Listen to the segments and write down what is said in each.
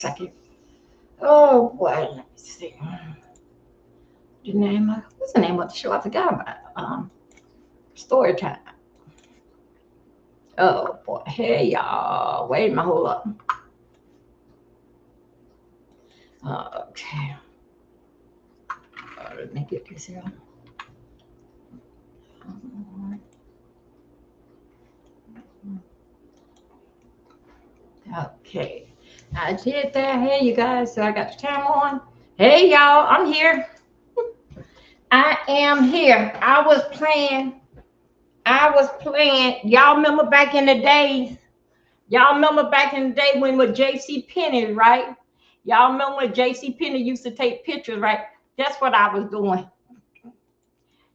Second. Oh boy, let me see. The name of what's the name of the show? I forgot about it. Story time. Oh boy, hey y'all. Wait a minute, hold up. Okay. Let me get this here. Okay. I did that. Hey you guys. So I got the time on. Hey y'all, I'm here. I am here. I was playing. Y'all remember back in the days? Y'all remember back in the day when with JC Penney, right? Y'all remember when JC Penney used to take pictures, right? That's what I was doing.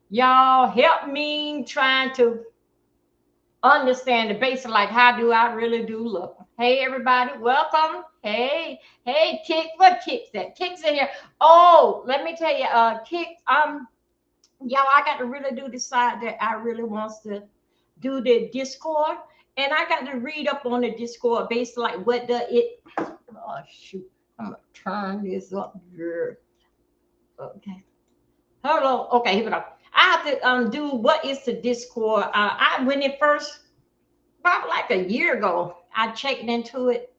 Y'all help me trying to understand the basic, like how do I really do look? Hey everybody, welcome. Hey, Kick, what Kick's at? Kick's in here. Oh, let me tell you, Kick, y'all, I got to really do decide that I really wants to do the Discord, and I got to read up on the Discord based like what the it. Oh shoot, I'm gonna turn this up here. Okay, hello. Okay, here we go. I have to do what is the Discord. I when it first probably like a year ago, I checked into it,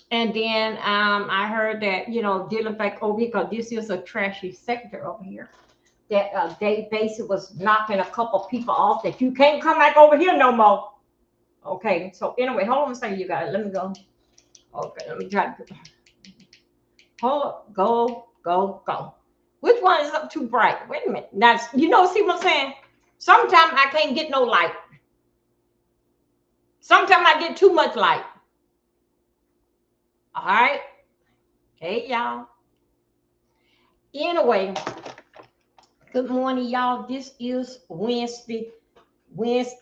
and then I heard that dealing back over here because this is a trashy sector over here. That they basically was knocking a couple people off that you can't come back over here no more. Okay, so anyway, hold on a second, you guys. Let me go. Okay, let me try to hold up, go. Which one is up too bright? Wait a minute. Now see what I'm saying? Sometimes I can't get no light. Sometimes I get too much light. All right. Hey y'all. Anyway, good morning, y'all. This is Wednesday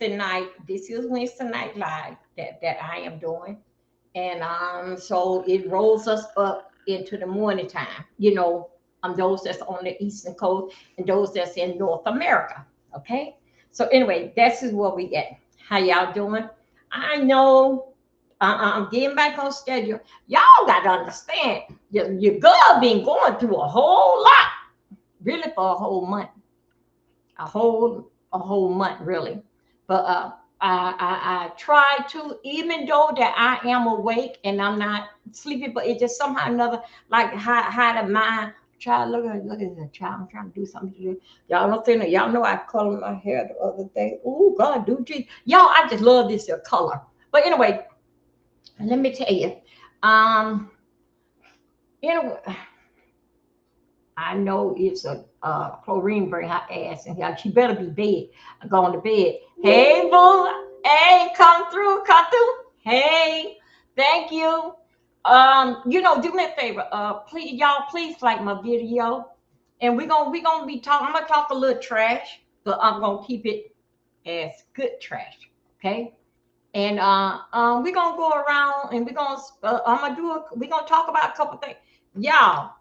night. This is Wednesday night live that I am doing. And so it rolls us up into the morning time, those that's on the eastern coast and those that's in North America. Okay. So anyway, this is what we get. How y'all doing? I know I'm getting back on schedule. Y'all got to understand, your girl been going through a whole lot, really for a whole month, a whole month, really. But I try to, even though that I am awake and I'm not sleepy, but it just somehow or another, like how the mind. Child, look at the child. I'm trying to do something to do. Y'all don't think that. Y'all know I colored my hair the other day. Oh God, do gee. Y'all, I just love this color. But anyway, let me tell you. Um, anyway, I know it's a chlorine bring her ass in here. She better be bed, going to bed. Hey, boo. Hey, come through, come through. Hey, thank you. Do me a favor. Please, y'all, please like my video. And we gonna be talking. I'm gonna talk a little trash, but I'm gonna keep it as good trash. Okay. And we're gonna go around and we're gonna talk about a couple things. Y'all,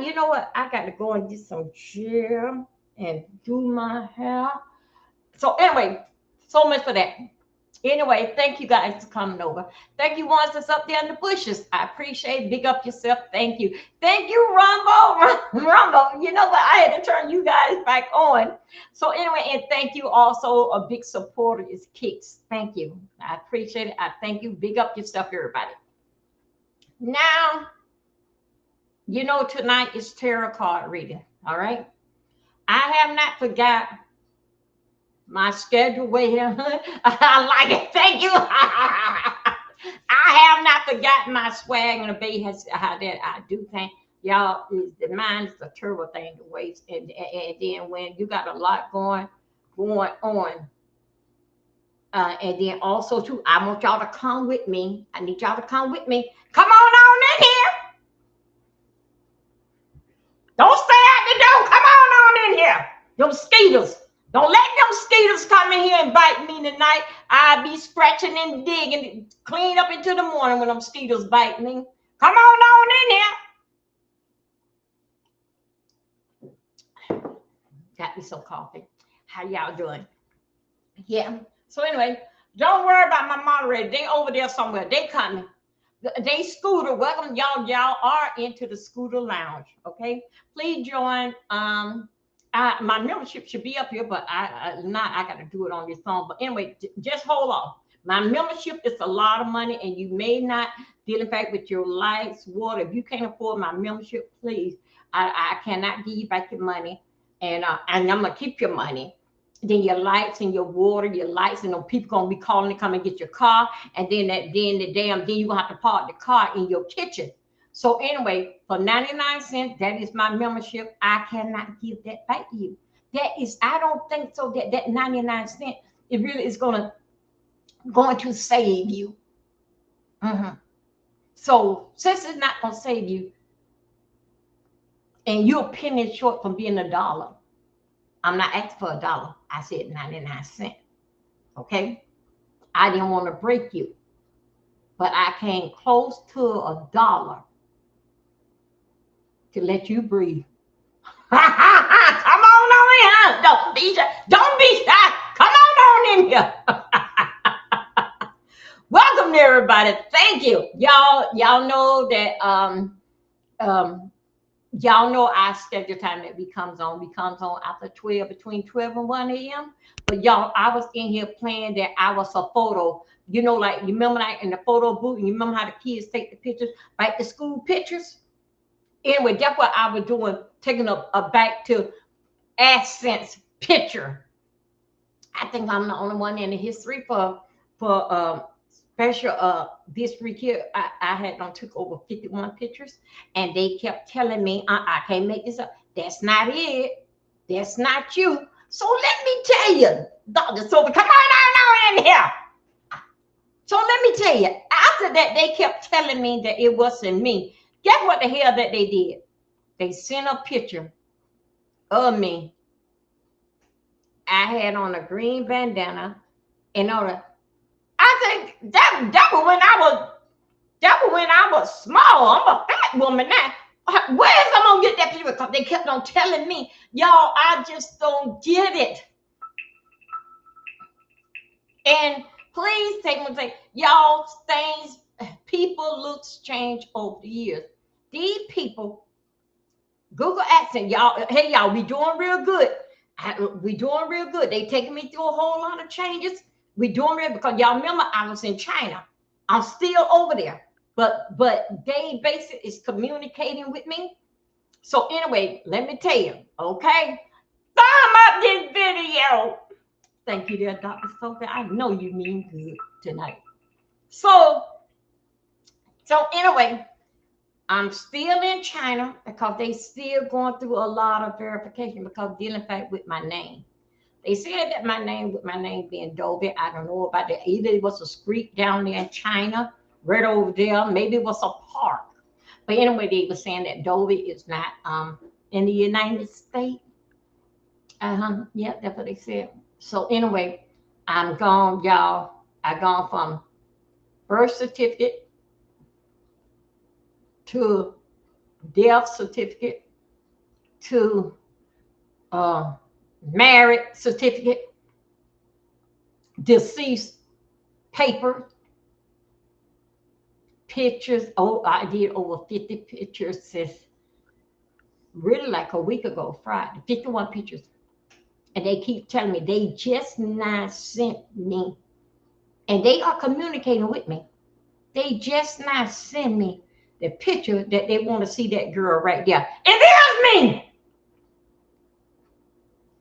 you know what? I got to go and get some gel and do my hair. So anyway, so much for that. Anyway, thank you guys for coming over. Thank you ones that's up there in the bushes. I appreciate it. Big up yourself. Thank you. Thank you, Rumbo. Rumbo. You know what? I had to turn you guys back on. So anyway, and thank you also. A big supporter is Kicks. Thank you. I appreciate it. I thank you. Big up yourself, everybody. Now, tonight is tarot card reading. All right. I have not forgot my schedule way here. I like it. Thank you. I have not forgotten my swag, and the bay has how that I do things. Y'all, the mind is a terrible thing to waste. And then when you got a lot going on, and then also too, I want y'all to come with me. I need y'all to come with me. Come on in here. Don't stay at the door. Come on in here. Them mosquitoes. Don't let them mosquitoes come in here and bite me tonight. I'll be scratching and digging, clean up into the morning when them mosquitoes bite me. Come on in here. Got me some coffee. How y'all doing? Yeah. So anyway, don't worry about my moderator. They over there somewhere. They coming. They scooter. Welcome, y'all. Y'all are into the scooter lounge. Okay, please join. My membership should be up here, but not. I got to do it on your phone. But anyway, just hold off. My membership is a lot of money, and you may not deal in fact with your lights, water. If you can't afford my membership, please, I cannot give you back your money, and I'm gonna keep your money. Then your lights and your water, your lights, and people gonna be calling to come and get your car, and then you gonna have to park the car in your kitchen. So anyway, for 99 cents, that is my membership. I cannot give that back to you. That is, I don't think so. That 99 cents, it really is going to save you. Mhm. So since it's not gonna save you, and you're a penny short from being a dollar, I'm not asking for a dollar. I said 99 cents. Okay. I didn't want to break you, but I came close to a dollar to let you breathe. Come on in here. Don't be shy. Don't be shy. Come on in here. Welcome to everybody. Thank you. Y'all know that y'all know our schedule time that we comes on. We comes on after 12, between 12 and 1 a.m. But y'all, I was in here playing that I was a photo. You know, like you remember like in the photo booth, and you remember how the kids take the pictures, like the school pictures. Anyway, that's what I was doing, taking a back to AdSense picture. I think I'm the only one in the history for special this week here. I had took over 51 pictures, and they kept telling me, I can't make this up. That's not it. That's not you. So let me tell you, Dr. Silver, come on in here. So let me tell you, after that, they kept telling me that it wasn't me. Guess what the hell that they did? They sent a picture of me. I had on a green bandana and on a. I think that was when I was small. I'm a fat woman now. Where's I'm gonna get that picture? Because they kept on telling me, y'all, I just don't get it. And please take one thing, y'all. Things, people looks change over the years. These people, Google Accent, y'all. Hey, y'all, we doing real good. We doing real good. They taking me through a whole lot of changes. We doing real because y'all remember I was in China. I'm still over there, but they basically is communicating with me. So anyway, let me tell you, okay? Thumb up this video. Thank you, there, Dr. Sophie. I know you mean good tonight. So anyway, I'm still in China because they still going through a lot of verification because dealing fact with my name. They said that my name being Dovey, I don't know about that. Either it was a street down there in China, right over there, maybe it was a park. But anyway, they were saying that Dovey is not in the United States. Yeah, that's what they said. So anyway, I'm gone, y'all. I gone from birth certificate to death certificate to marriage certificate, deceased paper, pictures. Oh, I did over 50 pictures since really like a week ago, Friday, 51 pictures. And they keep telling me they just not sent me, and they are communicating with me. They just not send me the picture that they want to see that girl right there. It is me.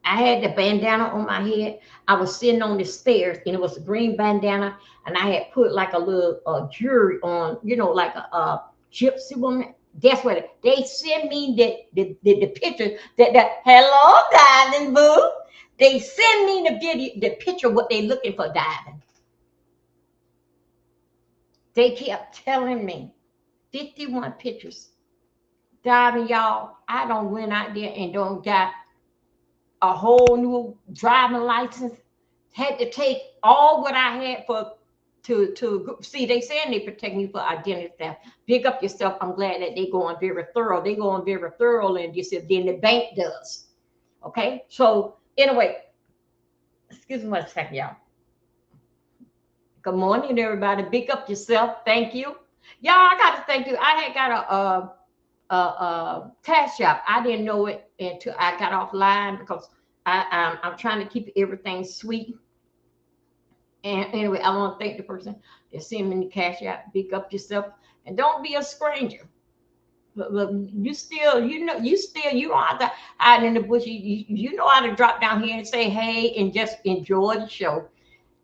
I had the bandana on my head. I was sitting on the stairs, and it was a green bandana, and I had put like a little jewelry on, you know, like a gypsy woman. That's what they send me the picture that hello, darling boo. They send me the video, the picture what they looking for, darling. They kept telling me 51 pictures. Darling, y'all, I don't went out there and don't got a whole new driving license. Had to take all what I had to see. They saying they protect you for identity theft. Pick up yourself. I'm glad that they going very thorough. They going very thorough, and this is then the bank does. Okay. So anyway, excuse me one second, y'all. Good morning, everybody. Pick up yourself. Thank you. Y'all, I got to thank you. I had got a cash app. I didn't know it until I got offline because I'm trying to keep everything sweet. And anyway, I want to thank the person that sent me the cash app. Big up yourself and don't be a stranger. Look, you still, you don't have to hide in the bush. You know how to drop down here and say hey and just enjoy the show.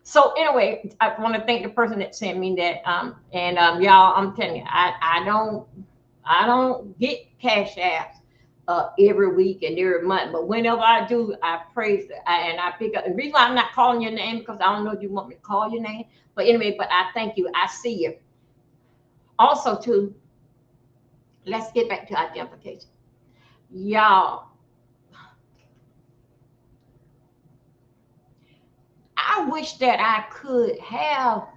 So anyway, I want to thank the person that sent me that. And y'all, I'm telling you, I don't get cash apps every week and every month, but whenever I do, I praise it and I pick up. The reason why I'm not calling your name because I don't know if you want me to call your name, but anyway, but I thank you. I see you. Also, too, let's get back to identification, y'all. I wish that I could have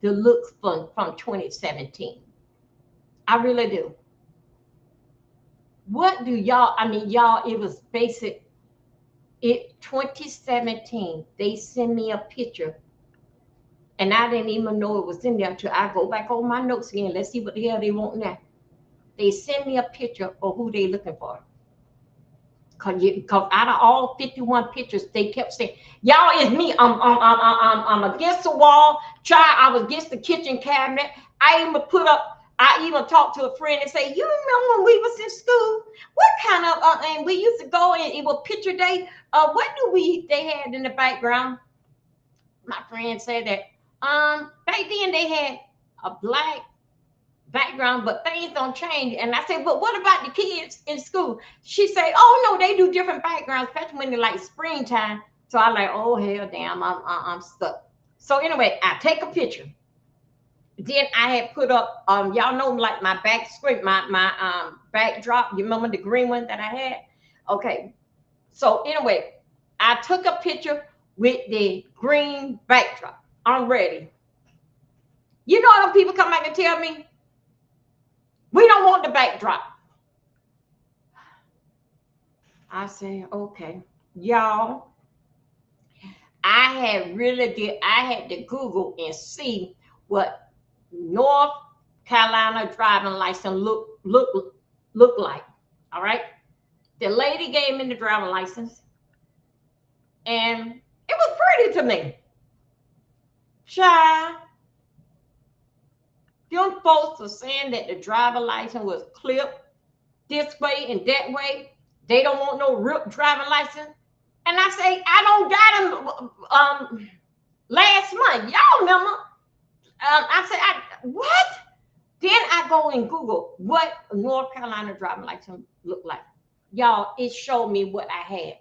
the looks from 2017. I really do. What do y'all? I mean, y'all, it was basic. It 2017. They sent me a picture, and I didn't even know it was in there until I go back over my notes again. Let's see what the hell they want now. They sent me a picture of who they looking for. Cause out of all 51 pictures, they kept saying, "Y'all, it's me. I'm against the wall. I was against the kitchen cabinet. I even talked to a friend and say, you remember when we was in school? What kind of and we used to go and it was picture day. What do they had in the background? My friend said that back then they had a black background, but things don't change. And I said, but what about the kids in school? She said, oh no, they do different backgrounds, especially when they're like springtime. So I like, oh hell damn, I'm stuck. So anyway, I take a picture. Then I had put up, y'all know like my back screen, my backdrop. You remember the green one that I had? Okay. So anyway, I took a picture with the green backdrop. I'm ready. You know how people come back and tell me, we don't want the backdrop. I say, okay. Y'all, I had to Google and see what North Carolina driving license look like. All right. The lady gave me the driving license, and it was pretty to me. Shy. Them folks were saying that the driver license was clipped this way and that way. They don't want no real driving license. And I say, I don't got them last month. Y'all remember? I said, what? Then I go and Google what North Carolina driving license looked like. Y'all, it showed me what I had.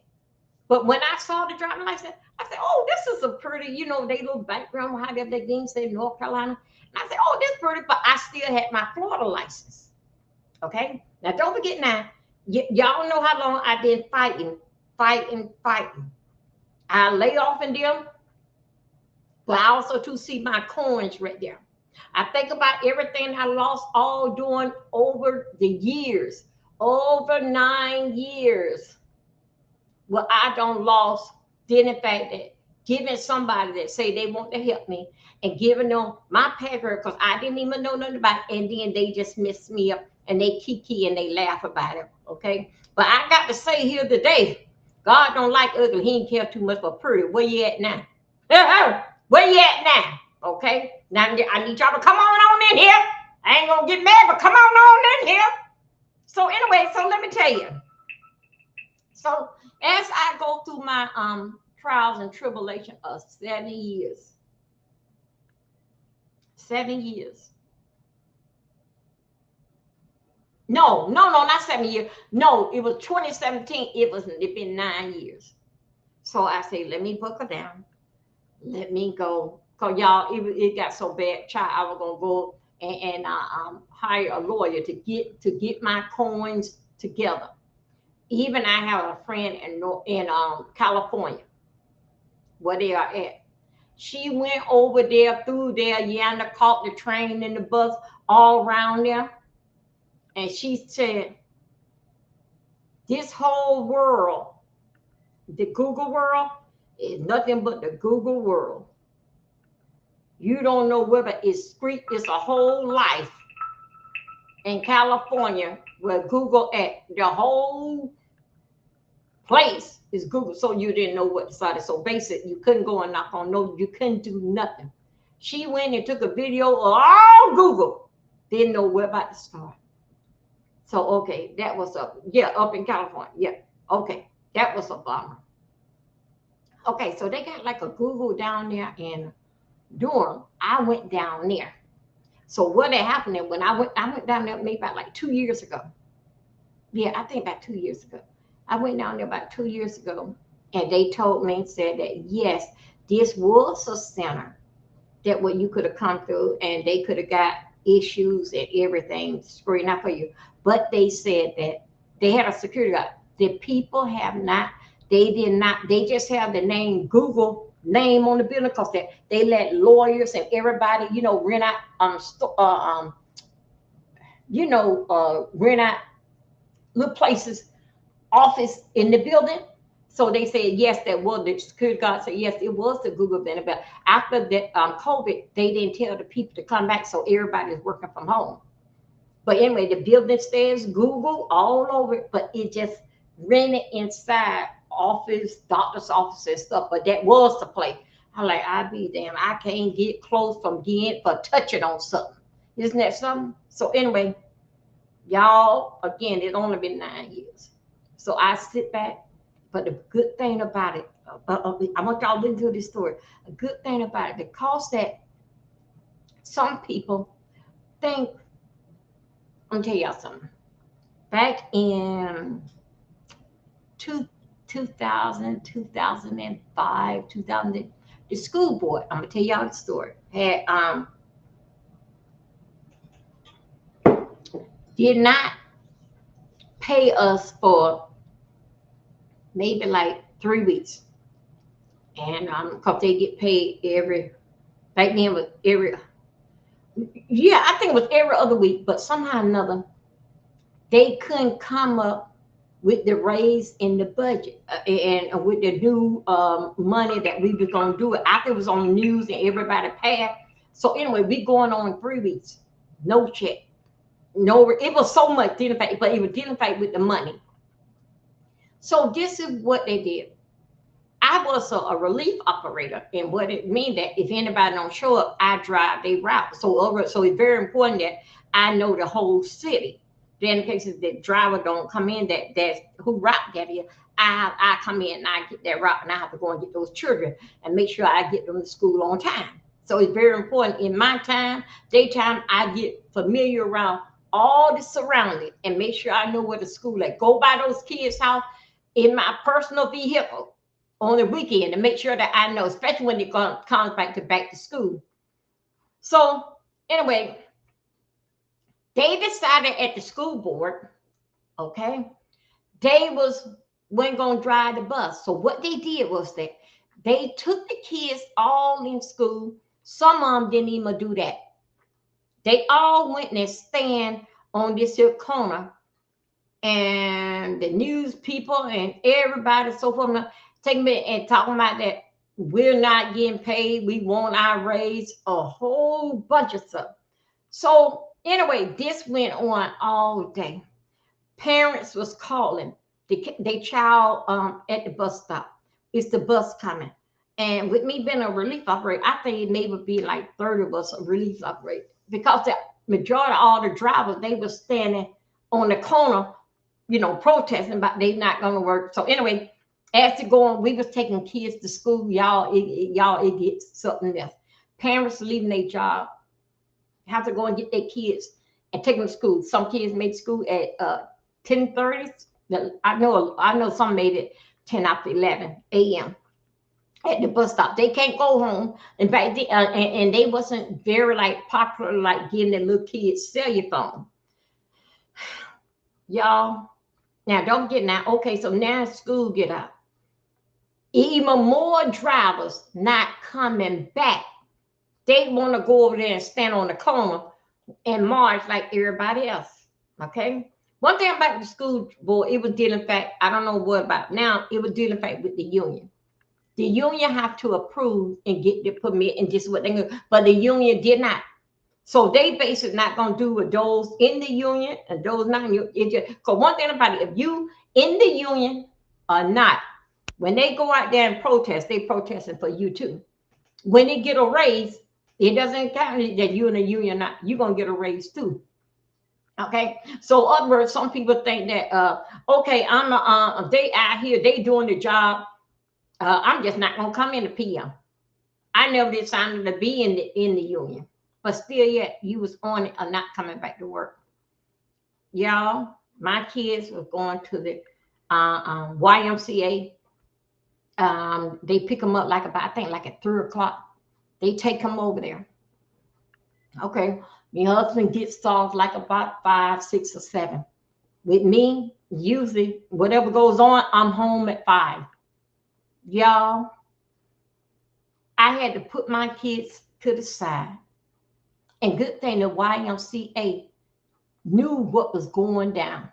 But when I saw the driving license, I said, oh, this is a pretty, they little background, how they didn't say North Carolina. And I said, oh, this pretty, but I still had my Florida license. Okay? Now, don't forget now, y'all know how long I've been fighting. I lay off in them, but I also to see my coins right there. I think about everything I lost all doing over the years, over 9 years. Well, I don't lost. Then in fact that giving somebody that say they want to help me and giving them my password because I didn't even know nothing about it, and then they just mess me up and they kiki and they laugh about it. Okay. But I got to say here today, God don't like ugly. He ain't care too much for pretty. Where you at now? Where you at now? Okay. Now I need y'all to come on in here. I ain't gonna get mad, but come on in here. So anyway, so let me tell you. So as I go through my trials and tribulation of 7 years, 7 years. No, not 7 years. No, it was 2017. It been 9 years. So I say, let me buckle down. Let me go. Cause y'all, it got so bad. Child, I was gonna go and hire a lawyer to get my coins together. Even I have a friend in California where they are at. She went over there, through there, yonder, caught the train and the bus all around there. And she said, this whole world, the Google world, is nothing but the Google world. You don't know whether it's street, it's a whole life in California where Google at the whole place is Google. So you didn't know what decided. So basically, you couldn't go and knock on no, you couldn't do nothing. She went and took a video of all Google. Didn't know where about to start. So okay, that was up. Yeah, up in California. Yeah. Okay. That was a bummer. Okay, so they got like a Google down there in Durham. I went down there. So what had happened when I went down there maybe about like 2 years ago. Yeah, I think about 2 years ago. I went down there about 2 years ago, and they told me and said that yes, this was a center that what you could have come through, and they could have got issues and everything straightened out for you. But they said that they had a security guard. The people have not. They did not. They just have the name Google name on the building because they let lawyers and everybody, rent out rent out little places, office in the building. So they said yes, that was the security guard said yes, it was the Google event. But after the COVID, they didn't tell the people to come back, so everybody's working from home. But anyway, the building says Google all over it, but it just rented inside office, doctor's office and stuff. But that was the place. I'm like, I be damn, I can't get close from getting for touching on something. Isn't that something? So anyway, y'all, again, it's only been 9 years. So I sit back. But the good thing about it, I want y'all to listen to this story. A good thing about it, because that some people think, I'm gonna tell y'all something. Back in 2000, 2005, 2000, the school board, I'm gonna tell y'all the story, had did not pay us for maybe like 3 weeks. And because they get paid every, back then was every, yeah, I think it was every other week, but somehow or another, they couldn't come up with the raise in the budget and with the new money that we were going to do it. After it was on the news and everybody passed. So anyway, we going on 3 weeks, no check, no. It was so much dealing fight, but it was dealing fight with the money. So this is what they did. I was a relief operator, and what it means that if anybody don't show up, I drive their route. So it's very important that I know the whole city. Then in cases the driver don't come in, that's who route that is, I come in and I get that route, and I have to go and get those children and make sure I get them to school on time. So it's very important in my time, daytime, I get familiar around all the surroundings and make sure I know where the school at. Go by those kids' house in my personal vehicle on the weekend to make sure that I know, especially when it comes back to school. So anyway, they decided at the school board, okay, they weren't going to drive the bus. So what they did was that they took the kids all in school. Some of them didn't even do that. They all went and stand on this here corner, and the news people and everybody so forth taking me and talking about that we're not getting paid, we want our raise, a whole bunch of stuff. So anyway, this went on all day. Parents was calling their child at the bus stop. It's the bus coming. And with me being a relief operator, I think it may be like 30 of us a relief operator, because the majority of all the drivers, they were standing on the corner, protesting about they not going to work. So anyway, as to going, we was taking kids to school. It gets something else. Parents leaving their job, have to go and get their kids and take them to school. Some kids made school at 10:30. I know some made it 10 after 11 a.m. at the bus stop. They can't go home. In fact, and they wasn't very like popular, like giving the little kids cellular phone. Y'all, now don't get now. Okay, so now school get out. Even more drivers not coming back. They want to go over there and stand on the corner and march like everybody else. Okay. One thing about the school board, it was dealing fact. I don't know what about now. It was dealing fact with the union. The union have to approve and get the permit, and this is what they do. But the union did not. So they basically not gonna do with those in the union and those not in the union. Because one thing about it, if you in the union or not, when they go out there and protest, they protesting for you too. When they get a raise, it doesn't count that you're in the union or not. You're gonna get a raise too. Okay, so other words, some people think that okay, they out here, they doing the job. I'm just not gonna come in the PM. I never decided to be in the union, but still, yet you was on it or not coming back to work. Y'all, my kids were going to the YMCA. They pick them up like about, I think like at 3 o'clock. They take them over there. Okay, my husband gets off like about 5, 6, or 7. With me, usually whatever goes on, I'm home at 5. Y'all, I had to put my kids to the side. And good thing the YMCA knew what was going down.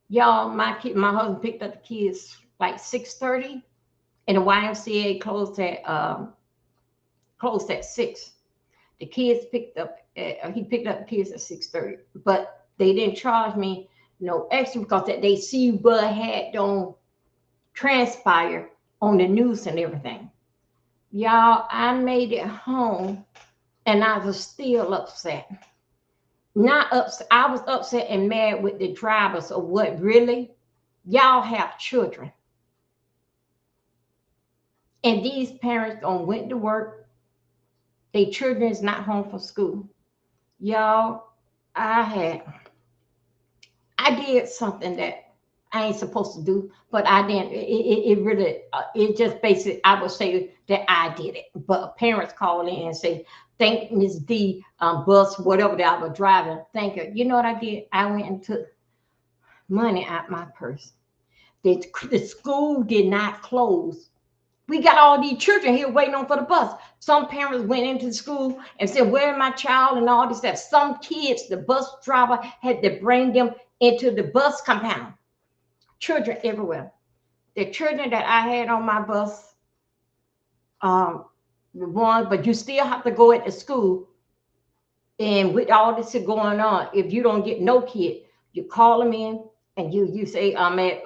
Y'all, my husband picked up the kids like 6:30, and the YMCA closed at 6. The kids he picked up the kids at 6:30, but they didn't charge me no extra because that they see what had don't transpire on the news and everything. Y'all, I made it home and I was still upset. Not upset, I was upset and mad with the drivers of what really, y'all have children. And these parents went to work. Their children is not home from school. Y'all, I did something that I ain't supposed to do, but I didn't. It really, it just basically, I would say that I did it. But parents call in and say, thank Miss D, bus, whatever that I was driving. Thank her. You know what I did? I went and took money out my purse. The school did not close. We got all these children here waiting on for the bus. Some parents went into the school and said, where's my child and all this stuff. Some kids, the bus driver had to bring them into the bus compound. Children everywhere. The children that I had on my bus, the one, but you still have to go at the school. And with all this going on, if you don't get no kid, you call them in and you say, I'm at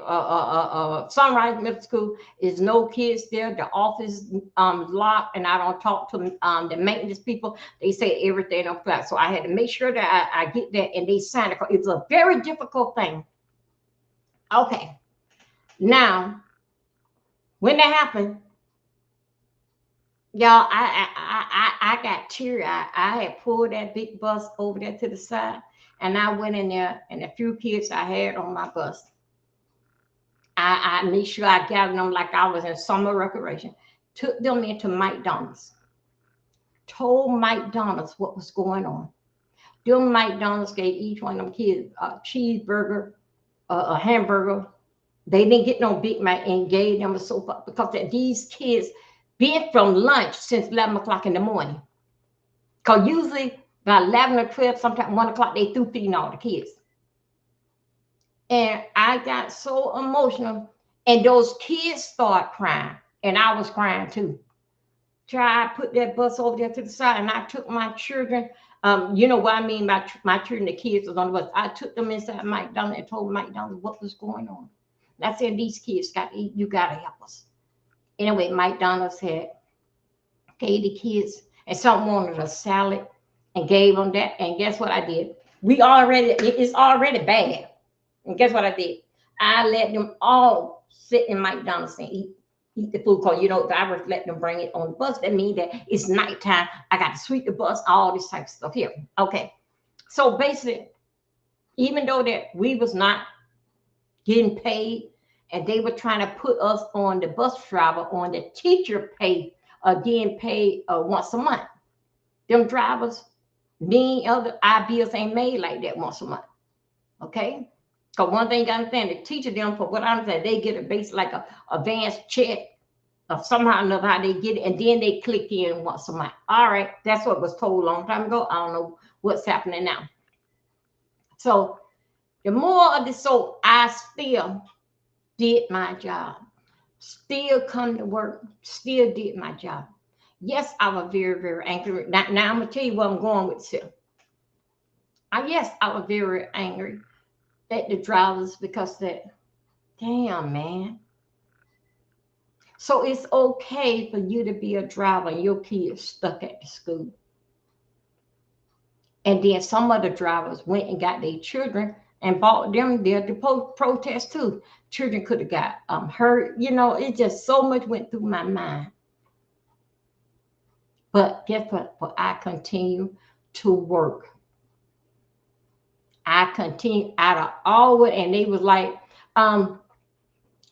Sunrise Middle School. Is no kids there. The office locked, and I don't talk to the maintenance people. They say everything on flat. So I had to make sure that I get that, and they signed it. It's a very difficult thing. Okay. Now, when that happened, y'all, I got teary. I had pulled that big bus over there to the side, and I went in there, and the few kids I had on my bus, I made sure I gathered them like I was in summer recreation, took them into McDonald's, told McDonald's what was going on. Them McDonald's gave each one of them kids a cheeseburger, a hamburger. They didn't get no Big Mac and gave them a sofa because these kids been from lunch since 11 o'clock in the morning. Because usually by 11 or 12, sometimes 1 o'clock, they through feeding all the kids. And I got so emotional, and those kids start crying, and I was crying too. I put that bus over there to the side, and I took my children. You know what I mean by my children, the kids was on the bus. I took them inside McDonald's and told McDonald's what was going on. I said, these kids got to eat. You got to help us. Anyway, McDonald's had gave the kids, and some wanted a salad and gave them that. And guess what I did? It's already bad. And guess what I did? I let them all sit in McDonald's and eat the food. Because, you know, if I was letting them bring it on the bus, that means that it's nighttime. I got to sweep the bus, all this type of stuff here. Okay. So basically, even though that we was not getting paid, and they were trying to put us on the bus driver on the teacher pay, getting paid once a month. Them drivers, me and other bills ain't made like that once a month. Okay? Because one thing you gotta understand, the teacher them, for what I'm saying, they get a base like a advanced check or somehow or another how they get it, and then they click in once a month. All right, that's what was told a long time ago. I don't know what's happening now. So the more of this, so I still did my job. still come to work, still did my job. Yes, I was very, very angry. Now I'm gonna tell you where I'm going with this. Yes, I was very angry at the drivers because that, damn man. So it's okay for you to be a driver and your kids stuck at the school. And then some other drivers went and got their children and bought them there to protest too. Children could have got hurt. You know, it just so much went through my mind. But guess what? But I continue to work. I continue out of all it, and they was like,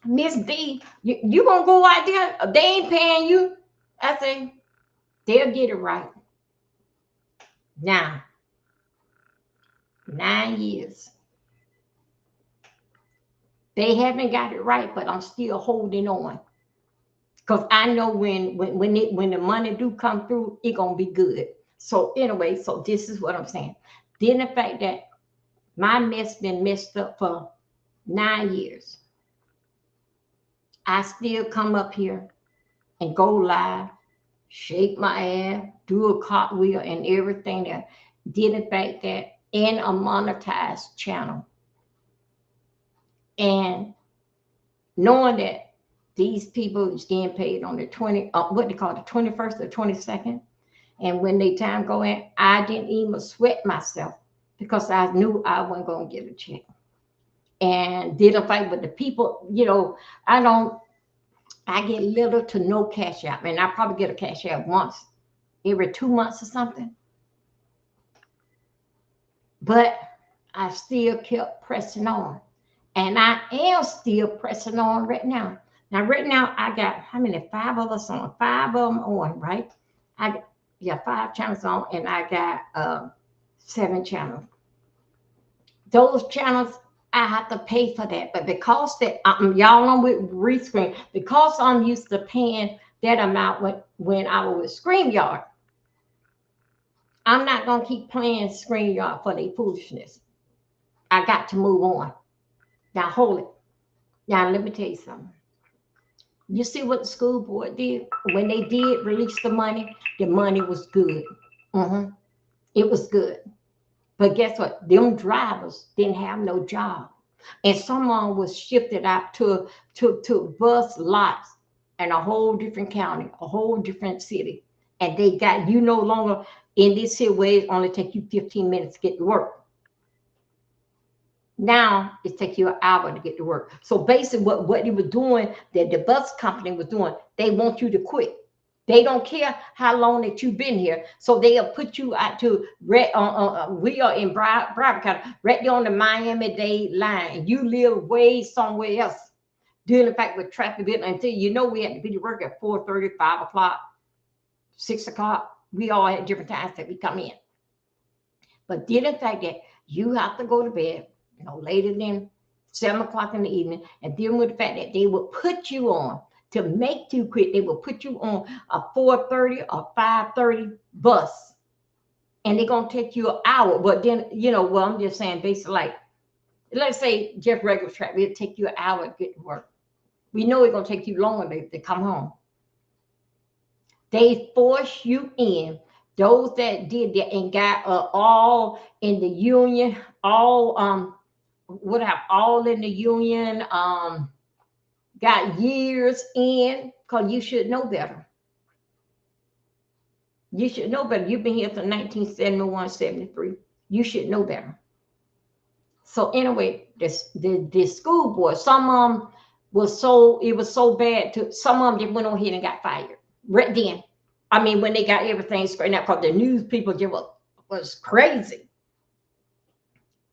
Miss D, you gonna go out there? They ain't paying you. I say, they'll get it right. Now, 9 years. They haven't got it right, but I'm still holding on. Because I know when the money do come through, it gonna be good. So anyway, so this is what I'm saying. Then the fact that my mess been messed up for 9 years, I still come up here and go live, shake my ass, do a cartwheel and everything that did the fact that in a monetized channel. And knowing that these people is getting paid on the 20, what they call the 21st or 22nd. And when they time go in, I didn't even sweat myself because I knew I wasn't going to get a check. And did a fight with the people, you know, I get little to no cash out. And I probably get a cash out once every 2 months or something. But I still kept pressing on. And I am still pressing on right now. Now, right now, I got how many? 5 of us on, 5 of them on, right? I got, yeah, 5 channels on, and I got 7 channels. Those channels, I have to pay for that. But because that, y'all on with Restream, because I'm used to paying that amount when I was with StreamYard, I'm not going to keep playing StreamYard for their foolishness. I got to move on. Now, hold it. Now, let me tell you something. You see what the school board did? When they did release the money was good. It was good. But guess what? Them drivers didn't have no job. And someone was shifted out to bus lots in a whole different county, a whole different city. And they got you no longer in this here way, it only take you 15 minutes to get to work. Now it takes you an hour to get to work. So basically what they were doing, that the bus company was doing, they want you to quit. They don't care how long that you've been here. So they'll put you out to, we are in Broward County, right there on the Miami-Dade line. And you live way somewhere else. Dealing in fact with traffic until you know we had to be to work at 4:30, 5 o'clock, 6 o'clock. We all had different times that we come in. But dealing in fact that you have to go to bed no later than 7 o'clock in the evening, and dealing with the fact that they will put you on to make you quit. They will put you on a 4:30 or 5:30 bus, and they're gonna take you an hour. But then, you know, well, I'm just saying, basically, like, let's say just regular traffic, it'll take you an hour to get to work. We know it's gonna take you longer to come home. They force you in. Those that did that and got all in the union, all would have all in the union, got years in, because you should know better. You should know better. You've been here from 1971, 73. You should know better. So anyway, the school board, some of them was it was so bad to some of them just went on ahead and got fired right then. I mean, when they got everything straightened out, because the news people just was crazy.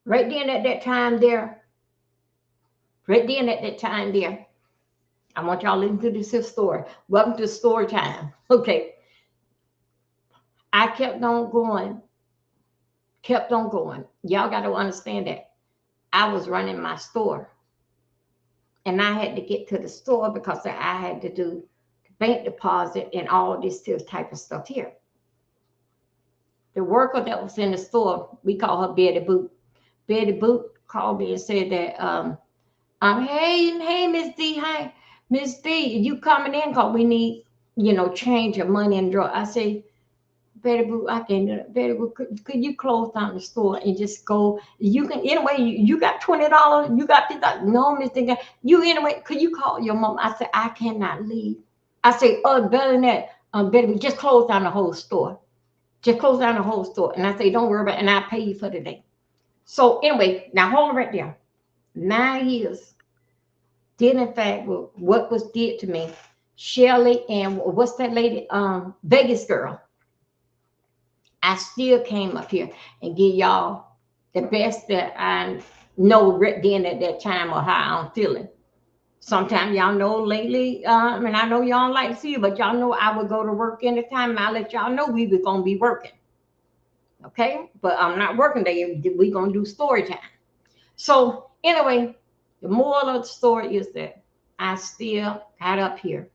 Right then at that time there, I want y'all to listen to this story. Welcome to story time. Okay. I kept on going. Y'all got to understand that I was running my store. And I had to get to the store because I had to do bank deposit and all this type of stuff here. The worker that was in the store, we call her Betty Boot. Betty Boot called me and said that, hey, Miss D, hi. Miss D, you coming in because we need, change your money and draw. I say, Betty Boo, I can't do that. Betty Boo, could you close down the store and just go? You can anyway. You got $20. You got this. No, Miss D, you anyway. Could you call your mom? I said I cannot leave. I say, oh, better than that, Betty Boo, just close down the whole store. Just close down the whole store. And I say, don't worry about it, and I'll pay you for the day. So anyway, now hold it right there. 9 years did in fact what was did to me. Shelly and what's that lady? Vegas girl. I still came up here and give y'all the best that I know right then at that time or how I'm feeling. Sometimes y'all know lately, and I know y'all don't like to see it, but y'all know I would go to work anytime and I let y'all know we were gonna be working. Okay, but I'm not working day. We gonna do story time. So anyway, the moral of the story is that I still got up here.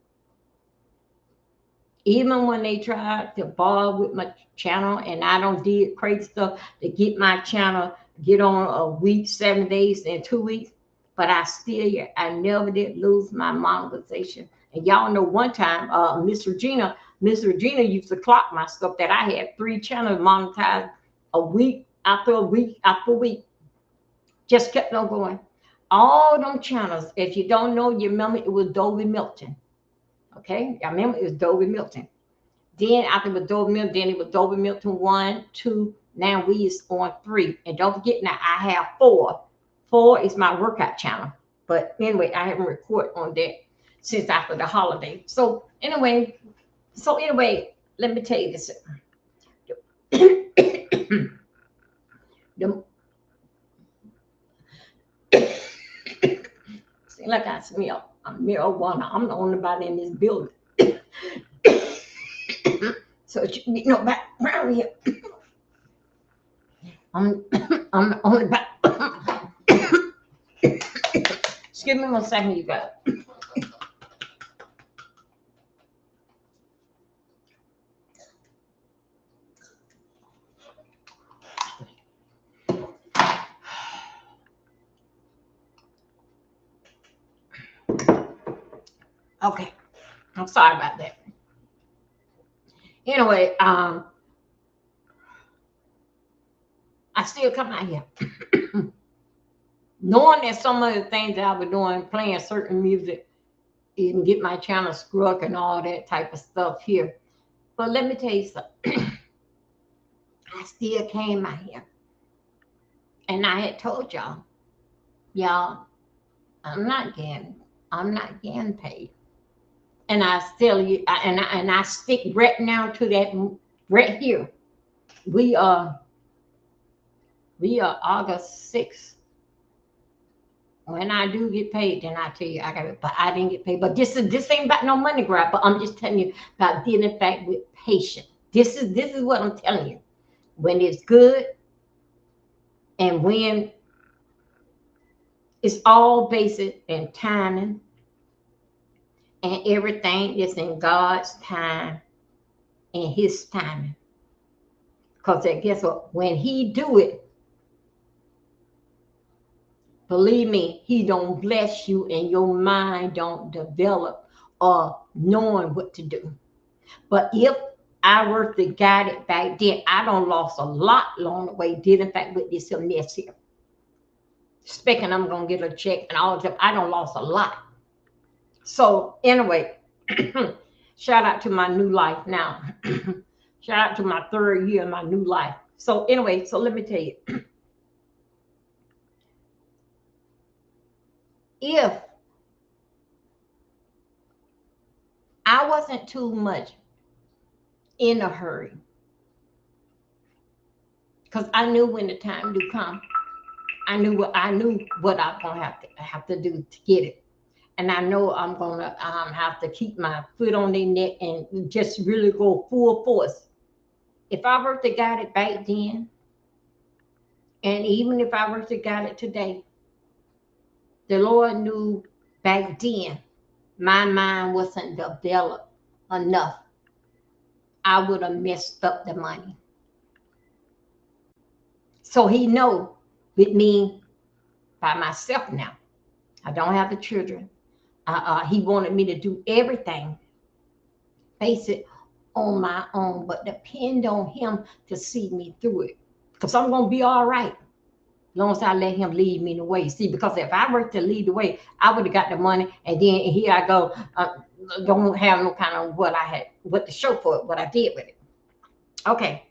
Even when they tried to bar with my channel and I don't did crazy stuff to get my channel, get on a week, 7 days, and 2 weeks, but I never did lose my monetization. And y'all know one time, Miss Regina used to clock my stuff that I had 3 channels monetized a week after a week after week. Just kept on going. All them channels, if you don't know, you remember it was Dovey Milton. Okay, I remember it was Dovey Milton. Then after it was Dovey Milton, then it was Dovey Milton 1, 2. Now we is on 3. And don't forget now I have 4. 4 is my workout channel. But anyway, I haven't recorded on that since after the holiday. So anyway, let me tell you this. See, like I smell marijuana. I'm the only body in this building. So back around here. I'm the only body. Excuse me 1 second, you guys. Okay, I'm sorry about that. Anyway, I still come out here. Knowing that some of the things that I was doing, playing certain music, even get my channel struck and all that type of stuff here. But let me tell you something. I still came out here. And I had told y'all, I'm not getting paid. And I still and I stick right now to that right here. We are August 6th. When I do get paid, then I tell you I got it, but I didn't get paid. But this ain't about no money grab. But I'm just telling you about dealing back with patience. This is what I'm telling you. When it's good, and when it's all based in timing, and everything is in God's time and His timing. Because guess what? When He do it, believe me, He don't bless you and your mind don't develop or knowing what to do. But if I were to guide it back then, I don't lost a lot along the way, did in fact with this mess here. Expecting I'm gonna get a check and all that. I don't lost a lot. So anyway, shout out to my new life now. Shout out to my 3rd year of my new life. So anyway, so let me tell you. If I wasn't too much in a hurry, because I knew when the time do come, I knew what I'm gonna have to do to get it. And I know I'm gonna have to keep my foot on their neck and just really go full force. If I were to got it back then, and even if I were to got it today, the Lord knew back then my mind wasn't developed enough. I would have messed up the money. So He know with me by myself now. I don't have the children. He wanted me to do everything, face it on my own, but depend on him to see me through it. Because I'm gonna be all right. As long as I let him lead me the way. See, because if I were to lead the way, I would have got the money, and then here I go, don't have no kind of what I had, what to show for it, what I did with it. Okay,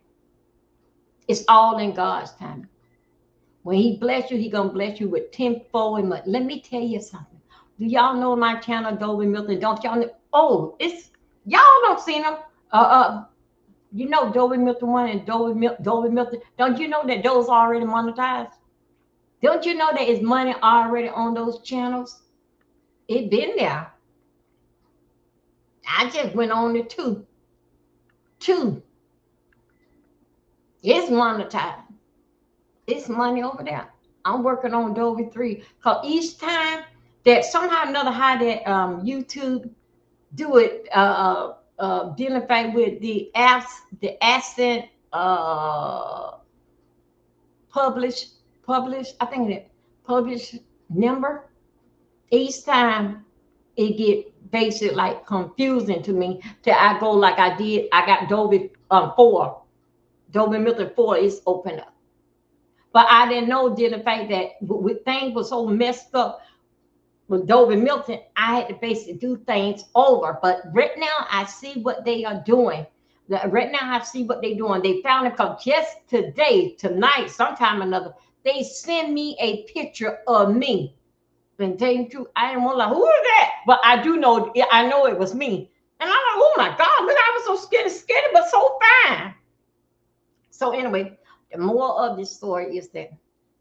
it's all in God's time. When He bless you, He gonna bless you with tenfold and much. Let me tell you something. Do y'all know my channel, Dolby Milton? Don't y'all know? Oh, it's y'all don't see them. Uh, uh, you know Dolby Milton one and Dolby Milton. Don't you know that those are already monetized? Don't you know that it's money already on those channels? It been there. I just went on to two. Two. It's monetized. It's money over there. I'm working on Dolby 3. Because each time that somehow or another how that YouTube do it, dealing with the apps, the accent, publish, I think that publish number, each time it get basic like confusing to me till I go like I did. I got Dolby 4, Dolby Milton 4 is open up. But I didn't know did the fact that with things was so messed up with Dolby Milton, I had to basically do things over. But right now I see what they are doing. Right now I see what they're doing. They found it because just today, tonight, sometime or another, they send me a picture of me. And tell you the truth, I didn't want to like, who is that? But I do know, I know it was me. And I'm like, oh my God, look, I was so scared, but so fine. So anyway, the moral of this story is that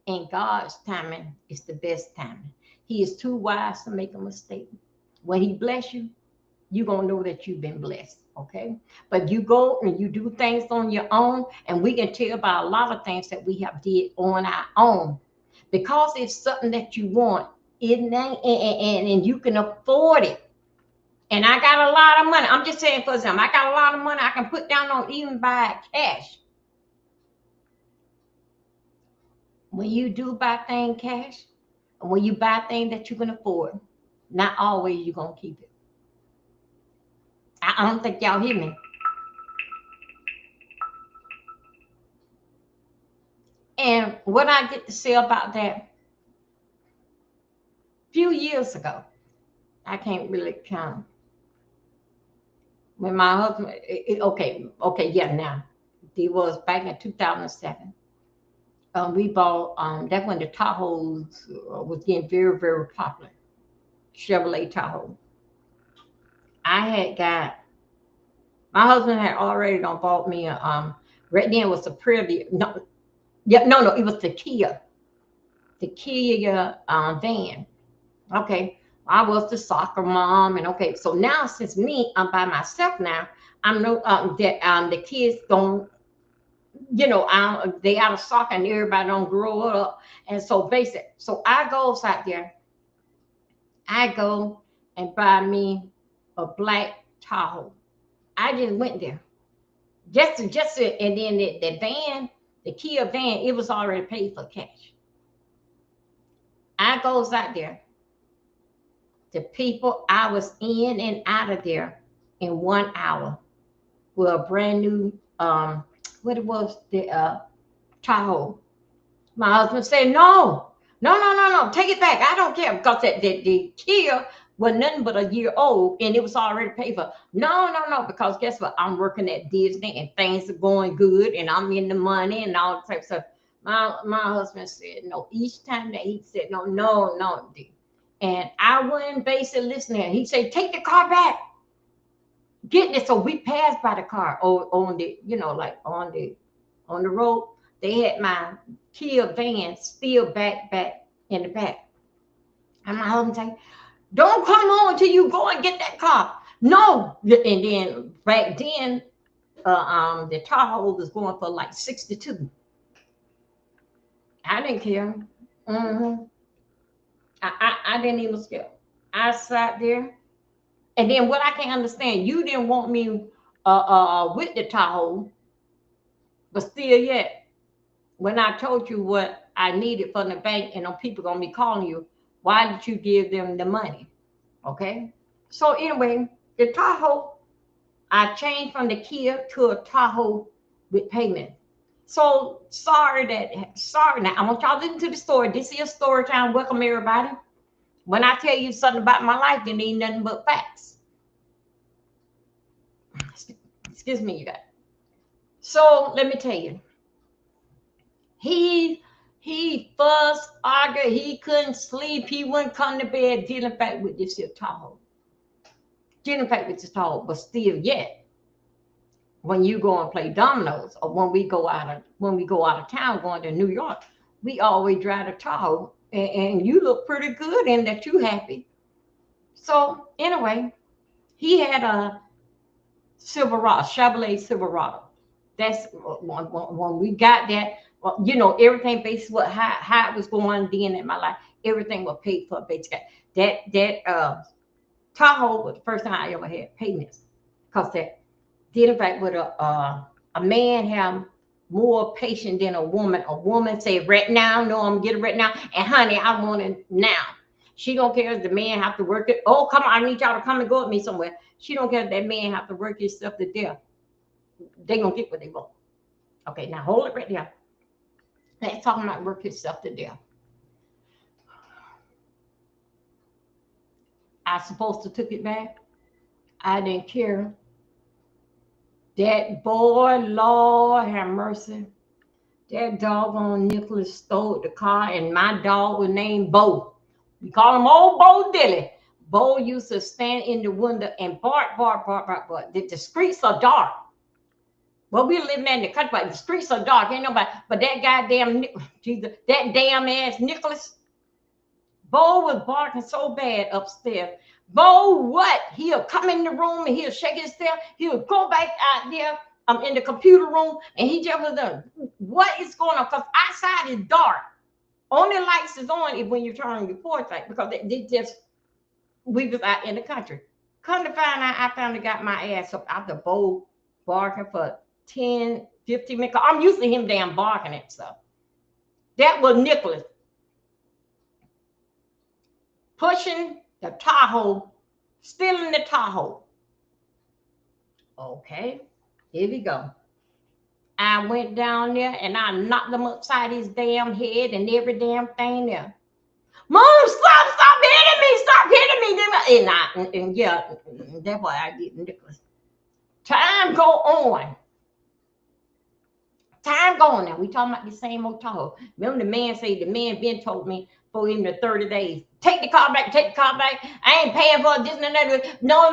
in God's timing is the best timing. He is too wise to make a mistake. When He bless you, you're going to know that you've been blessed. Okay. But you go and you do things on your own, and we can tell about a lot of things that we have did on our own because it's something that you want. It ain't, and you can afford it. And I got a lot of money. I'm just saying, for example, I got a lot of money I can put down on even buy cash. When you do buy things cash, and when you buy things that you can afford, not always you're going to keep it. I don't think y'all hear me. And what I get to say about that, few years ago, I can't really count. When my husband, okay, yeah, now, it was back in 2007. We bought, that's when the Tahoes was getting very, very popular. Chevrolet Tahoe. I had got, my husband had already done bought me a, right then it was a pretty, no, yeah, no, it was the Kia van. Okay, I was the soccer mom, and okay, so now since me, I'm by myself now. I'm no that the kids don't, they out of soccer and everybody don't grow up, and so basic. So I goes out there, I go and buy me a black Tahoe. I just went there and then the van, the Kia van, it was already paid for cash. I goes out there. The people I was in and out of there in 1 hour with a brand new what it was, the Tahoe. My husband said, no, no, no, no, no, take it back. I don't care because the Kia was nothing but a year old and it was already paid for. No, no, no, because guess what? I'm working at Disney and things are going good and I'm in the money and all the type of stuff. My husband said no. Each time that he said no, no, no. And I wasn't basically listening. He said, take the car back. Get this. So we passed by the car on the, like on the road. They had my Kia van still back in the back. And my husband said, don't come on until you go and get that car. No. And then back then, the Tahoe was going for like 62. I didn't care. Mm-hmm. I didn't even scare. I sat there. And then what I can't understand, you didn't want me with the Tahoe, but still yet, when I told you what I needed from the bank and them people gonna be calling you, why did you give them the money? Okay. So anyway, the Tahoe, I changed from the Kia to a Tahoe with payment. So sorry now. I want y'all to listen to the story. This is story time. Welcome everybody. When I tell you something about my life, it ain't nothing but facts. Excuse me, you guys. So let me tell you, he he fussed, argued, he couldn't sleep, he wouldn't come to bed, dealing back with this here Tahoe. Dealing back with this Tahoe, but still yet, when you go and play dominoes, or when we go out of town going to New York, we always drive the Tahoe, and you look pretty good in that you happy. So anyway, he had a Silverado, Chevrolet Silverado. That's when we got that. Well, you know, everything based what how it was going then in my life. Everything was paid for basically. That Tahoe was the first time I ever had payments, because that dealing back with a man have more patience than a woman. A woman say right now, no, I'm getting right now, and honey, I want it now. She don't care if the man have to work it. Oh, come on, I need y'all to come and go with me somewhere. She don't care if that man have to work himself to death. They gonna get what they want. Okay, now hold it right there. Let's talk about work himself to death. I supposed to took it back. I didn't care. That boy, Lord have mercy. That doggone Nicholas stole the car, and my dog was named Bo. We call him Old Bo Dilly. Bo used to stand in the window and bark, bark, bark, bark, bark. The streets are dark. Well, we living in the country, but the streets are dark. Ain't nobody. But that goddamn, Jesus, that damn ass Nicholas, Bo was barking so bad upstairs. Bo, what? He'll come in the room and he'll shake his tail. He'll go back out there. I'm in the computer room, and he just was done. What is going on? Because outside is dark. Only lights is on if when you turn on your porch light, because they just we was out in the country. Come to find out, I finally got my ass up out the Bo barking for 10, 15 minutes. I'm used to him damn barking at stuff. That was Nicholas pushing the Tahoe, stealing the Tahoe. Okay, here we go. I went down there and I knocked him upside his damn head and every damn thing there. Mom, stop hitting me, stop hitting me. And yeah, that's why I get Nicholas. Time go on. Time going now. We talking about the same old Tahoe. Remember the man said, the man been told me for him the 30 days. Take the car back, take the car back. I ain't paying for this and that. No,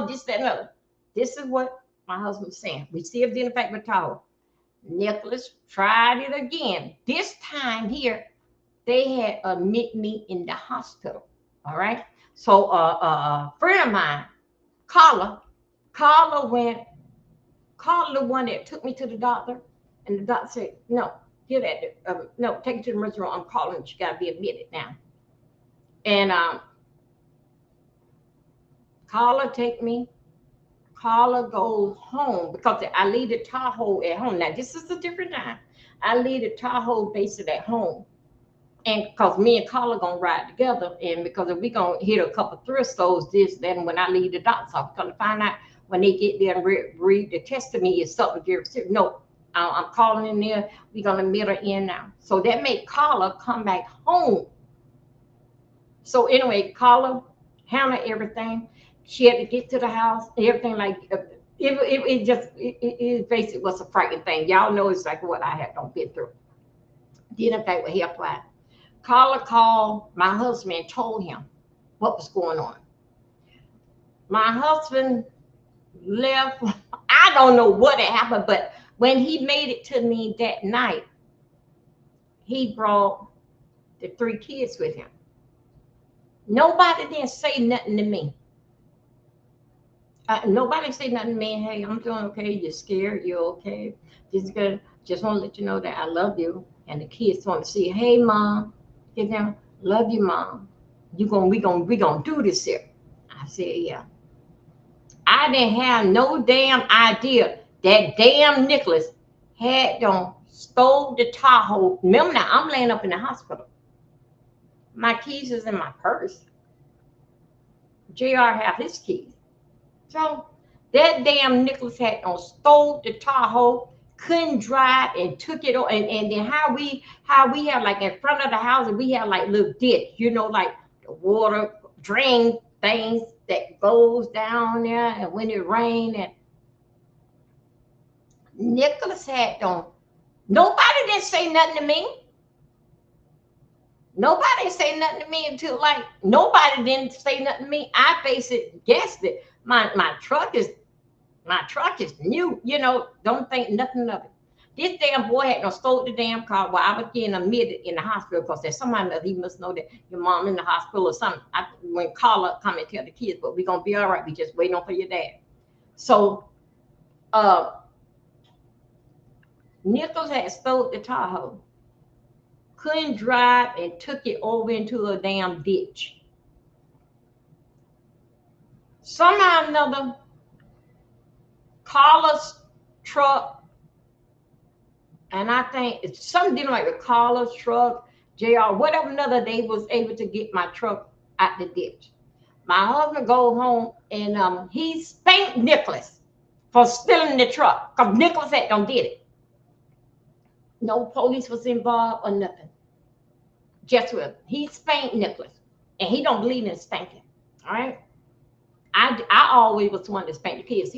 this, that, no. This is what my husband was saying. We still dealing back with Tahoe. Nicholas tried it again. This time here, they had admit me in the hospital. All right. So a friend of mine, Carla the one that took me to the doctor, and the doctor said, no, get at it. No, take it to the emergency room. I'm calling. She got to be admitted now. And Carla take me. Carla goes home because I leave the Tahoe at home. Now, this is a different time. I leave the Tahoe basically at home. And because me and Carla going to ride together. And because if we going to hit a couple of thrift stores, this, then when I leave the doctor's office, going to find out when they get there and read the test to me is something very serious. No, I'm calling in there. We're going to meet her in now. So that made Carla come back home. So anyway, Carla handled everything. She had to get to the house, everything like it basically was a frightening thing. Y'all know it's like what I had don't been through. Didn't think what he applied. Carla called my husband and told him what was going on. My husband left. I don't know what had happened, but when he made it to me that night, he brought the 3 kids with him. Nobody didn't say nothing to me. Nobody said nothing to me. Hey, I'm doing okay. You're scared. You're okay. Just good. Just want to let you know that I love you. And the kids want to see, hey, mom, get down. Love you, mom. We gonna do this here. I said, yeah. I didn't have no damn idea that damn Nicholas had stole the Tahoe. Remember now, I'm laying up in the hospital. My keys is in my purse. JR have his keys. So that damn Nicholas had on stole the Tahoe, couldn't drive and took it and then how we have like in front of the house and we have like little ditch, like the water drain things that goes down there and when it rained and Nicholas had on. Nobody didn't say nothing to me. Nobody say nothing to me until like nobody didn't say nothing to me. I basically guessed it. My truck is new, don't think nothing of it. This damn boy had no stole the damn car while I was getting admitted in the hospital because there's somebody that he must know that your mom in the hospital or something. When Carla come and tell the kids, but we're gonna be all right. We just waiting on for your dad. So uh Nichols had stole the Tahoe, couldn't drive and took it over into a damn ditch. Somehow or another, Carla's truck, and I think it's something dealing like with Carla's truck, JR, whatever another they was able to get my truck out the ditch. My husband go home and he spanked Nicholas for stealing the truck because Nicholas had done did it. No police was involved or nothing. Just with he spanked Nicholas, and he don't believe in spanking. All right, I always was the one to spank the kids.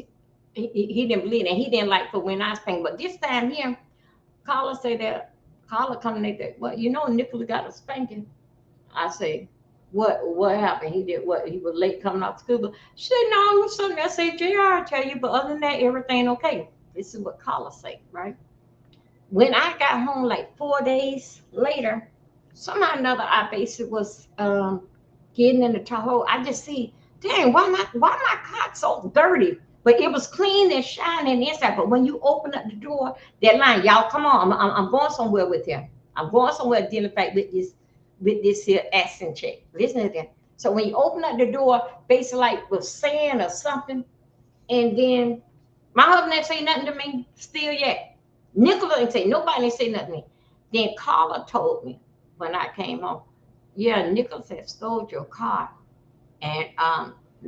He didn't believe it. He didn't like for when I spanked, but this time here, Carla say that Carla come and they said, well, Nicholas got a spanking. I say, what happened? He did what? He was late coming out of school. But she said, no, it was something. I say, JR, I tell you, but other than that, everything okay. This is what Carla say, right? When I got home like 4 days later, somehow or another I basically was getting in the Tahoe. I just see, dang, why my car so dirty? But it was clean and shining inside. But when you open up the door, that line, y'all, come on, I'm going somewhere with him. I'm going somewhere dealing fact with this here accent check. Listen to that. So when you open up the door, basically like was saying or something, and then my husband didn't say nothing to me still yet. Nicola didn't say nobody didn't say nothing to me. Then Carla told me when I came home, yeah, Nicholas had stole your car and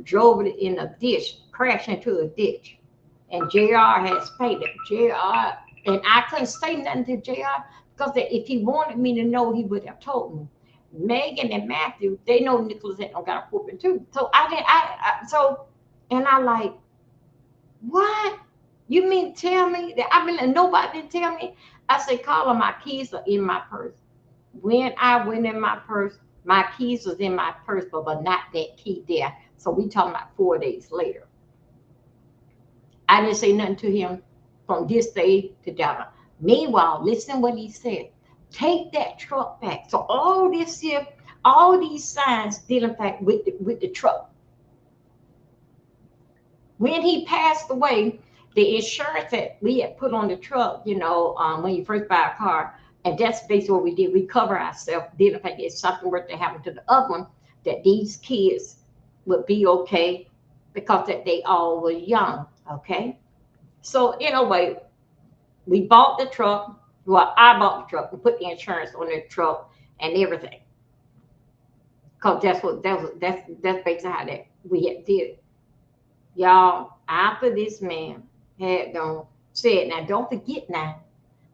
drove it in a ditch, crashed into a ditch. And JR has paid it. JR, and I couldn't say nothing to JR because if he wanted me to know, he would have told me. Megan and Matthew, they know Nicholas had got a whooping too. So I didn't, and I like, what? You mean tell me that I mean nobody didn't tell me? I said, Carla, my keys are in my purse. When I went in my purse, my keys was in my purse, but not that key there. So we talking about 4 days later. I didn't say nothing to him from this day to that. Meanwhile, listen what he said. Take that truck back. So all this here, all these signs dealing back with the truck. When he passed away, the insurance that we had put on the truck, when you first buy a car, and that's basically what we did. We cover ourselves, did if it's something worth to happen to the other one, that these kids would be okay because that they all were young, okay? So anyway, we bought the truck. Well, I bought the truck and put the insurance on the truck and everything. Because that's basically how that we had did it. Y'all, after this man had said, now don't forget now,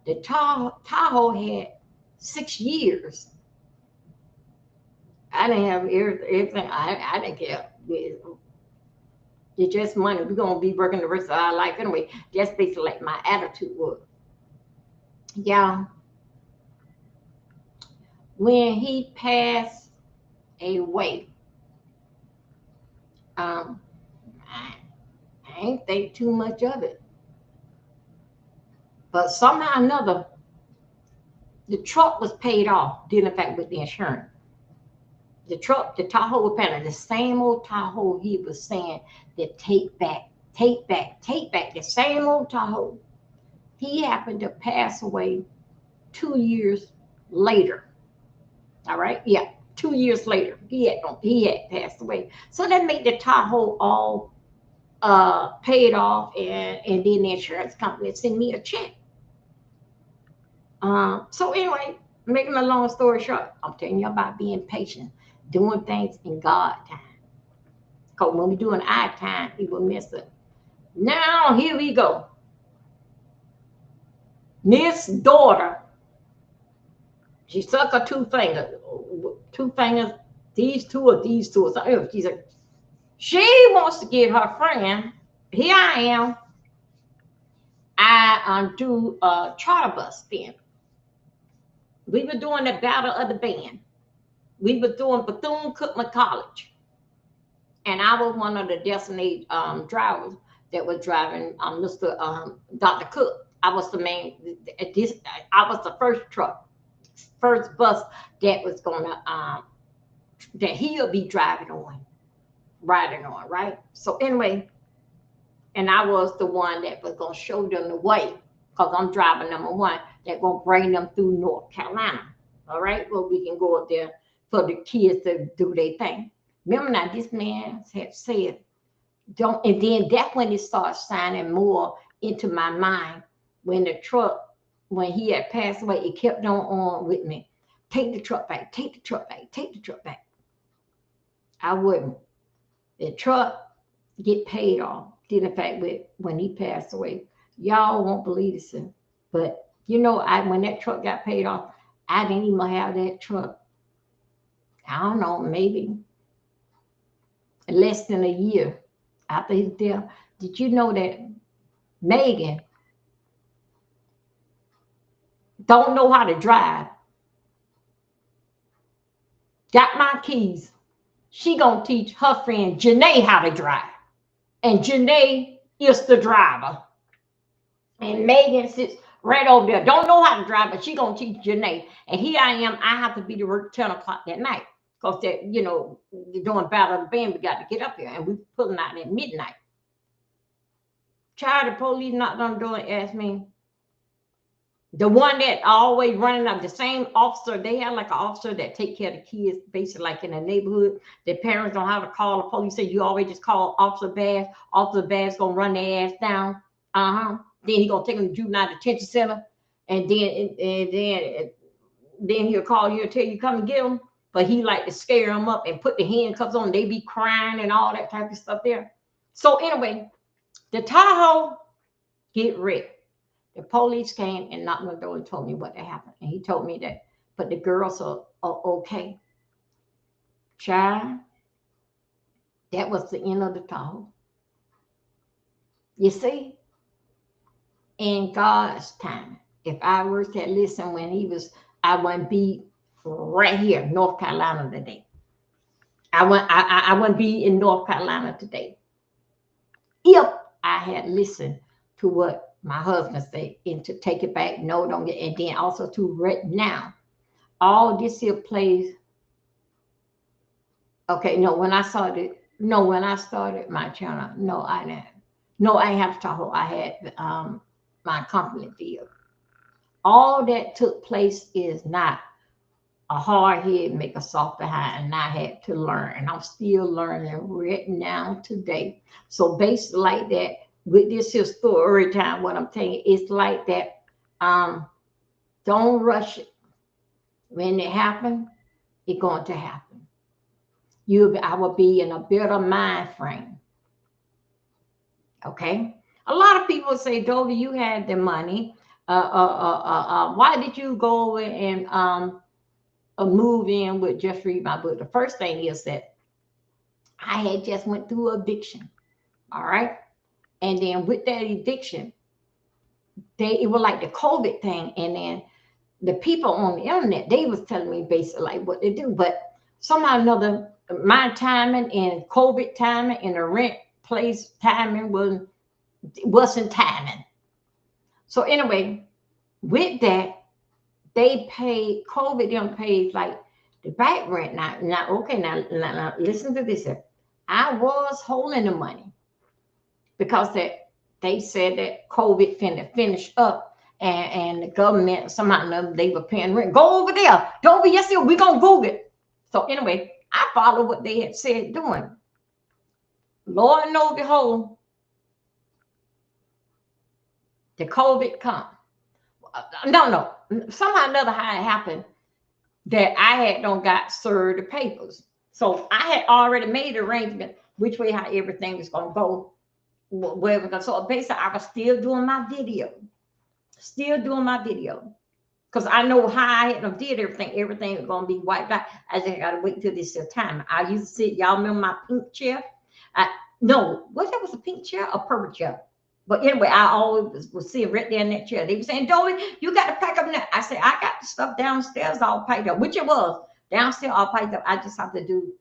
the Tahoe had 6 years. I didn't have everything. I didn't care. It's just money. We're gonna be working the rest of our life anyway. That's basically like my attitude was. Yeah. When he passed away, um, I ain't think too much of it. But somehow or another, the truck was paid off, dealing in fact with the insurance. The truck, the Tahoe panel, the same old Tahoe he was saying that take back, take back, take back, the same old Tahoe. He happened to pass away 2 years later. All right, yeah, 2 years later, he had passed away. So that made the Tahoe all paid off, and then the insurance company sent me a check. So anyway, making a long story short, I'm telling you about being patient, doing things in God time. Because when we doing eye time, it will mess up. Now, here we go. Miss daughter, she suck her two fingers, these two or these two. So she's like, she wants to get her friend. Here I am. I do a charter bus then. We were doing the battle of the band. We were doing Bethune-Cookman College. And I was one of the designated drivers that was driving Mr. Dr. Cook. I was the main, I was the first bus that was gonna, that he'll be riding on, right? So anyway, and I was the one that was gonna show them the way, because I'm driving number one, that gonna bring them through North Carolina. All right, well, we can go up there for the kids to do their thing. Remember now, this man had said, don't, and then that's when it started shining more into my mind. When the truck, when he had passed away, it kept on with me. Take the truck back, take the truck back, take the truck back. I wouldn't. The truck get paid off. Did in fact, when he passed away, y'all won't believe this, but you know, when that truck got paid off, I didn't even have that truck. I don't know, maybe less than a year after his death. Did you know that Megan don't know how to drive? Got my keys. She gonna teach her friend Janae how to drive. And Janae is the driver. And Megan sits right over there. Don't know how to drive, but she gonna teach Janae. And here I am. I have to be to work 10 o'clock that night. Because that, you know, doing battle of the band, we got to get up here. And we pulling out at midnight. Child, the police knocked on the door and asked me. The one that always running up, the same officer, they have like an officer that take care of the kids, basically like in the neighborhood. Their parents don't have to call the police. Say you always just call Officer Bass. Officer Bass gonna run their ass down. Then he gonna take them to juvenile detention center, and then he'll call you and tell you come and get them. But he like to scare them up and put the handcuffs on. They be crying and all that type of stuff there. So anyway, the Tahoe get wrecked. The police came and knocked on the door and told me what had happened. And he told me that, but the girls are okay. Child, that was the end of the Tahoe. You see, in God's time, if I were to listen when he was, I wouldn't be right here, North Carolina today. I wouldn't be in North Carolina today if I had listened to what my husband said, and to take it back, no, don't get, and then also to right now, all this here plays. Okay, no, when I started my channel, no, I didn't. No, I have Tahoe. I had my company vehicle. All that took place is not a hard head make a soft behind, and I had to learn, and I'm still learning right now today. So based like that, with this here story time, what I'm telling you, it's like that. Don't rush it. When it happens, it's going to happen. I will be in a better mind frame. Okay. A lot of people say, Dovey, you had the money. Why did you go and move in with Just Read My Book? The first thing is that I had just went through addiction. All right. And then with that addiction, it was like the COVID thing. And then the people on the internet, they was telling me basically like what they do. But somehow or another, my timing and COVID timing and the rent place timing wasn't timing. So anyway, with that, they paid, COVID them paid like the back rent. Now okay, now listen to this here. I was holding the money because they said that COVID finna finish up, and the government somehow or another, they were paying rent. Go over there. Don't be, yes, we're gonna Google it. So anyway, I followed what they had said doing. Lord knows, behold, the COVID come. No. Somehow or another, how it happened that I had don't got served the papers. So I had already made arrangement which way how everything was gonna go, where we're gonna. So basically, I was still doing my video, because I know how I had did everything. Everything was gonna be wiped out. I just gotta wait till this time. I used to sit. Y'all remember my pink chair? I, no, what that was, a pink chair or purple chair? But anyway, I always was sitting right there in that chair. They were saying, Dolly, you got to pack up now. I said, I got the stuff downstairs all packed up, which it was downstairs all packed up. I just have to do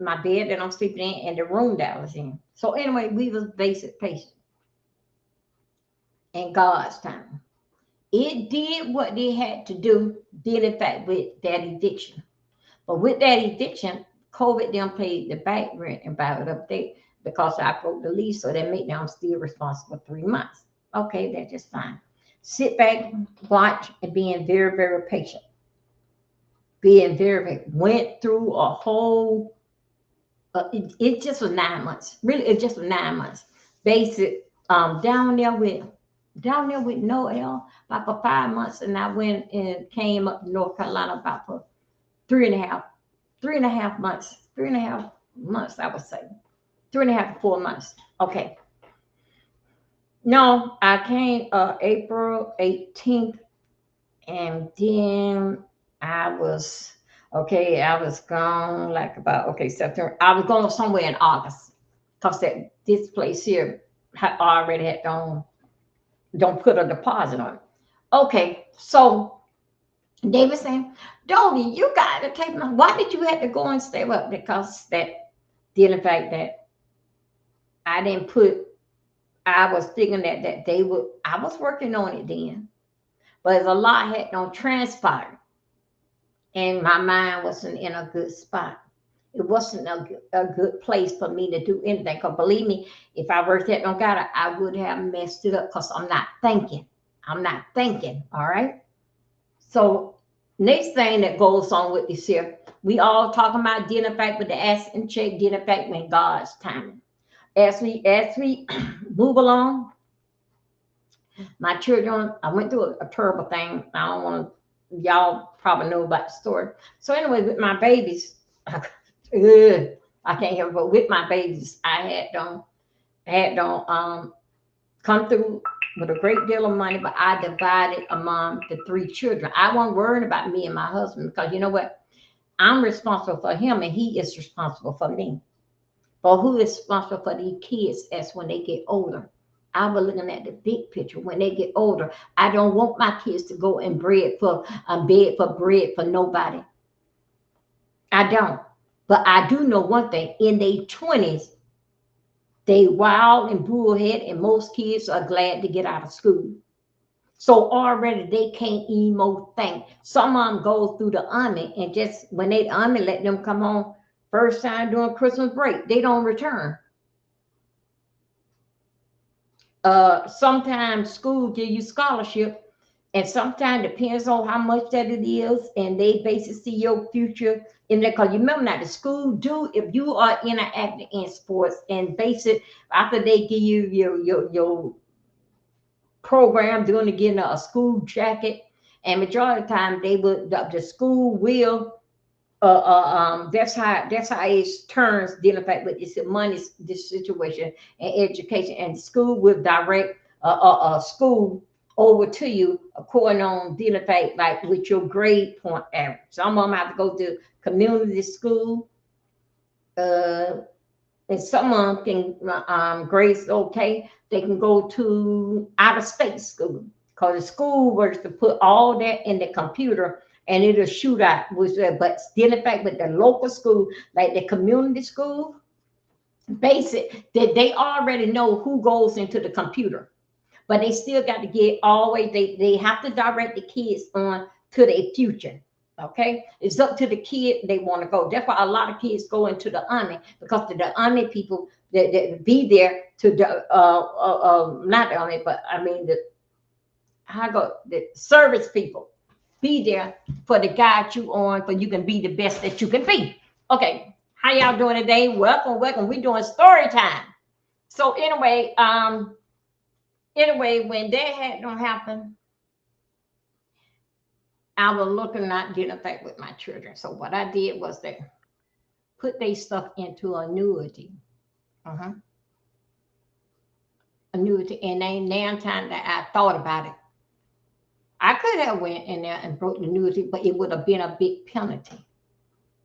my bed that I'm sleeping in and the room that I was in. So anyway, we was basic patient in God's time. It did what they had to do, did in fact with that eviction. But with that eviction, COVID then paid the back rent about it up there because I broke the lease, so that made them still responsible for 3 months. Okay, that's just fine. Sit back, watch, and being very, very patient. Being very, went through a whole, it just was 9 months. Really, it just was 9 months. Basic, down there with Noel about for 5 months, and I went and came up to North Carolina about for 3.5 3.5 months, 3.5 months, I would say 3.5 to 4 months. Okay. No, I came April 18th, and then I was okay. I was gone like about September. I was going somewhere in August because that this place here already had don't put a deposit on it. Okay, so they were saying, Dolly, you got to take my. Why did you have to go and stay up? Because that did the fact that I didn't put. I was thinking that they would. I was working on it then, but a lot had don't transpire, and my mind wasn't in a good spot. It wasn't a good place for me to do anything. Because believe me, if I worked at no God, I would have messed it up because I'm not thinking. I'm not thinking. All right. So next thing that goes on with this here, we all talking about dealing back with the ass and check, dealing back with God's timing. As we move along, my children, I went through a terrible thing. I don't want to, y'all probably know about the story. So anyway, with my babies, I can't help it, but with my babies, I had come through with a great deal of money, but I divided among the 3 children. I wasn't worried about me and my husband because you know what? I'm responsible for him and he is responsible for me. But who is responsible for these kids as when they get older? I was looking at the big picture. When they get older, I don't want my kids to go and beg for bread for nobody. I don't. But I do know one thing: in their 20s, they wild and bullhead, and most kids are glad to get out of school. So already they can't emo think. Some of them go through the army, and just when they army let them come home first time during Christmas break, they don't return. Sometimes school give you scholarship, and sometimes depends on how much that it is, and they basically see your future in there. Because you remember now, the school do if you are interacting in sports and basic after they give you your program doing to get a school jacket, and majority of the time they will the school will that's how it turns dealing fact with this money, this situation and education, and school will direct school over to you according on dealing fact like with your grade point average. Some of them have to go to community school, uh, and some of them can grades okay. They can go to out of state school because the school was to put all that in the computer and it'll shoot out. But still, in fact, with the local school, like the community school, basic that they already know who goes into the computer, but they still got to get always. They have to direct the kids on to their future. Okay, it's up to the kid they want to go. That's why a lot of kids go into the army because the army people that be there to the not the army, but I mean the service people be there for to guide you on, for you can be the best that you can be. Okay, how y'all doing today? Welcome, welcome. We doing story time. So anyway, when that had don't happen, I was looking not getting back with my children. So what I did was that put their stuff into annuity. Annuity. And then now time that I thought about it, I could have went in there and broke the annuity, but it would have been a big penalty.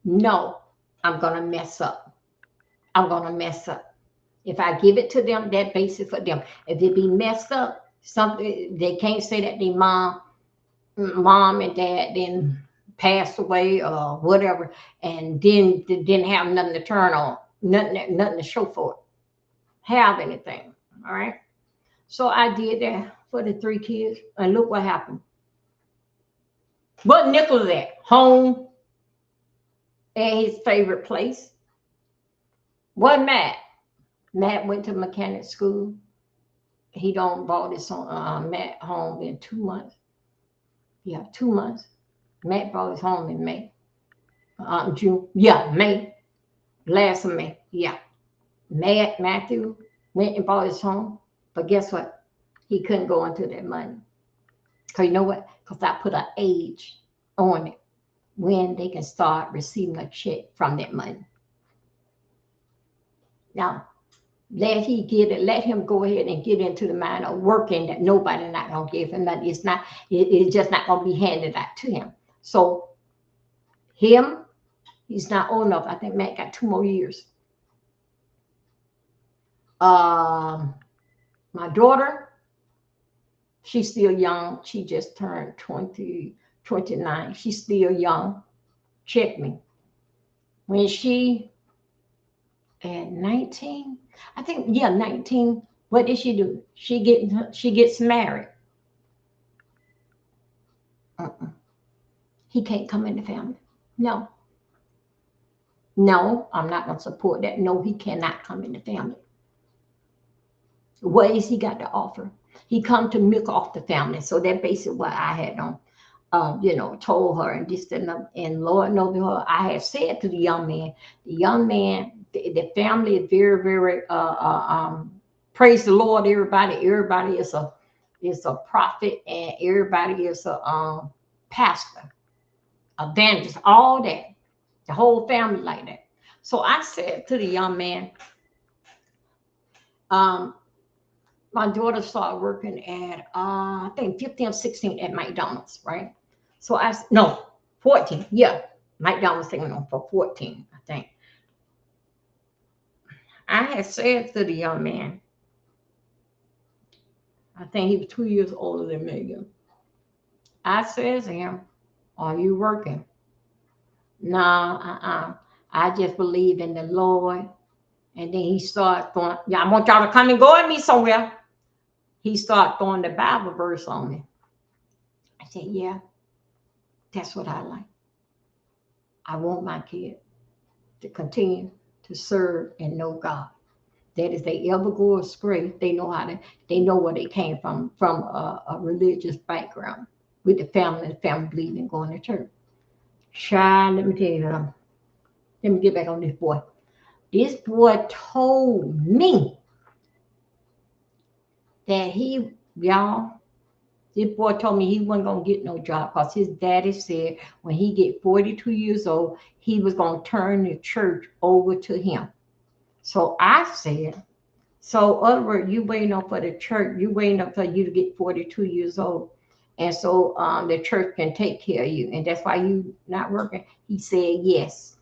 No, I'm gonna mess up. I'm gonna mess up. If I give it to them, that basis for them. If it be messed up, something they can't say that their mom and dad then passed away or whatever, and then they didn't have nothing to turn on, nothing to show for it, have anything. All right. So I did that for the 3 kids, and look what happened. What Nicholas at home at his favorite place? What Matt? Matt went to mechanic school. He don't bought his Matt home in 2 months. Yeah, 2 months. Matt brought his home in May. June. Yeah, May. Last of May. Yeah. Matthew went and bought his home. But guess what? He couldn't go into that money. Because you know what? Because I put an age on it when they can start receiving a check from that money. Now, let him go ahead and get into the mind of working that nobody not gonna give him money. It's just not gonna be handed out to him. So he's not old enough. I think Matt got 2 more years. My daughter, she's still young. She just turned 29. She's still young. Check me. When she at 19, I think, yeah, 19. What did she do? She gets married. He can't come in the family. No, I'm not gonna support that. No, he cannot come in the family. What is he got to offer? He come to milk off the family. So that basically what I had on. Told her and this and Lord knows her. I had said to the young man, the family is very, very praise the Lord. Everybody is a prophet, and everybody is a pastor, evangelist, all that, the whole family like that. So I said to the young man, my daughter started working at I think 15 or 16 at McDonald's, right? So 14. Yeah, McDonald's taking on for 14, I think. I had said to the young man, I think he was 2 years older than Megan. I said to him, "Are you working?" No, I just believe in the Lord. And then he started throwing, yeah, I want y'all to come and go with me somewhere. He started throwing the Bible verse on me. I said, yeah, that's what I like. I want my kid to continue to serve and know God. That if they ever go astray, they know where they came from a religious background with the family believing going to church. Child, let me tell you something. Let me get back on this boy. This boy told me that this boy told me he wasn't going to get no job because his daddy said when he get 42 years old, he was going to turn the church over to him. So I said, so in other words, you waiting up for the church, you waiting up for you to get 42 years old. And so the church can take care of you. And that's why you not working. He said, yes.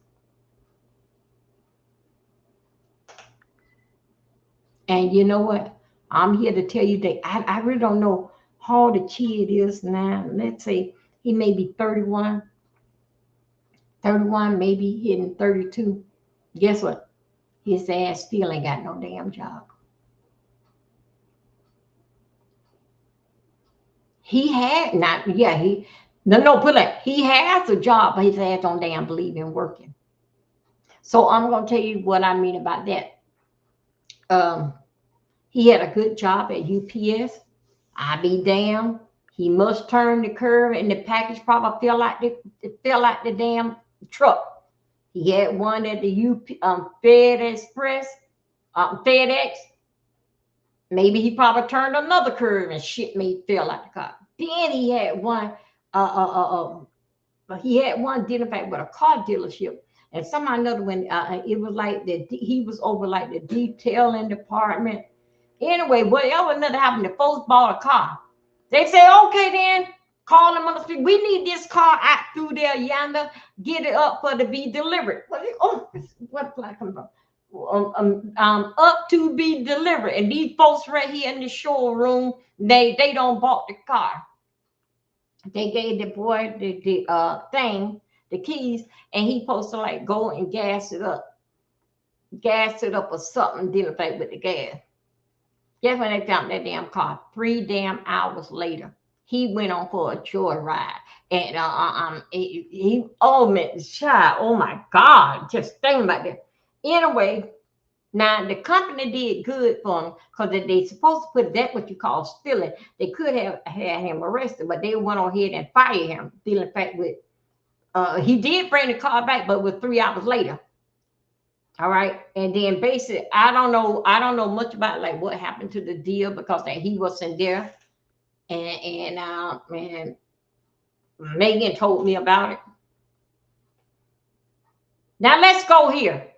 And you know what? I'm here to tell you that I really don't know how the kid is now. Let's say he may be 31, maybe hitting 32. Guess what? His ass still ain't got no damn job. He had not, yeah, put it, he has a job, but his ass don't damn believe in working. So I'm gonna tell you what I mean about that. He had a good job at UPS. I be damn. He must turn the curve, and the package probably fell out the damn truck. He had one at the FedEx. Maybe he probably turned another curve and shit may fell out the car. Then he had one. He had one dealing back with a car dealership. And somehow another when it was like he was over like the detailing department. Anyway, whatever another happened, the folks bought a car. They say, okay, then call them on the street. We need this car out through there yonder. Get it up for to be delivered. What flag come from? Up to be delivered. And these folks right here in the showroom, they don't bought the car. They gave the boy the thing, the keys, and he supposed to like go and gas it up or something, dealing with the gas. Guess when they found that damn car? 3 damn hours later, he went on for a joyride, and oh man, child, oh my God, just think about that. Anyway, now the company did good for him because they supposed to put that what you call stealing. They could have had him arrested, but they went on ahead and fired him. Dealing fact with, he did bring the car back, but with 3 hours later. All right. And then basically, I don't know much about like what happened to the deal because that he wasn't there. And Megan told me about it. Now let's go here.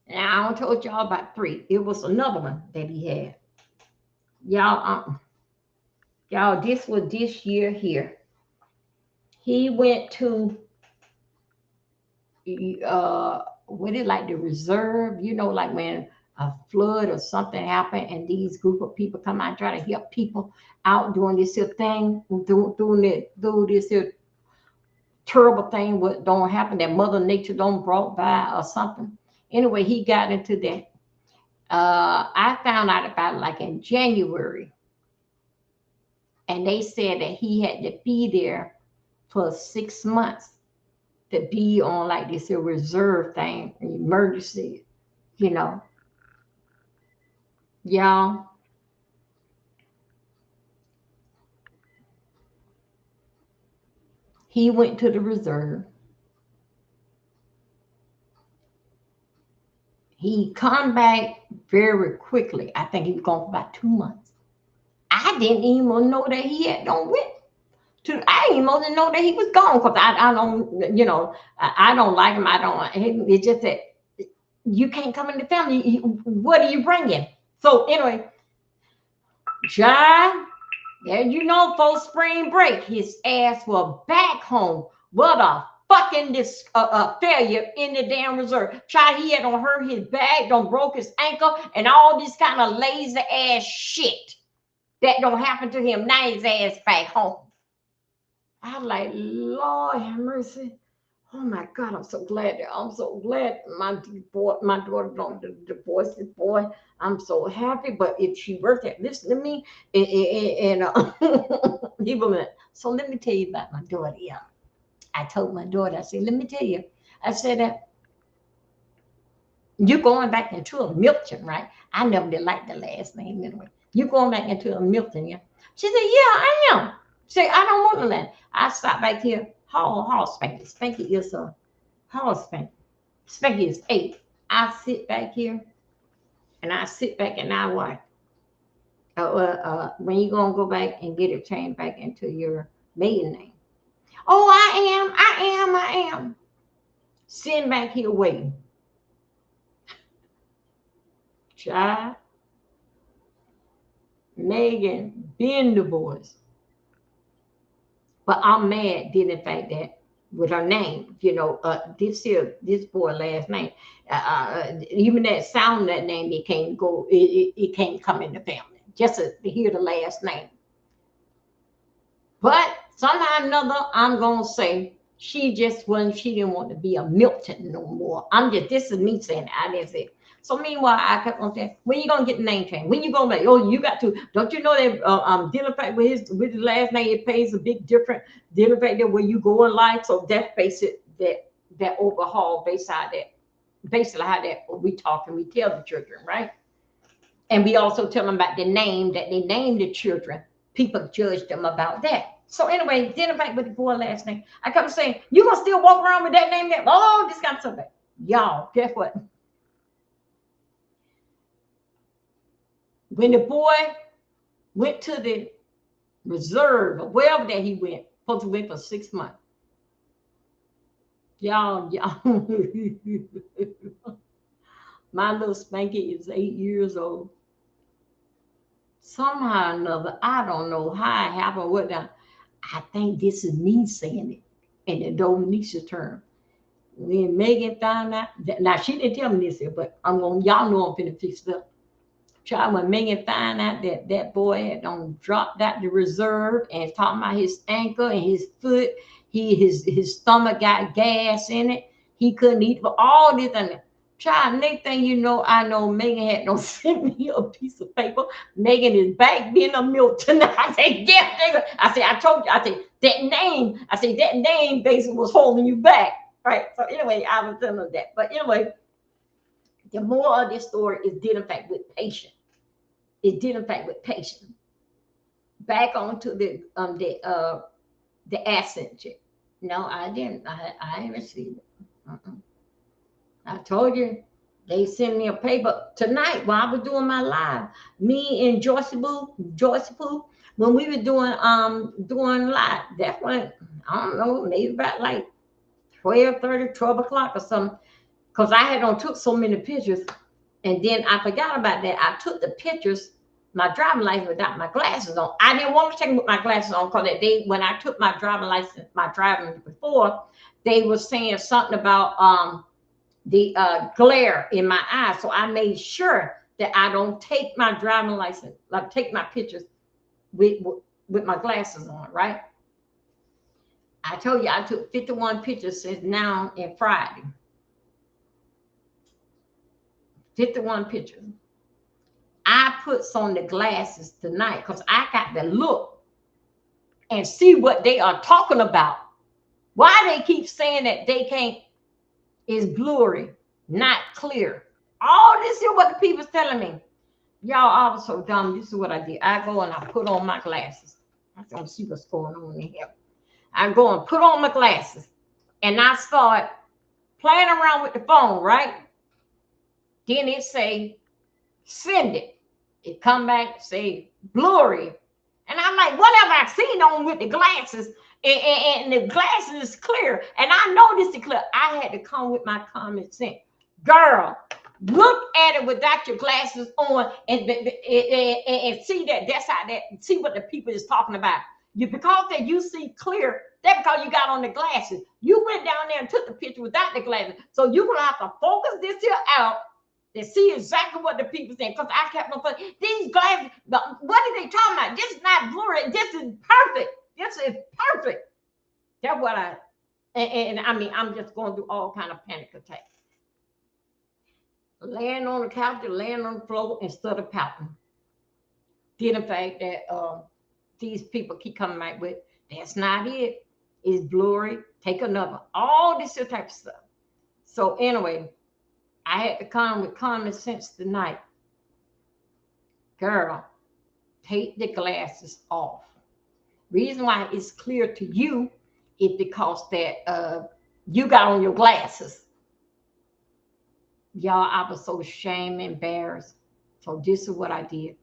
Now I told y'all about 3. It was another one that he had. Y'all, this was this year here. He went to what is like the reserve, like when a flood or something happened and these group of people come out and try to help people out doing this here thing, through this here terrible thing what don't happen that Mother Nature don't brought by or something. Anyway, he got into that. I found out about it like in January, and they said that he had to be there for 6 months to be on like this reserve thing, emergency, you know. Y'all, he went to the reserve. He come back very quickly. I think he was gone for about 2 months. I didn't even know that he had don't went to. I didn't even know that he was gone because I don't, I don't like him. I don't. It's just that you can't come in the family. What are you bringing? So anyway, John, yeah, for spring break, his ass was back home. What a fucking this failure in the damn reserve. Child, he had on hurt his back, don't broke his ankle, and all this kind of lazy ass shit that don't happen to him. Now his ass back home. I'm like, Lord have mercy. Oh my God, I'm so glad. I'm so glad my daughter don't divorce this boy. I'm so happy. But if she were to listen to me, and he will. So let me tell you about my daughter. Yeah, I told my daughter. I said, let me tell you. I said that you're going back into a Milton, right? I never did like the last name anyway. You're going back into a Milton, yeah. She said, yeah, I am. She said, I don't want to land. I stopped back here. Hall Spanky. Spanky is a Hall Spanky. Spanky is 8. I sit back here and I sit back and I watch. When you gonna go back and get it changed back into your maiden name? Oh, I am. Sitting back here waiting. Child, Megan been divorced. But I'm mad, did in fact that with her name, this boy last name, even that sound that name, it can't go, it can't come in the family. Just to hear the last name. But somehow or another, I'm gonna say she didn't want to be a Milton no more. This is me saying it. I didn't say it. So meanwhile, I kept on saying, when you gonna get the name change? When you gonna like, oh, you got to, don't you know that dealing fact with his last name, it pays a big difference dealing fact that where you go in life. So that's basic that overhaul basically how that we talk and we tell the children, right? And we also tell them about the name that they named the children. People judge them about that. So anyway, dealing back with the boy last name, I kept saying, you gonna still walk around with that name? This kind of stuff. Y'all, guess what? When the boy went to the reserve or wherever that he went, supposed to went for 6 months. Y'all. My little Spanky is 8 years old. Somehow or another, I don't know how it happened. I think this is me saying it in the Dominica term. When Megan found out, now she didn't tell me this here, but y'all know I'm finna fix it up. Child, when Megan found out that that boy had dropped out the reserve and talking about his ankle and his foot, his stomach got gas in it. He couldn't eat for all this and child. Next thing you know, I know Megan had no sent me a piece of paper. Megan is back being a milk tonight. I said, yeah, nigga. I said, I told you. I said that name. I said that name basically was holding you back, right? So anyway, I was telling her that. But anyway, the moral of this story is dealing fact with patience. It did in fact with patience. Back onto the accent check. No, I didn't. I ain't received it. Uh-uh. I told you they sent me a paper tonight while I was doing my live. Me and Joyce Boo, when we were doing live. That's when I don't know, maybe about like 12:30, 12 o'clock or something. Cause I had on took so many pictures, and then I forgot about that. I took the pictures, my driving license without my glasses on. I didn't want to take my glasses on because that day when I took my driving license, my driving before, they were saying something about the glare in my eyes. So I made sure that I don't take my driving license, like take my pictures with my glasses on, right? I told you I took 51 pictures since now and Friday. 51 pictures. I put on the glasses tonight because I got to look and see what they are talking about. Why they keep saying that they can't is blurry, not clear. All this is what the people's telling me. Y'all, I was so dumb. This is what I did. I go and I put on my glasses. I don't see what's going on in here. I go and put on my glasses and I start playing around with the phone, right? Then it say, send it. It come back, say blurry. And I'm like, what have I seen on with the glasses? And the glasses is clear. And I know this is clear. I had to come with my common sense. Girl, look at it without your glasses on and see that's how that, see what the people is talking about. Because that you see clear, that's because you got on the glasses. You went down there and took the picture without the glasses. So you're going to have to focus this here out to see exactly what the people saying. Because I kept on saying, these glasses, what are they talking about? This is not blurry. This is perfect. This is perfect. That's what and I mean, I'm just going through all kind of panic attacks. Laying on the couch, laying on the floor instead of pouting. Did in fact that these people keep coming back with, that's not it. It's blurry. Take another. All this type of stuff. So anyway, I had to come with common sense tonight. Girl, take the glasses off. Reason why it's clear to you is because that you got on your glasses. Y'all, I was so ashamed, embarrassed. So this is what I did.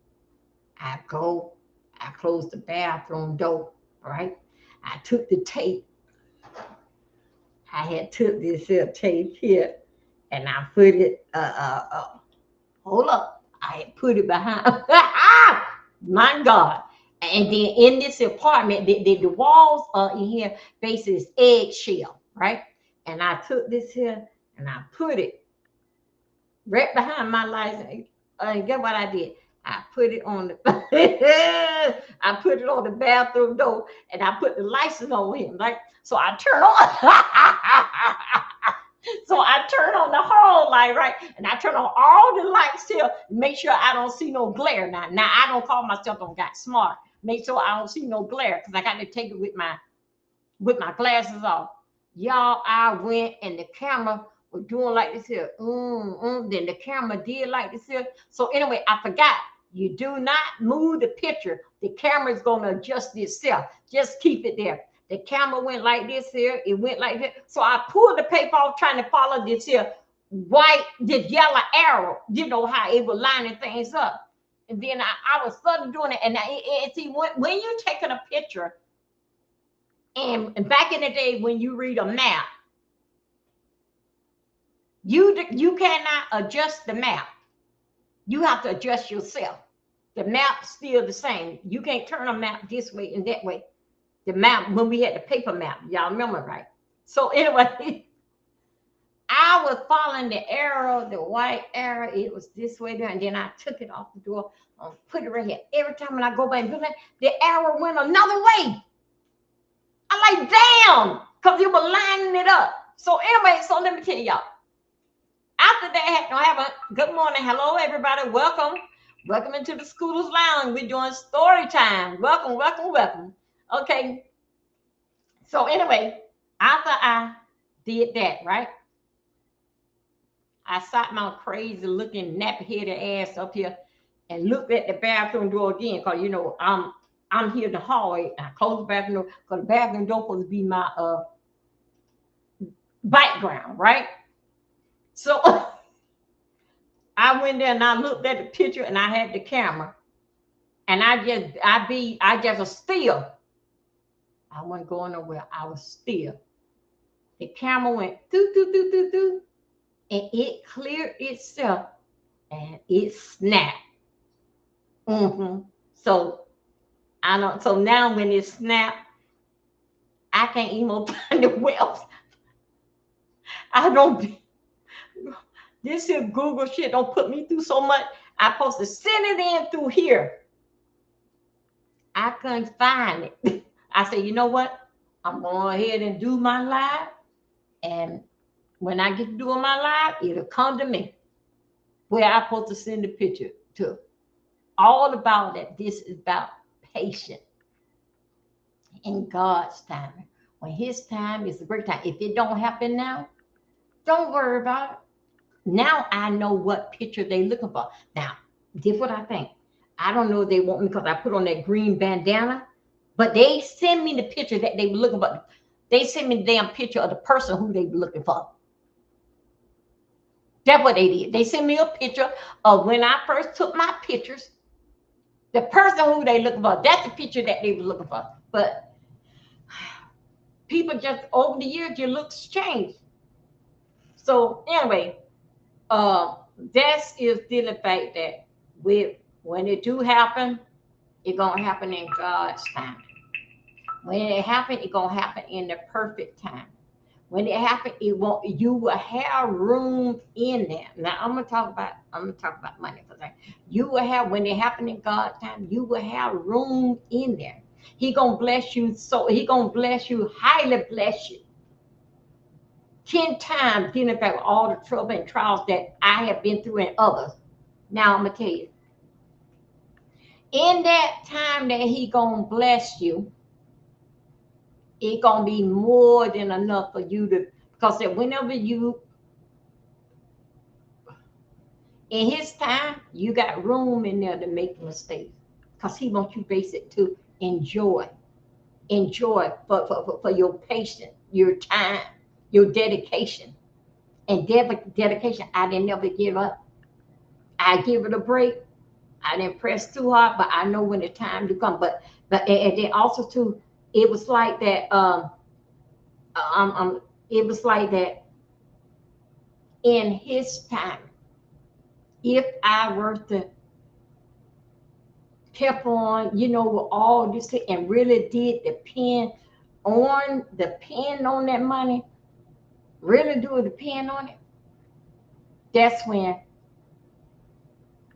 I closed the bathroom door, right? I took the tape. I had took this here tape here and I put it, hold up. I had put it behind, my God. And then in this apartment, the walls are in here, basically is eggshell, right? And I took this here and I put it right behind my license. And get what I did? I put it on the I put it on the bathroom door and I put the license on him, right? So I turn on so I turn on the hall light, right? And I turn on all the lights here, make sure I don't see no glare. Now I don't call myself on got smart. Make sure I don't see no glare because I got to take it with my glasses off. Y'all, I went and the camera was doing like this here. Then the camera did like this here. So anyway, I forgot. You do not move the picture. The camera is going to adjust itself. Just keep it there. The camera went like this here. It went like this. So I pulled the paper off trying to follow this here this yellow arrow. You know how it was lining things up. And then I was started doing it. And see, when you're taking a picture, and back in the day when you read a map, You cannot adjust the map. You have to adjust yourself. The map's still the same. You can't turn a map this way and that way. The map, when we had the paper map, y'all remember, right? So anyway, I was following the arrow, the white arrow. It was this way there, and then I took it off the door, put it right here. Every time when I go back and do that, the arrow went another way. I'm like, damn, because it was lining it up. So anyway, so let me tell y'all. After that, I have a good morning. Hello, everybody. Welcome. Welcome into the Scooters Lounge. We're doing story time. Welcome, welcome, welcome. Okay. So anyway, after I did that, right? I sat my crazy looking nappy-headed ass up here and looked at the bathroom door again, because you know I'm here in the hallway. I closed the bathroom door because the bathroom door supposed to be my background, right? So I went there and I looked at the picture and I had the camera, and I just was still. I wasn't going nowhere. I was still. The camera went doo doo doo doo doo, and it cleared itself and it snapped. So I don't. So now when it snapped, I can't even find the wells. I don't. This here Google shit don't put me through so much. I'm supposed to send it in through here. I couldn't find it. I said, you know what? I'm going ahead and do my live, and when I get to doing my live, it'll come to me where I'm supposed to send the picture to. All about that. This is about patience in God's time. When His time is the great time. If it don't happen now, don't worry about it. Now I know what picture they looking for. Now, this what I think. I don't know if they want me because I put on that green bandana, but they send me the picture that they were looking for. They sent me the damn picture of the person who they were looking for. That's what they did. They sent me a picture of when I first took my pictures. The person who they looking for, that's the picture that they were looking for. But people just over the years, your looks change. So anyway, that is still the fact that when it do happen, it's gonna happen in God's time. When it happen, it's gonna happen in the perfect time. When it happen, it won't. You will have room in there. Now I'm gonna talk about money for a second. You will have, when it happen in God's time, you will have room in there. He gonna bless you, so He gonna bless you, highly bless you. 10 times dealing with all the trouble and trials that I have been through and others. Now I'm gonna tell you, in that time that He gonna bless you, it gonna be more than enough for you to, because whenever you in His time, you got room in there to make mistakes, because He wants you basic to enjoy for your patience, your time, your dedication. And dedication, I didn't never give up. I give it a break. I didn't press too hard, but I know when the time to come. But and then also too, it was like that. It was like that in His time. If I were to kept on, with all this and really did depend on that money, really do depend on it, that's when you're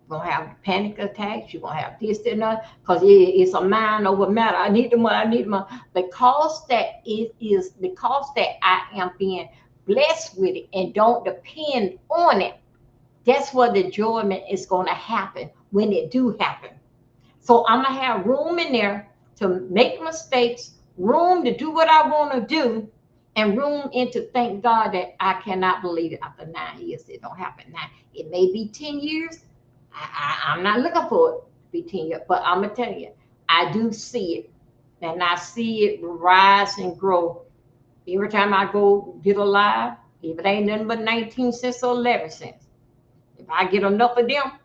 gonna have panic attacks, you're gonna have this and that, because it's a mind over matter. I need the money, I need the money. Because that it is because that I am being blessed with it and don't depend on it, that's where the enjoyment is gonna happen when it do happen. So I'm gonna have room in there to make mistakes, room to do what I want to do, and room into thank God that I cannot believe it. After 9 years, it don't happen now. It may be 10 years. I'm not looking for it to be 10 years, but I'm gonna tell you, I do see it, and I see it rise and grow. Every time I go get a live, if it ain't nothing but 19 cents or 11 cents, if I get enough of them,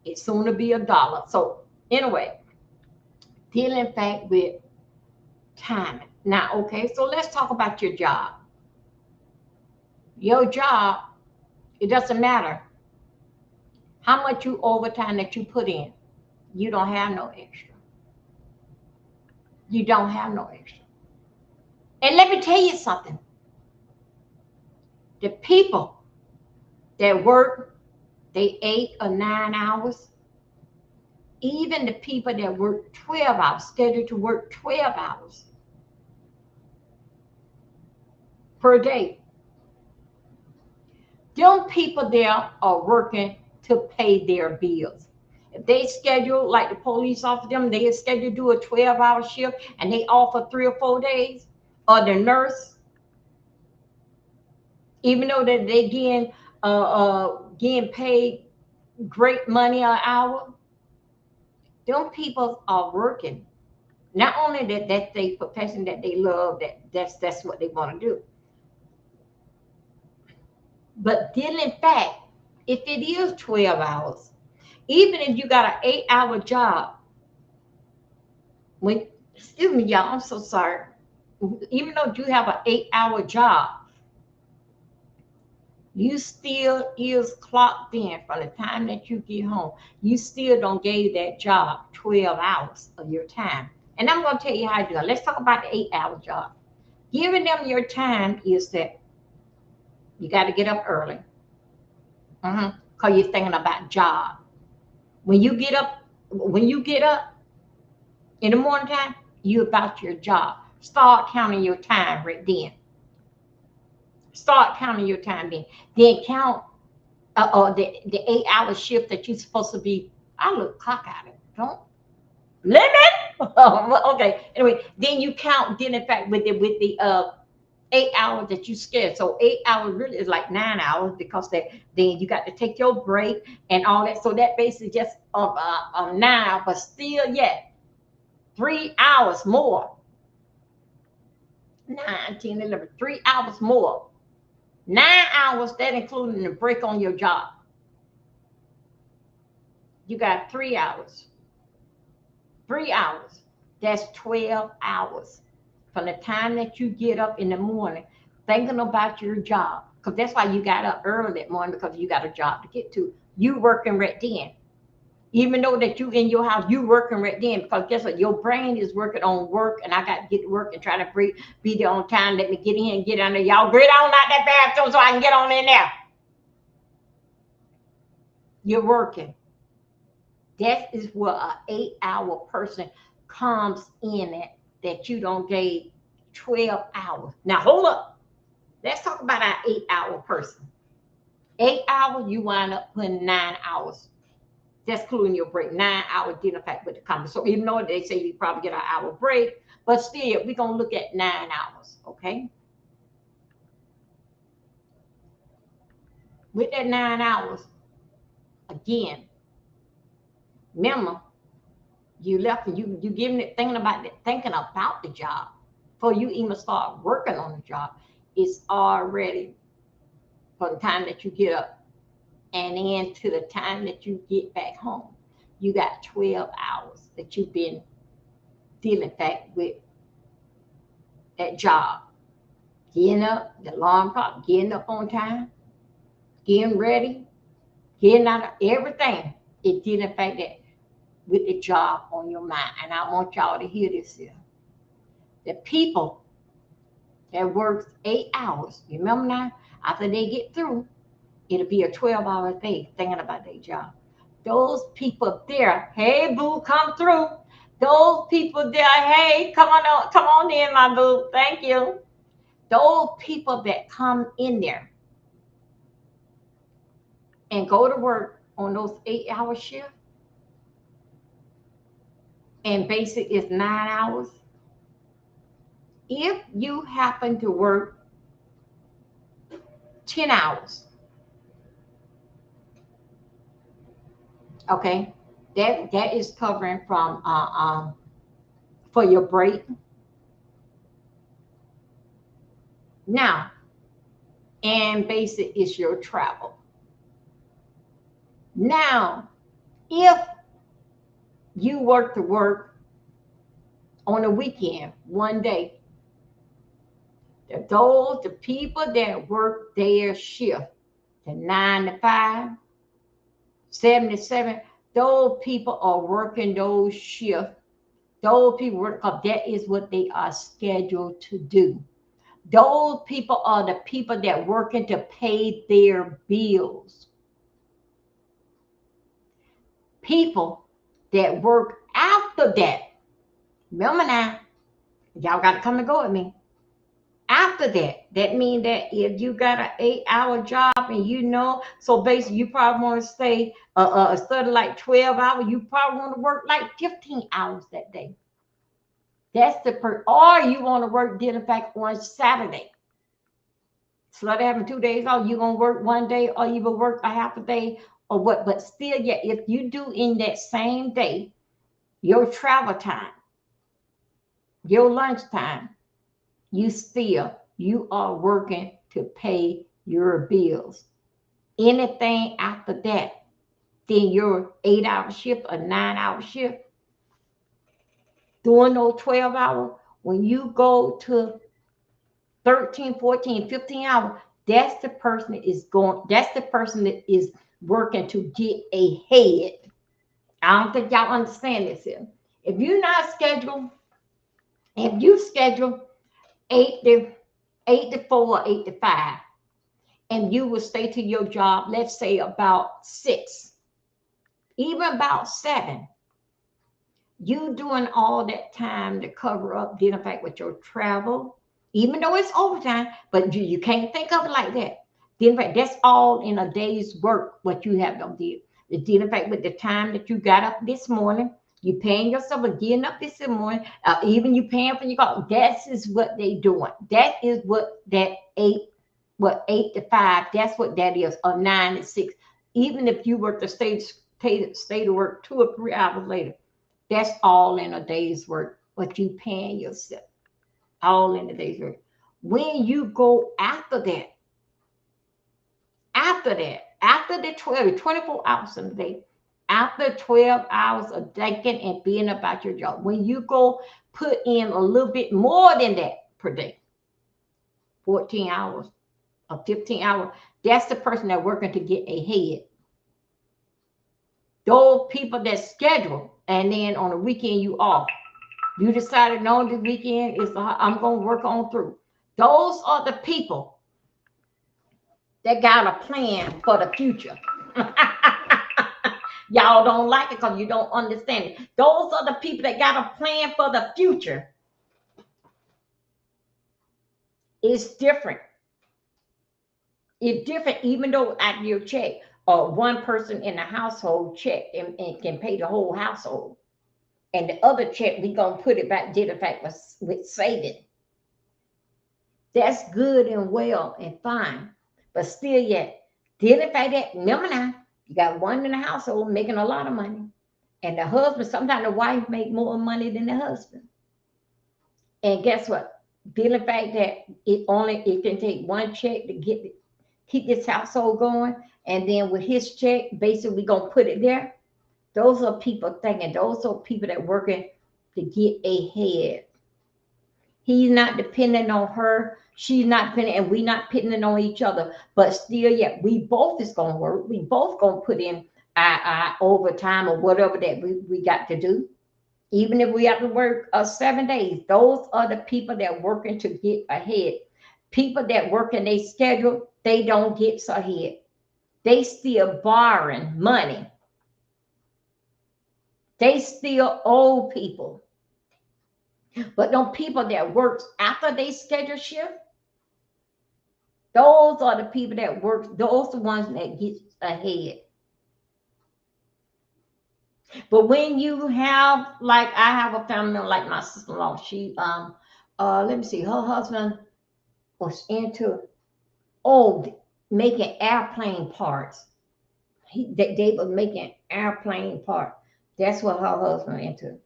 it's soon to be $1. So anyway, dealing fact with timing. Now, okay, so let's talk about your job. Your job, It doesn't matter how much you overtime that you put in. You don't have no extra. You don't have no extra. And let me tell you something. The people that work, they 8 or 9 hours, even the people that work 12 hours, scheduled to work 12 hours per day, them people there are working to pay their bills. If they schedule, like the police offer them, they schedule to do a 12-hour shift and they offer 3 or 4 days, or the nurse, even though that they getting paid great money an hour, them people are working. Not only that's a profession that they love, that's what they want to do. But then in fact, if it is 12 hours, even if you got an 8-hour job, when, excuse me, y'all, I'm so sorry. Even though you have an 8-hour job, you still is clocked in from the time that you get home. You still don't give that job 12 hours of your time. And I'm going to tell you how to do it. Let's talk about the 8-hour job. Giving them your time is that you got to get up early. Because you're thinking about job. When you get up in the morning time, you about your job. Start counting your time right then. Start counting your time then. Then count the 8-hour shift that you're supposed to be. I look clock at it. Don't limit. Okay. Anyway, then you count. Then in fact with the 8 hours that you schedule. So 8 hours really is like 9 hours because then you got to take your break and all that. So that basically just 9, but still yet 3 hours more. 9, 10, 11, 3 hours more. 9 hours, that including the break on your job. You got 3 hours. 3 hours. That's 12 hours. From the time that you get up in the morning, thinking about your job. Because that's why you got up early that morning, because you got a job to get to. You working right then. Even though that you in your house, you working right then, because guess what? Your brain is working on work, and I got to get to work and try to be there on time. Let me get in and get under. Y'all get on out that bathroom so I can get on in there. You're working. That is where an 8-hour person comes in at, that you don't get 12 hours. Now hold up. Let's talk about our 8-hour person. 8 hours, you wind up putting 9 hours. That's including your break. 9 hours dinner pack with the company. So even though they say you probably get an hour break, but still, we're going to look at 9 hours, okay? With that 9 hours, again, remember, you left and you giving it, thinking about the job before you even start working on the job. It's already from the time that you get up and then to the time that you get back home. You got 12 hours that you've been dealing back with that job. Getting up, the alarm clock, getting up on time, getting ready, getting out of everything. It did in fact that with the job on your mind. And I want y'all to hear this here. The people that works 8 hours, you remember now, after they get through, it'll be a 12-hour day thinking about their job. Those people there, hey boo, come through. Those people there, hey, come on in, my boo. Thank you. Those people that come in there and go to work on those 8-hour shifts, and basic is 9 hours. If you happen to work 10 hours, okay, that is covering from for your break. Now, and basic is your travel. Now, if you work to work on a weekend, one day, the people that work their shift, to 9 to 5, 7 to 7. Those people are working those shifts. Those people work because that is what they are scheduled to do. Those people are the people that working to pay their bills. People that work after that. Remember now, y'all got to come and go with me. After that, that means that if you got an 8-hour job and so basically you probably want to stay study like 12 hours, you probably want to work like 15 hours that day. That's or you want to work dinner back on Saturday. So of having 2 days off, you're gonna work one day or you will work a half a day or what, but still, yeah, if you do in that same day, your travel time, your lunch time, you are working to pay your bills. Anything after that, then your 8-hour shift or 9-hour shift, doing those 12 hours, when you go to 13, 14, 15 hours, that's the person that is working to get ahead. I don't think y'all understand this here. If you're not scheduled, if you schedule 8 to 4 or 8 to 5, and you will stay to your job, let's say about 6, even about 7, you doing all that time to cover up, dealing fact with your travel, even though it's overtime, but you can't think of it like that. Then fact, that's all in a day's work, what you have to do. The dealing fact with the time that you got up this morning, you paying yourself for getting up this morning, even you paying for your car. That is what they doing. That is what that 8 to 5, that's what that is, or 9 to 6. Even if you were to stay to work 2 or 3 hours later, that's all in a day's work, what you paying yourself, all in a day's work. When you go after after the 24 hours a day, after 12 hours of thinking and being about your job, when you go put in a little bit more than that per day, 14 hours or 15 hours, that's the person that's working to get ahead. Those people that schedule and then on the weekend you off. You decided, no, this weekend I'm going to work on through. Those are the people that got a plan for the future. Y'all don't like it because you don't understand it. Those are the people that got a plan for the future. It's different. It's different, even though at your check, one person in the household check and can pay the whole household. And the other check, we going to put it back, did in fact, with saving. That's good and well and fine. But still yet, did in fact that, remember now, you got one in the household making a lot of money. And the husband, sometimes the wife make more money than the husband. And guess what? Did in fact that it can take one check to keep this household going. And then with his check, basically we're going to put it there. Those are people thinking. Those are people that working to get ahead. He's not dependent on her. She's not dependent, and we not depending on each other. But still, yet we both is gonna work. We both gonna put in our overtime or whatever that we got to do. Even if we have to work 7 days, those are the people that working to get ahead. People that work in their schedule, they don't get ahead. They still borrowing money. They still owe people. But those people that works after they schedule shift, those are the people that work, those are the ones that get ahead. But when you have, like I have a family member like my sister-in-law, she let me see, her husband was into making airplane parts. They were making airplane parts. That's what her husband into.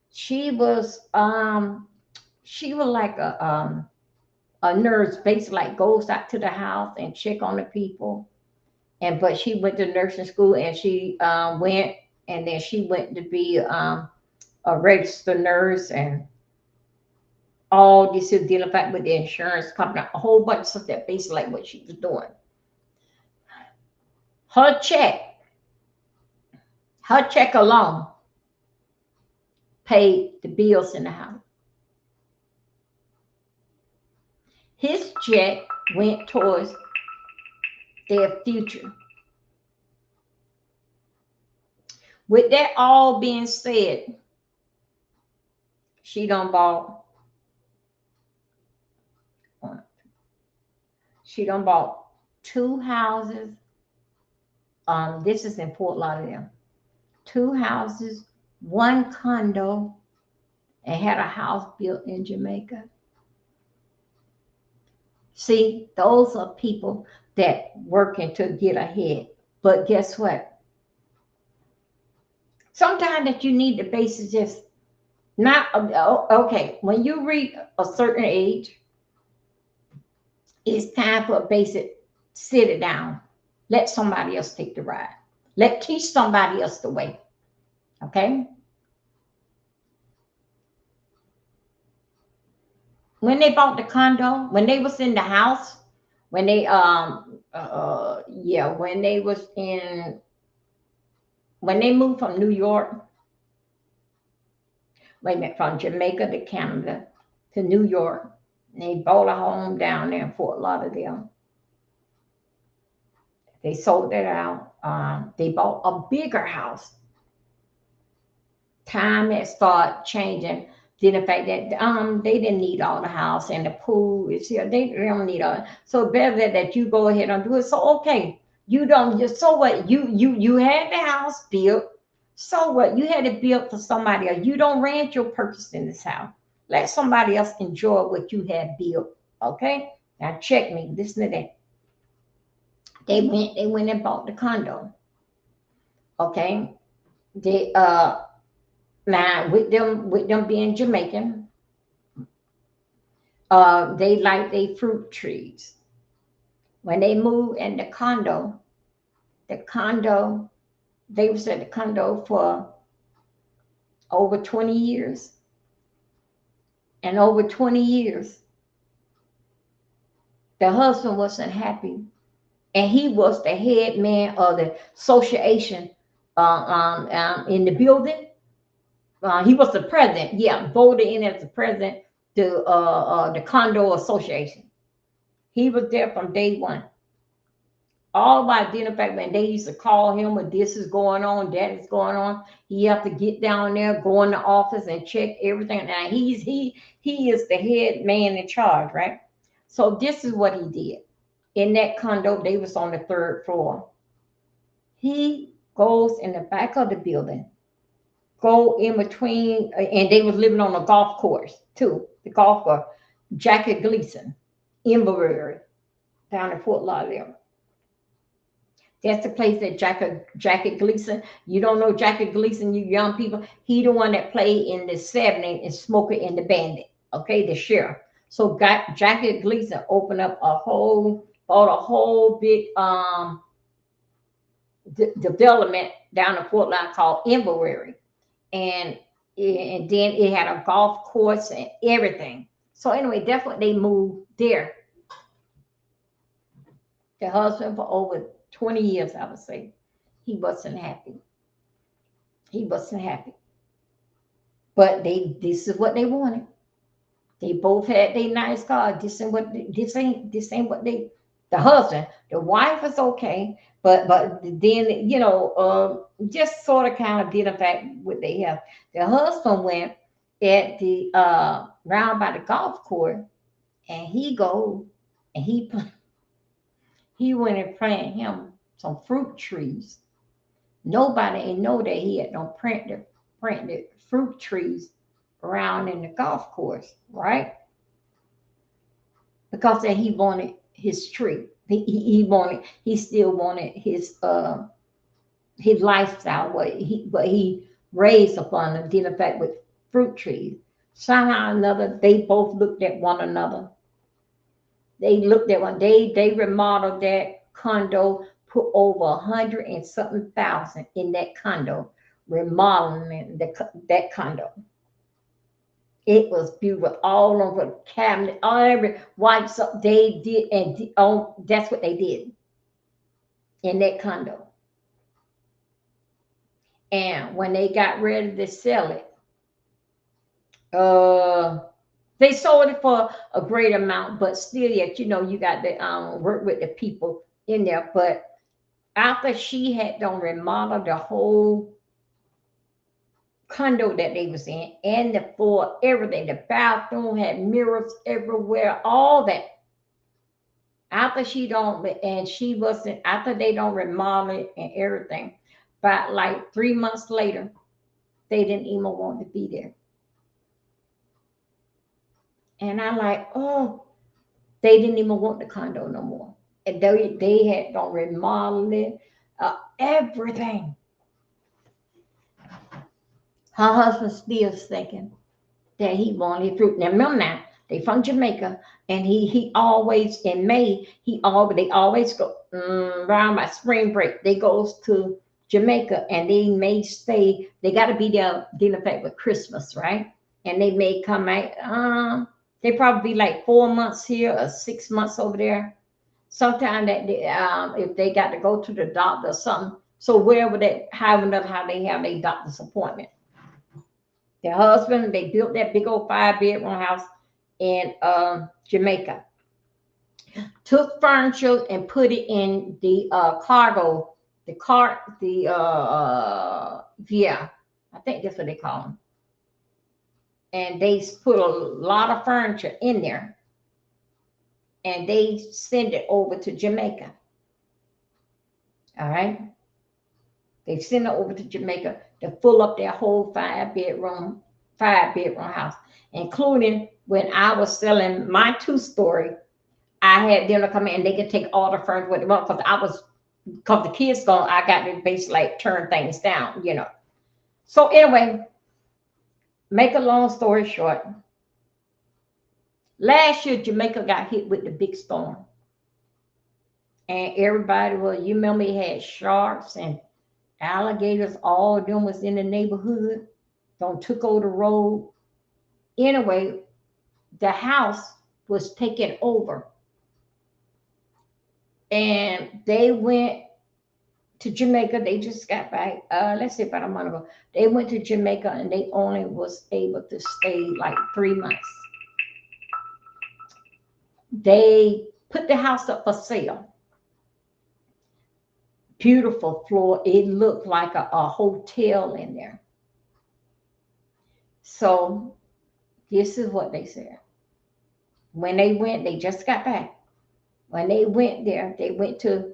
She was like a nurse, basically like goes out to the house and check on the people. But she went to nursing school and she went, and then she went to be a registered nurse and all this is dealing with the insurance company, a whole bunch of stuff that basically like what she was doing. Her check, her check alone paid the bills in the house. His check went towards their future. With that all being said, she done bought, she done bought 2 houses. This is in Fort Lauderdale. 2 houses, 1 condo, and had a house built in Jamaica. See, those are people that working to get ahead. But guess what? Sometimes that you need the basics just not okay. When you reach a certain age, it's time for a basic. Sit it down. Let somebody else take the ride. Teach somebody else the way. Okay. When they bought the condo, when they was in the house, when they yeah, when they was in, when they moved from New York, wait a minute, from Jamaica to Canada to New York, and they bought a home down there in Fort Lauderdale. They sold it out. They bought a bigger house. Time had started changing. Then the fact that they didn't need all the house and the pool is here. They don't need all. So better that you go ahead and do it. So okay, you don't just, so what, you had the house built. So what, you had it built for somebody else. You don't rent your purchase in this house. Let somebody else enjoy what you had built. Okay? Now check me. Listen to that. They went and bought the condo. Okay. They now with them being Jamaican, they like their fruit trees. When they moved in the condo, they was at the condo for over 20 years. And over 20 years, the husband wasn't happy. And he was the head man of the association in the building. He was the president. Yeah, voted in as the president to the condo association. He was there from day one. All by identifying when they used to call him when this is going on, that is going on. He have to get down there, go in the office and check everything. Now he is the head man in charge, right? So this is what he did. In that condo, they was on the 3rd floor. He goes in the back of the building, go in between, and they was living on a golf course too. The golf course, Jackie Gleason, Inverary, down in Fort Lauderdale. That's the place that Jackie Gleason. You don't know Jackie Gleason, you young people. He the one that played in the '70s and Smoker and the Bandit. Okay, the sheriff. So Jackie Gleason opened up bought a whole big development down in Fort Lauderdale called Inverary, and then it had a golf course and everything. So anyway, that's what they moved there. The husband for over 20 years, I would say, he wasn't happy. He wasn't happy. But this is what they wanted. They both had their nice car. This ain't what they, the husband, the wife was okay, but then just sort of kind of did in fact what they have. The husband went at the round by the golf course, and he went and planted him some fruit trees. Nobody ain't know that he had no planted fruit trees around in the golf course, right? Because that he wanted his tree. He still wanted his lifestyle, what he raised upon and did effect with fruit trees. Somehow or another, they both looked at one another. They looked at one. They remodeled that condo, put over 100 and something thousand in that condo, remodeling that condo. It was beautiful, all over the cabinet, all every white stuff they did, and oh, that's what they did. in that condo. And when they got ready to sell it, uh, they sold it for a great amount, but still, yet you got to work with the people in there. But after she had done remodel the whole condo that they was in, and the floor, everything, the bathroom had mirrors everywhere, all that. After she don't, and she wasn't, after they don't remodel it and everything, but like 3 months later, they didn't even want to be there. And I like, oh, they didn't even want the condo no more. And they had don't remodel it, everything. Her husband still thinking that he wanted fruit. Now remember now, they from Jamaica, and he always in May they always go around by spring break. They goes to Jamaica, and they may stay. They got to be there dealing with Christmas, right? And they may come out. They probably be like 4 months here or 6 months over there. Sometimes that if they got to go to the doctor or something. So wherever they have another how they have a doctor's appointment. Their husband, they built that big old 5-bedroom house in Jamaica. Took furniture and put it in the cargo, yeah, I think that's what they call them. And they put a lot of furniture in there, and they send it over to Jamaica. All right, they send it over to Jamaica to fill up their whole five-bedroom house, including when I was selling my 2-story. I had them to come in, and they could take all the furniture with them because the kids gone. I got to basically like turn things down. So anyway, make a long story short, last year Jamaica got hit with the big storm, and everybody, well, you remember it had sharks and alligators. All of them was in the neighborhood. Don't took over the road. Anyway, the house was taken over, and they went to Jamaica. They just got back, let's say about a month ago. They went to Jamaica, and they only was able to stay like 3 months. They put the house up for sale. Beautiful floor. It looked like a hotel in there. So this is what they said. When they went, they just got back. When they went there, they went to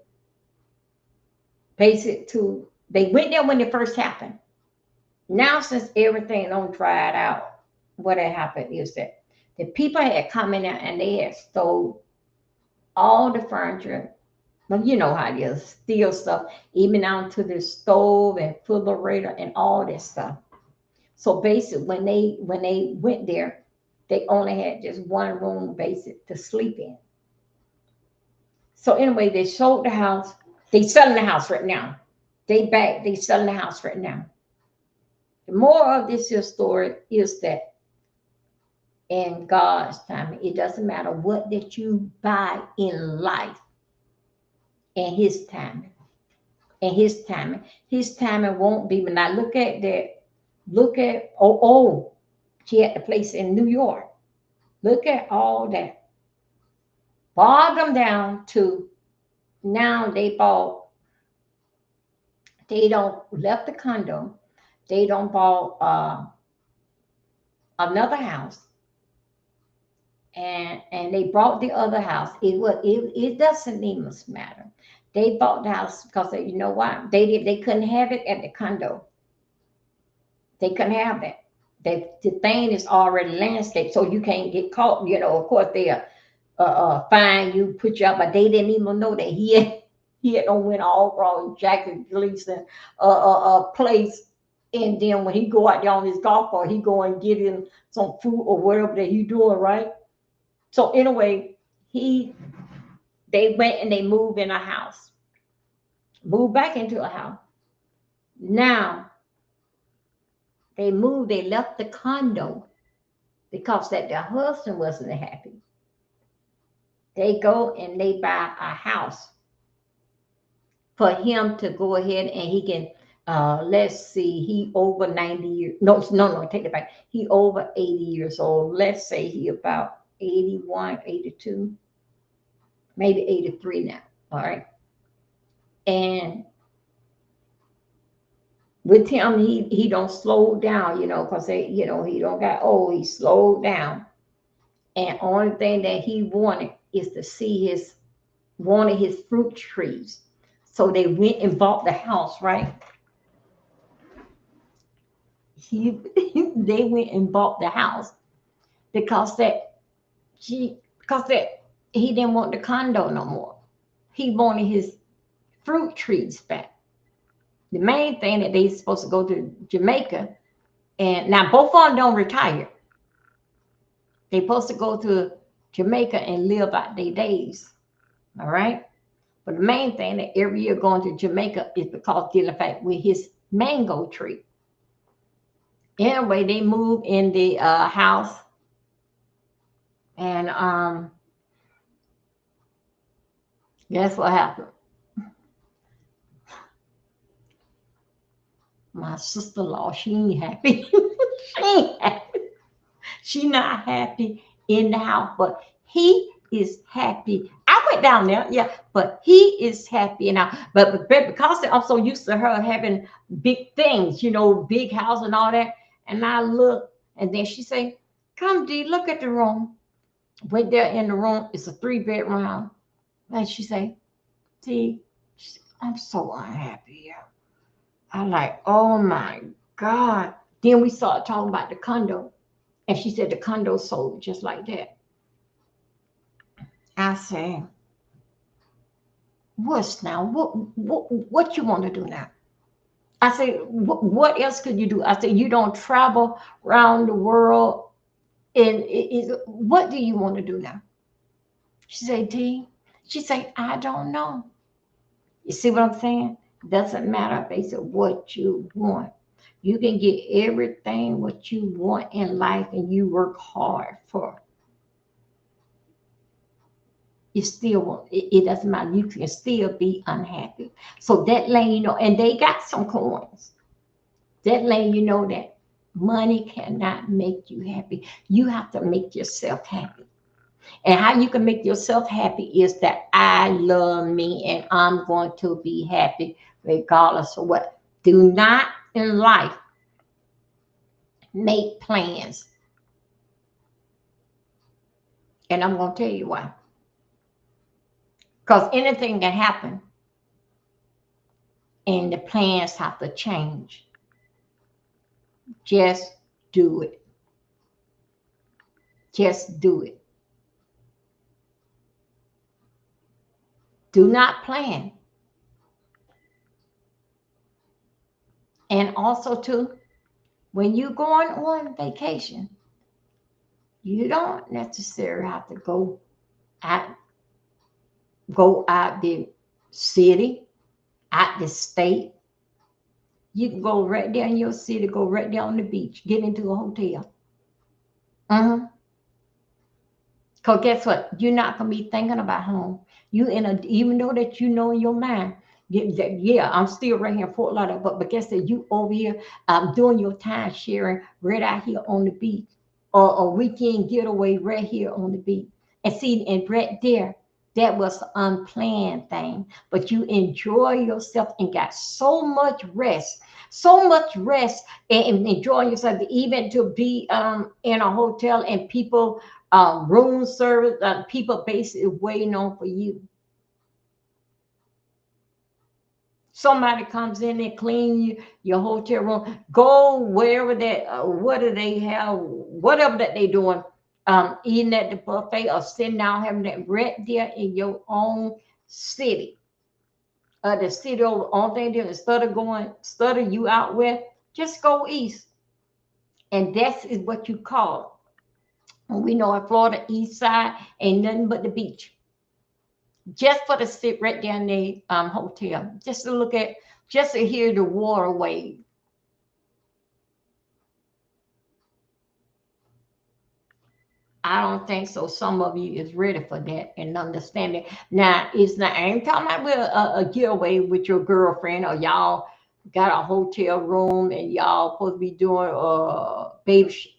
they went there when it first happened. Now, since everything don't dried out, what had happened is that the people had come in there, and they had stole all the furniture. Well, you know how it is, steal stuff, even down to the stove and refrigerator and all that stuff. So basically, when they went there, they only had just one room basic to sleep in. So anyway, they sold the house. They selling the house right now. They selling the house right now. The moral of this here story is that in God's time, it doesn't matter what that you buy in life, in His timing. In His timing won't be. When I look at that, she had the place in New York. Look at all that. Bottom down to now they don't left the condo. They don't bought another house, and they bought the other house. It doesn't even matter. They bought the house because you know why? They couldn't have it at the condo. They couldn't have that. The thing is already landscaped, so you can't get caught. Of course they'll fine you, put you up, but they didn't even know that he had went all wrong, Jackie Gleason place. And then when he go out there on his golf cart, he go and get him some food or whatever that he doing, right? So anyway, they went and they moved in a house, moved back into a house. Now they left the condo because that their husband wasn't happy. They go and they buy a house for him to go ahead and he can let's see, he over 90 years. No, take it back. He over 80 years old. Let's say he about 81, 82, maybe 83 now. All right. And with him, he don't slow down, because he don't got old, he slowed down. And only thing that he wanted is to see wanted his fruit trees. So they went and bought the house, right? He they went and bought the house because that he didn't want the condo no more. He wanted his fruit trees back. The main thing that they supposed to go to Jamaica, and now both of them don't retire. They supposed to go to Jamaica and live out their days. All right. But the main thing that every year going to Jamaica is because dealing fact with his mango tree. Anyway, they moved in the house, and guess what happened? My sister-in-law, she ain't happy. She ain't happy. She not happy in the house, but he is happy. I went down there, yeah, but he is happy now. But because I'm so used to her having big things, big house and all that, and I look, and then she say, "Come, Dee, look at the room." Went there in the room. It's a 3-bedroom, and she say, "Dee, I'm so unhappy here." I like, oh my God. Then we started talking about the condo. And she said the condo sold just like that. I said, what's now? What you want to do now? I said, what else could you do? I said, you don't travel around the world. And what do you want to do now? She said, T. She said, I don't know. You see what I'm saying? Doesn't matter basically what you want. You can get everything what you want in life and you work hard for. You still won't, it doesn't matter. You can still be unhappy. So that letting you know, and they got some coins. That letting you know that money cannot make you happy. You have to make yourself happy. And how you can make yourself happy is that I love me and I'm going to be happy regardless of what. Do not in life make plans. And I'm going to tell you why. Because anything can happen and the plans have to change. Just do it. Just do it. Do not plan. And also, too, when you're going on vacation, you don't necessarily have to out, go out the city, out the state. You can go right there in your city, go right there on the beach, get into a hotel. Because guess what? You're not going to be thinking about home. Even though that you know in your mind, yeah, I'm still right here in Fort Lauderdale, but guess that you over here doing your time sharing right out here on the beach, or a weekend getaway right here on the beach. And see, and right there, that was an unplanned thing, but you enjoy yourself and got so much rest and enjoying yourself, even to be in a hotel and people room service, people basically waiting on for you. Somebody comes in and clean your hotel room. Go wherever that, what do they have, whatever that they doing, eating at the buffet or sitting down having that right there in your own city. The city over, only thing do instead of going, study you out with, just go east. And that is what you call it. And we know in Florida, east side ain't nothing but the beach. Just for to sit right there in the hotel, just to look at, just to hear the water wave. I don't think so. Some of you is ready for that and understanding. Now, it's not, I ain't talking about with a getaway with your girlfriend or y'all got a hotel room and y'all supposed to be doing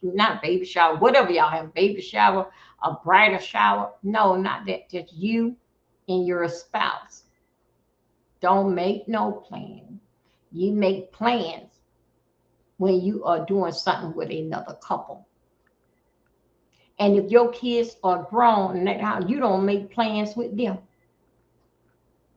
not baby shower, whatever y'all have, baby shower, a bridal shower. No, not that. Just you and your spouse. Don't make no plan. You make plans when you are doing something with another couple. And if your kids are grown, now you don't make plans with them.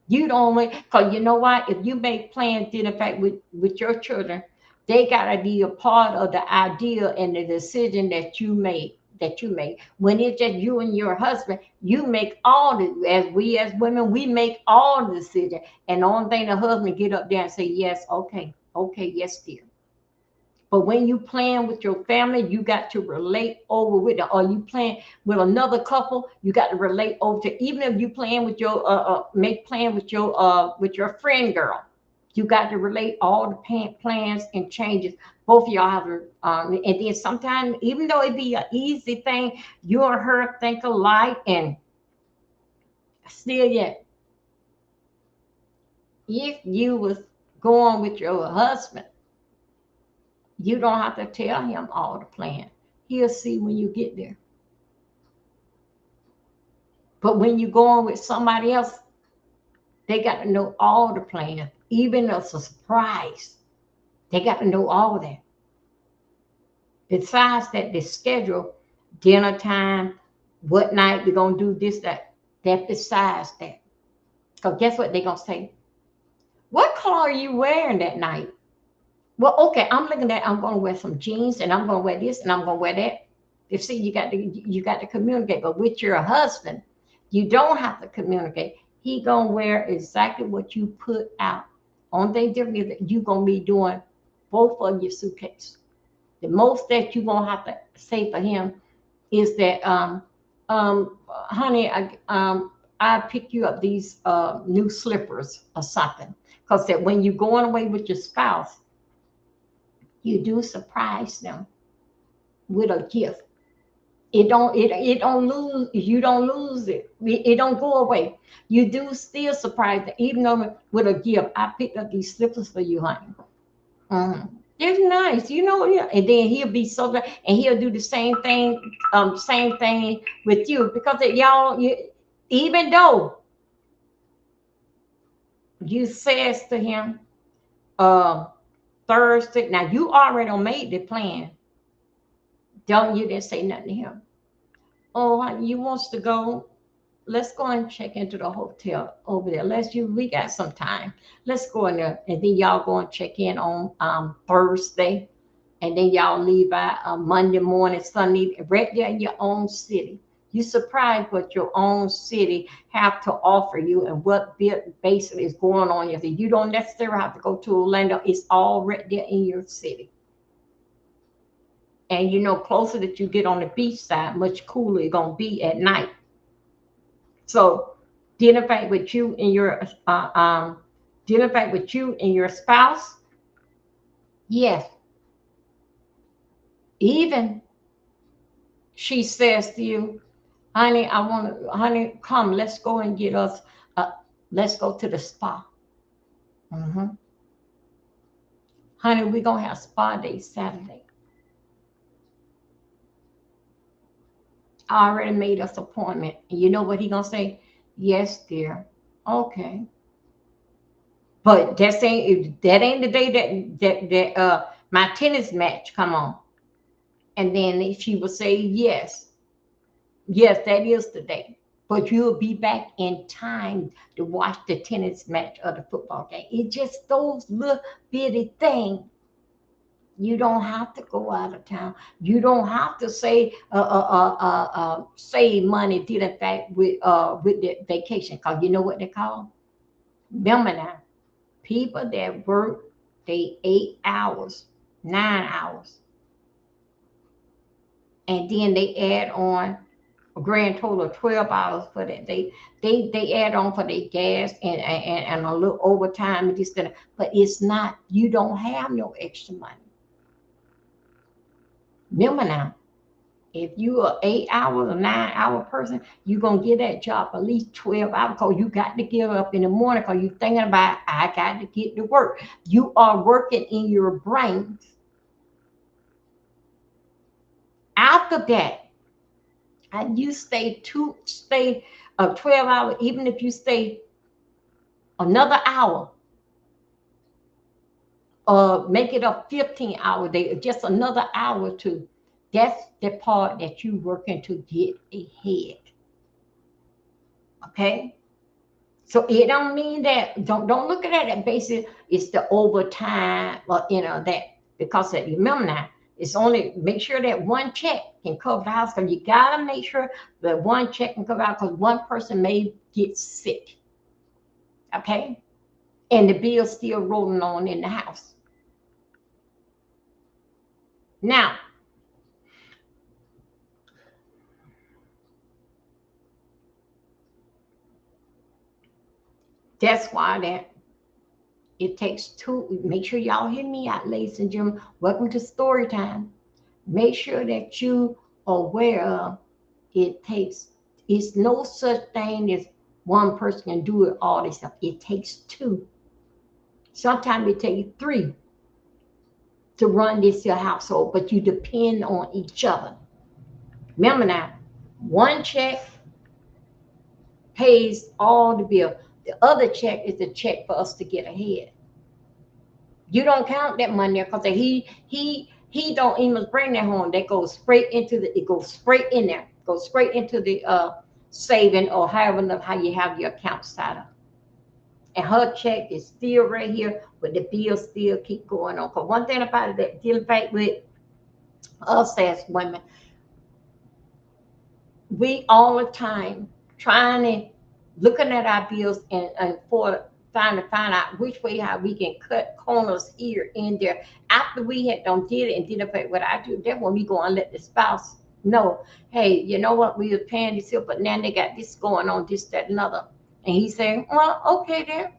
You don't make, because you know what? If you make plans, then in fact with your children, they gotta be a part of the idea and the decision that you make. That you make when it's just you and your husband, you make all the as we as women, we make all the decision. And the only thing the husband get up there and say, yes, okay, okay, yes, dear. But when you plan with your family, you got to relate over with it. Or you plan with another couple, you got to relate over to. Even if you plan with your make plan with your friend girl, you got to relate all the plans and changes. Both of y'all have to, and then sometimes, even though it be an easy thing, you and her think alike, and still yet, if you was going with your husband, you don't have to tell him all the plan. He'll see when you get there. But when you go on with somebody else, they got to know all the plans, even a surprise. They got to know all that. Besides that, they schedule dinner time, what night we're gonna do this, that. That besides that. Because guess what they're gonna say? What color are you wearing that night? Well, okay, I'm looking at I'm gonna wear some jeans and I'm gonna wear this and I'm gonna wear that. You see, you got to communicate, but with your husband, you don't have to communicate. He gonna wear exactly what you put out. Only thing different is that you gonna be doing both of your suitcase. The most that you gonna have to say for him is that honey, I pick you up these new slippers or something. Because that when you're going away with your spouse, you do surprise them with a gift. It don't lose, you don't lose it don't go away. You do still surprise them, even though with a gift. I picked up these slippers for you, honey. It's nice, yeah. And then he'll be so glad, and he'll do the same thing with you, because even though you says to him, uh, Thursday. Now you already made the plan. Don't you didn't say nothing to him. Oh, honey, you wants to go? Let's go and check into the hotel over there. We got some time. Let's go in there. And then y'all go and check in on Thursday. And then y'all leave out Monday morning, Sunday, right there in your own city. You surprised what your own city have to offer you and what basically is going on. You don't necessarily have to go to Orlando. It's all right there in your city. And closer that you get on the beach side, much cooler it's gonna be at night. So dinner fight with you and your dinner fight with you and your spouse. Yes, even she says to you, honey, honey, come, let's go and get us, let's go to the spa. hmm Honey, we're gonna have spa day Saturday. I already made us appointment. And you know what he gonna say? Yes, dear. Okay. But that ain't the day that my tennis match come on. And then she will say yes. Yes, that is the day. But you'll be back in time to watch the tennis match or the football game. It's just those little bitty things. You don't have to go out of town. You don't have to say save money to the fact with the vacation. Cause you know what they call? Remember now, people that work they 8 hours, 9 hours, and then they add on a grand total of 12 hours for that. They add on for their gas and a little overtime and this that. But it's not. You don't have no extra money. Remember now. If you are 8 hours or 9 hour person, you're gonna get that job at least 12 hours because you got to get up in the morning because you're thinking about I got to get to work. You are working in your brain. After that, and you stay 12 hours, even if you stay another hour, make it a 15-hour day, just another hour or two. That's the part that you working to get ahead. Okay. So it don't mean that don't look at it at basis it's the overtime or that because remember now it's only make sure that one check can cover the house because you gotta make sure that one check can cover out because one person may get sick. Okay, and the bill's still rolling on in the house. Now that's why that it takes two. Make sure y'all hear me out, ladies and gentlemen. Welcome to story time. Make sure that you are aware of it takes it's no such thing as one person can do it all this stuff. It takes two. Sometimes it takes three to run this your household, but you depend on each other. Remember now, one check pays all the bill. The other check is the check for us to get ahead. You don't count that money there because he don't even bring that home. That goes straight into it goes straight in there. Goes straight into the saving or however how you have your account set up. And her check is still right here, but the bills still keep going on. Because one thing about it that dealing back with us as women, we all the time trying to looking at our bills and for trying to find out which way how we can cut corners here and there. After we had done did it and did it what I do, then when we go and let the spouse know, hey, you know what, we were paying this here, but now they got this going on, this, that, another. And he's saying, well, okay then.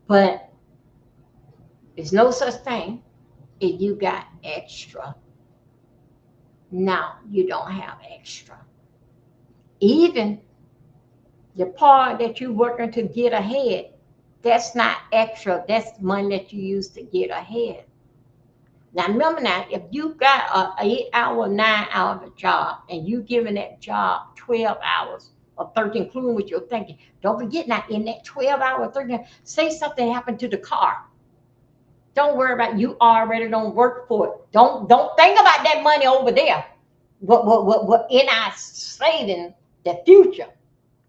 But there's no such thing if you got extra. Now you don't have extra. Even the part that you're working to get ahead, that's not extra. That's money that you use to get ahead. Now remember now, if you got a 8 hour, 9 hour job and you giving that job 12 hours or 13, including what you're thinking, don't forget now in that 12 hour, 13, say something happened to the car. Don't worry about it. You already don't work for it. Don't think about that money over there. What in our saving the future.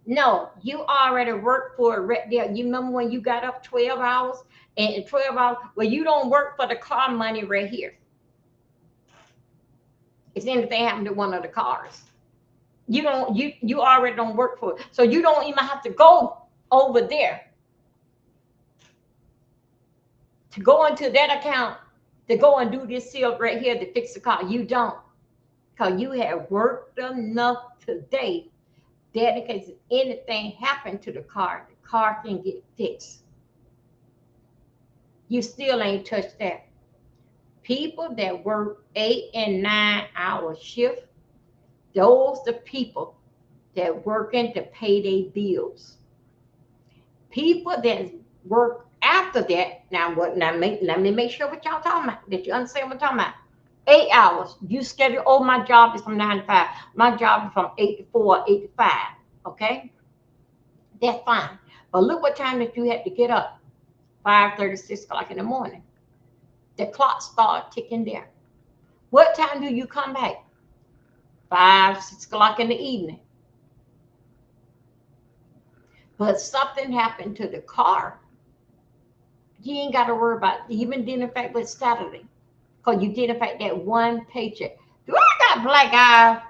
No, you already work for it right there. You remember when you got up 12 hours and 12 hours? Well, you don't work for the car money right here. If anything happened to one of the cars, you already don't work for it. So you don't even have to go over there to go into that account to go and do this seal right here to fix the car. You don't. Because you have worked enough today that in case anything happened to the car can get fixed. You still ain't touched that. People that work 8 and 9 hour shift, those the people that working to pay their bills. People that work after that, now what? Now let me make sure what y'all talking about. That you understand what I'm talking about. 8 hours. You schedule. Oh, my job is from 9 to 5. My job is from 8 to 4, 8 to 5. Okay, that's fine. But look what time that you had to get up. 5:30, 6 o'clock in the morning. The clock start ticking there. What time do you come back? 5, 6 o'clock in the evening. But something happened to the car. You ain't got to worry about it. Even in fact with Saturday. Because you did in fact that one paycheck. Do I got black eyes?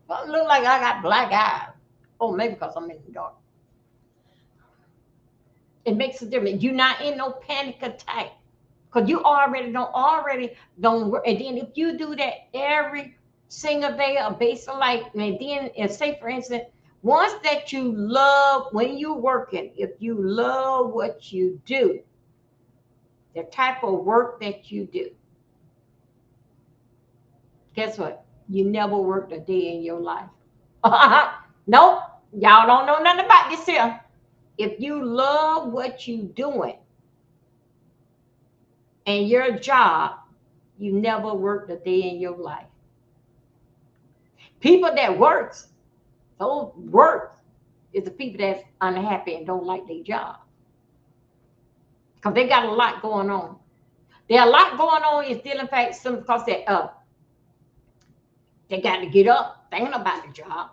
Well, it look like I got black eyes. Oh, maybe because I'm in the dark. It makes a difference. You're not in no panic attack. Because you already don't work. And then if you do that every single day or based on like, and then if say for instance, once that you love when you're working, if you love what you do, the type of work that you do, guess what? You never worked a day in your life. Nope. Y'all don't know nothing about this here. If you love what you doing and your job, you never worked a day in your life. People that works, those work is the people that's unhappy and don't like their job. Because they got a lot going on. There are a lot going on is still in fact some because they got to get up thinking about the job.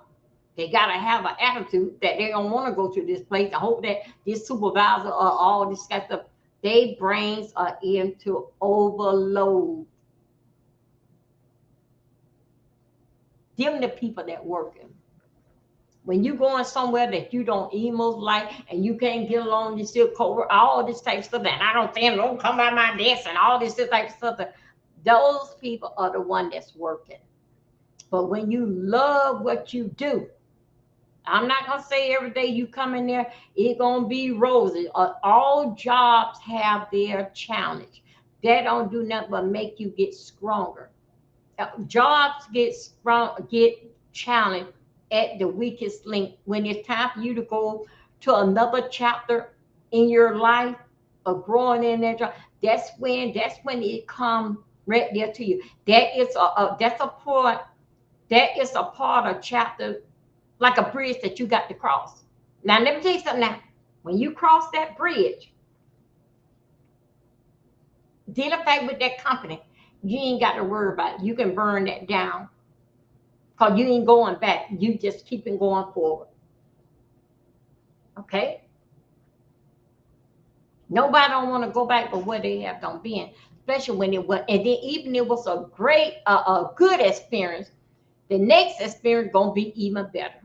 They got to have an attitude that they don't want to go to this place. I hope that this supervisor or all this kind of stuff, their brains are into overload. Them the people that working. When you going somewhere that you don't almost like and you can't get along, you still cover all this type of stuff, and I don't think don't come by my desk and all this type of stuff. Those people are the one that's working. But when you love what you do, I'm not gonna say every day you come in there, it's gonna be roses. All jobs have their challenge. That don't do nothing but make you get stronger. Jobs get strong, get challenged at the weakest link. When it's time for you to go to another chapter in your life of growing in that job, that's when it comes right there to you. That is a part of chapter, like a bridge that you got to cross. Now let me tell you something now. When you cross that bridge, deal effect with that company, you ain't got to worry about it. You can burn that down. Because you ain't going back. You just keeping going forward. Okay? Nobody don't want to go back to where they have done been. Especially when it was, and then even it was a great, a good experience, the next experience gonna be even better.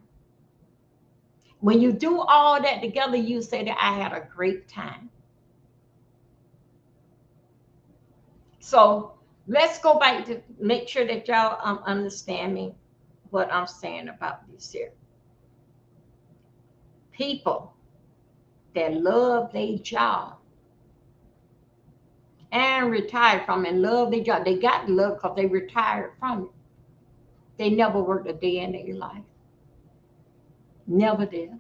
When you do all that together, you say that I had a great time. So let's go back to make sure that y'all understand me what I'm saying about this here. People that love their job and retired from it and love their job, they got love because they retired from it. They never worked a day in their life. Never did.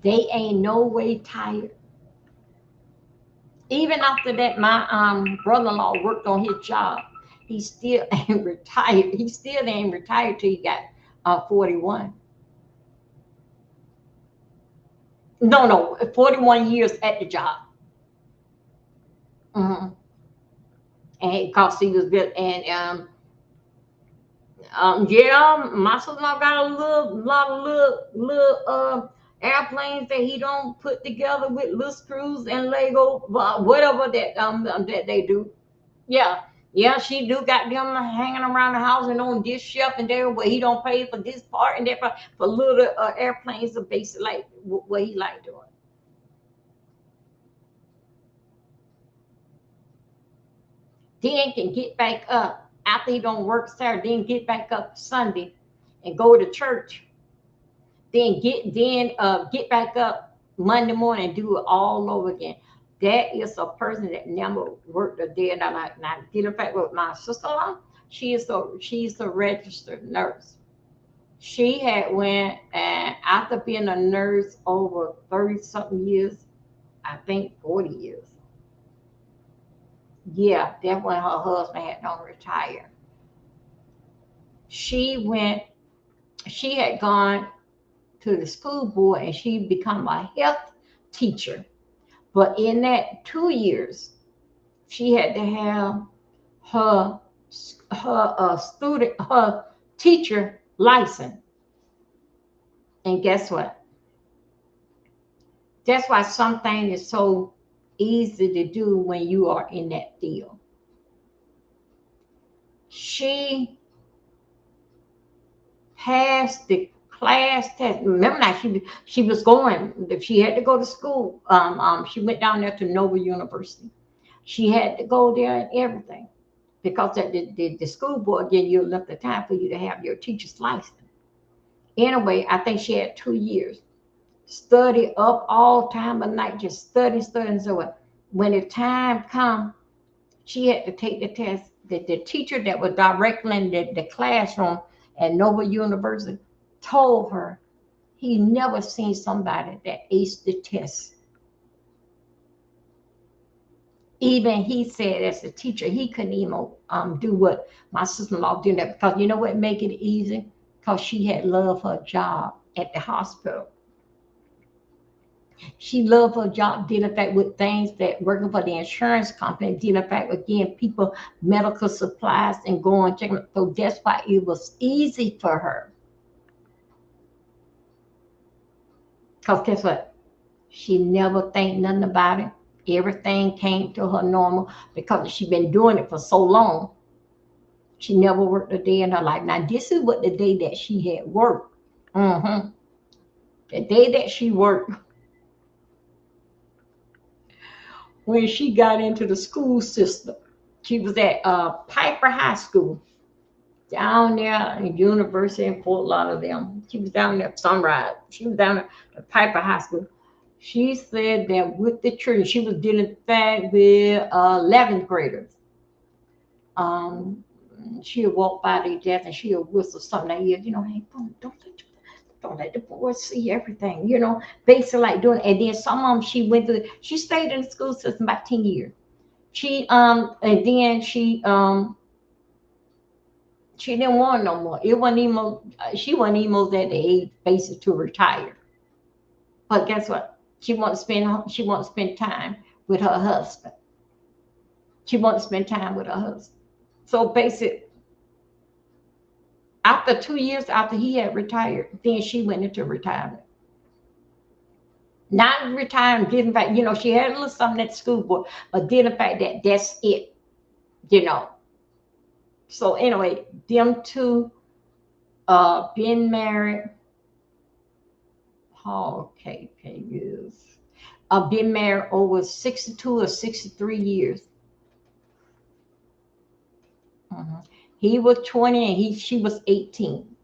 They ain't no way tired. Even after that, my brother-in-law worked on his job. He still ain't retired. He still ain't retired till he got 41. No, 41 years at the job. Mm-hmm. And because he was good, and yeah, my sister-in-law got a lot of little airplanes that he don't put together with little screws and Lego, whatever that they do. Yeah, yeah, she do got them hanging around the house and on this shelf and there where he don't pay for this part and that part for little airplanes are basically like what he like doing. Then can get back up after he don't work Saturday, then get back up Sunday and go to church. Then get back up Monday morning and do it all over again. That is a person that never worked a day in their life. Now, get in fact with my sister-in-law, she's a registered nurse. She had went and after being a nurse over 30 something years, I think 40 years. Yeah, that's when her husband had not retired. She went, she had gone to the school board and she become a health teacher. But in that 2 years, she had to have her her teacher license. And guess what? That's why something is so easy to do when you are in that field. She passed the class test. Remember now, she was going. She had to go to school. She went down there to Nova University. She had to go there and everything because at the school board again, you left the time for you to have your teacher's license. Anyway, I think she had 2 years. study up all time of night, just studying. So when the time come, she had to take the test. The teacher that was directly in the classroom at Nova University told her he never seen somebody that aced the test. Even he said, as a teacher, he couldn't even do what my sister-in-law did, that because you know what make it easy? Because she had loved her job at the hospital. She loved her job dealing back with things that working for the insurance company, dealing back with getting people medical supplies and going checking. So that's why it was easy for her. Because guess what? She never think nothing about it. Everything came to her normal because she been doing it for so long. She never worked a day in her life. Now this is what the day that she had worked. hmm The day that she worked, when she got into the school system, she was at Piper High School down there in University in Fort Lauderdale. She was down there at Sunrise. She was down at Piper High School. She said that with the children, she was dealing back with 11th graders. Um, she'll walk by their desk and she'll whistle something like, you know, hey, don't let the boys see everything, you know, basically like doing. And then some of them she stayed in the school system about 10 years. And then she didn't want no more. It wasn't even she wasn't even at the age basically to retire. But guess what? She wanted to spend time with her husband. She wanted to spend time with her husband. So basically, after 2 years after he had retired, then she went into retirement. Not retiring, getting back, you know, she had a little something at school, but did the fact that that's it, you know. So anyway, them two been married. Oh, okay, years. Been married over 62 or 63 years. Mhm. He was 20 and she was 18.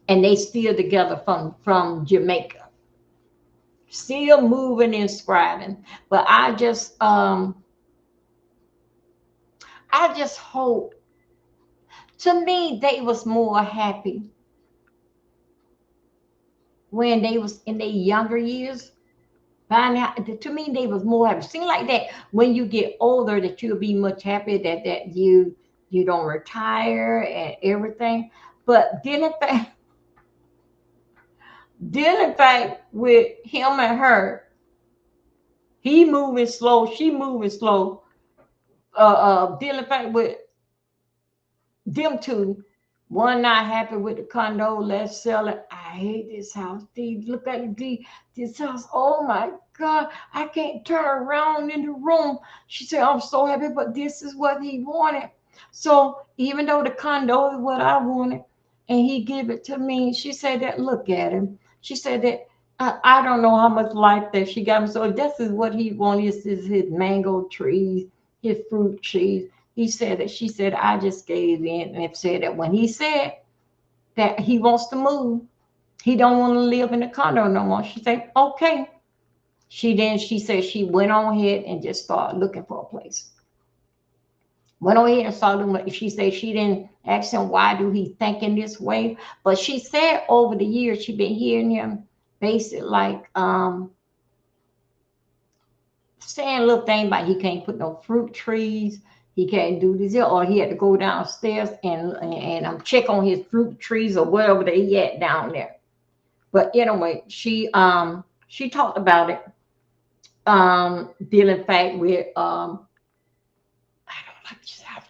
And they still together from Jamaica. Still moving and scribing. But I just hope, to me, they was more happy when they was in their younger years. To me, they was more happy. Seem like that when you get older, that you'll be much happier that you don't retire and everything. But dealing back with him and her, he moving slow, she moving slow. Dealing back with them two. One not happy with the condo. Let's sell it. I hate this house. D, look at it, D. This house. Oh my God. I can't turn around in the room. She said, I'm so happy, but this is what he wanted. So even though the condo is what I wanted, and he gave it to me, she said that look at him. She said that I don't know how much life that she got him. So this is what he wanted. This is his mango trees, his fruit trees. He said that she said, I just gave in and said that when he said that he wants to move, he don't want to live in the condo no more. She said, okay. She said she went on ahead and just started looking for a place. Went on ahead and started looking. She said she didn't ask him why do he think in this way. But she said over the years she been hearing him basically like saying a little thing about he can't put no fruit trees, he can't do this, or he had to go downstairs and check on his fruit trees or whatever they had down there. But anyway, she talked about it, dealing fact with I don't like this house.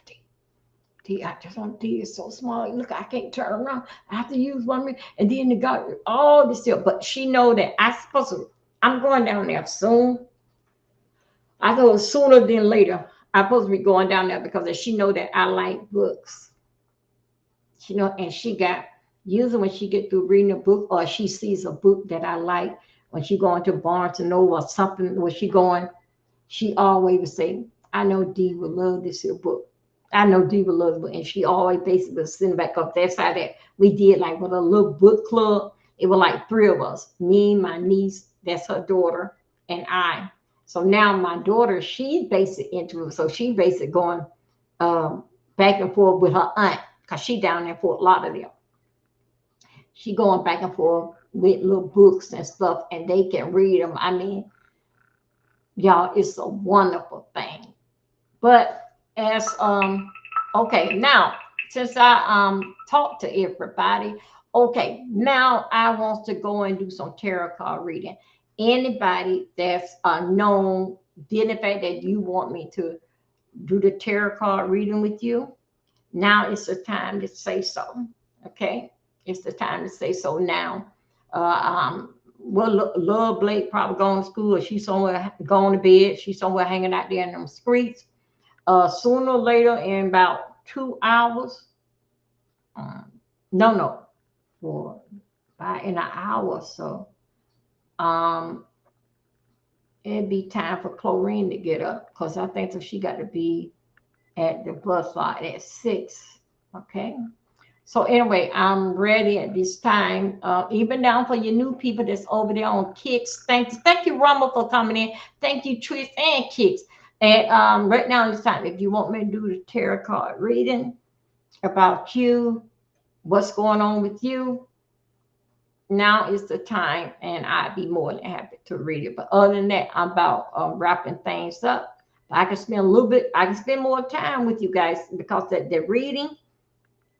I just want D is so small. Look, I can't turn around. I have to use one minute. And then the got all this stuff. But she know that I'm going down there soon. I go sooner than later. I'm supposed to be going down there because she know that I like books. She know, and she got usually when she get through reading a book or she sees a book that I like, when she going to Barnes and Noble or something, where she going, she always would say, I know Dee would love this here book. I know Dee would love it. And she always basically sitting back up. That's how that we did like with a little book club. It was like three of us, me, my niece, that's her daughter, and I. So now my daughter, she's basically into it. So she basically going back and forth with her aunt because she down there in Fort Lauderdale. She going back and forth with little books and stuff, and they can read them. I mean, y'all, it's a wonderful thing. But as okay, now since I talked to everybody, okay, now I want to go and do some tarot card reading. Anybody that's known, did the fact that you want me to do the tarot card reading with you, now it's the time to say so. Okay, it's the time to say so now. Well, Love Blake probably going to school, or she's somewhere going to bed. She's somewhere hanging out there in them streets. Sooner or later, in about 2 hours, um, no, for by in an hour or so, um, it'd be time for Chlorine to get up because I think that she got to be at the bus lot at 6. Okay. So anyway, I'm ready at this time. Even down for your new people that's over there on Kicks. Thank you, Rumble, for coming in. Thank you, Trish and Kicks. And right now it's time. If you want me to do the tarot card reading about you, what's going on with you, now is the time, and I'd be more than happy to read it. But other than that, I'm about wrapping things up. I can spend a little bit. I can spend more time with you guys because the reading,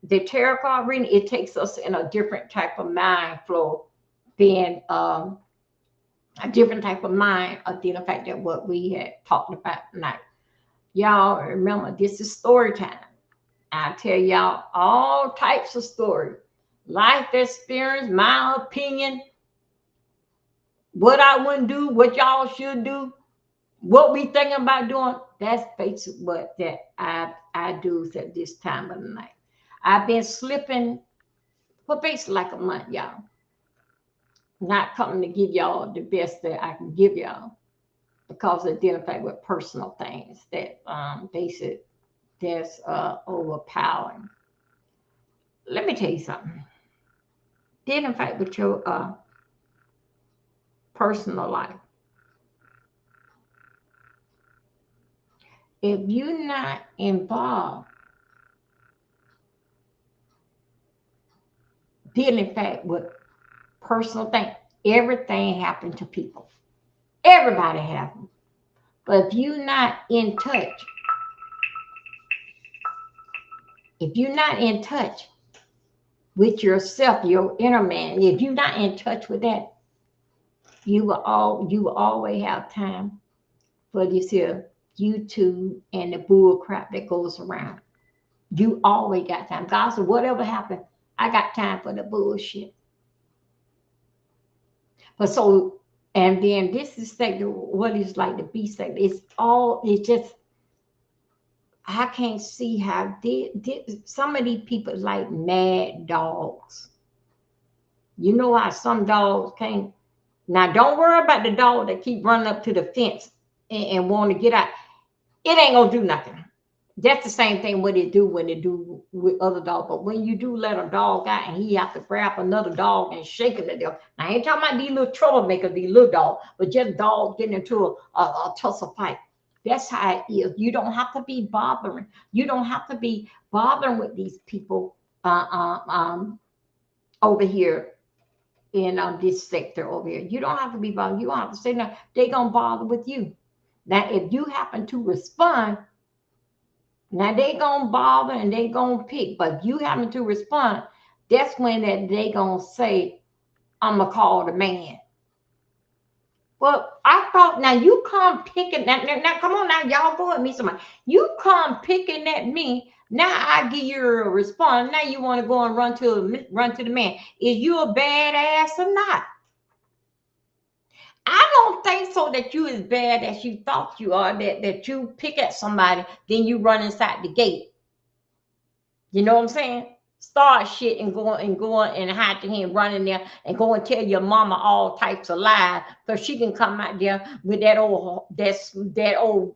the tarot card reading, it takes us in a different type of mind flow, being a different type of mind of the fact that what we had talked about tonight. Y'all remember, this is story time. I tell y'all all types of stories, life experience, my opinion, what I wouldn't do, what y'all should do, what we thinking about doing. That's basically what that I do at this time of the night. I've been slipping for basically like a month, y'all. Not coming to give y'all the best that I can give y'all because I identify with personal things that basically that's overpowering. Let me tell you something. Identify with your personal life. If you're not involved, dealing fact with personal things, everything happened to people. Everybody happened. But if you're not in touch, if you're not in touch with yourself, your inner man, if you're not in touch with that, you will always have time for this here YouTube and the bull crap that goes around. You always got time. God said, whatever happened, I got time for the bullshit. But so, and then this is sector, what is like the B sector. It's just, I can't see how some of these people like mad dogs. You know how some dogs can't. Now, don't worry about the dog that keep running up to the fence and want to get out. It ain't gonna do nothing. That's the same thing what they do when they do with other dogs. But when you do let a dog out and he have to grab another dog and shake him to death. Now, I ain't talking about these little troublemakers, these little dogs, but just dogs getting into a tussle fight. That's how it is. You don't have to be bothering. You don't have to be bothering with these people over here in this sector over here. You don't have to be bothered. You don't have to say no. They're going to bother with you. Now, if you happen to respond, now they going to bother and they going to pick. But if you happen to respond, that's when they going to say, I'm going to call the man. Well, I thought, now you come picking, now come on now, y'all go at me somebody. You come picking at me, now I give you a response. Now you want to go and run to the man. Is you a badass or not? I don't think so that you as bad as you thought you are, that you pick at somebody, then you run inside the gate. You know what I'm saying? Start shit and go and hide your hand, run in there and go and tell your mama all types of lies so she can come out there with that old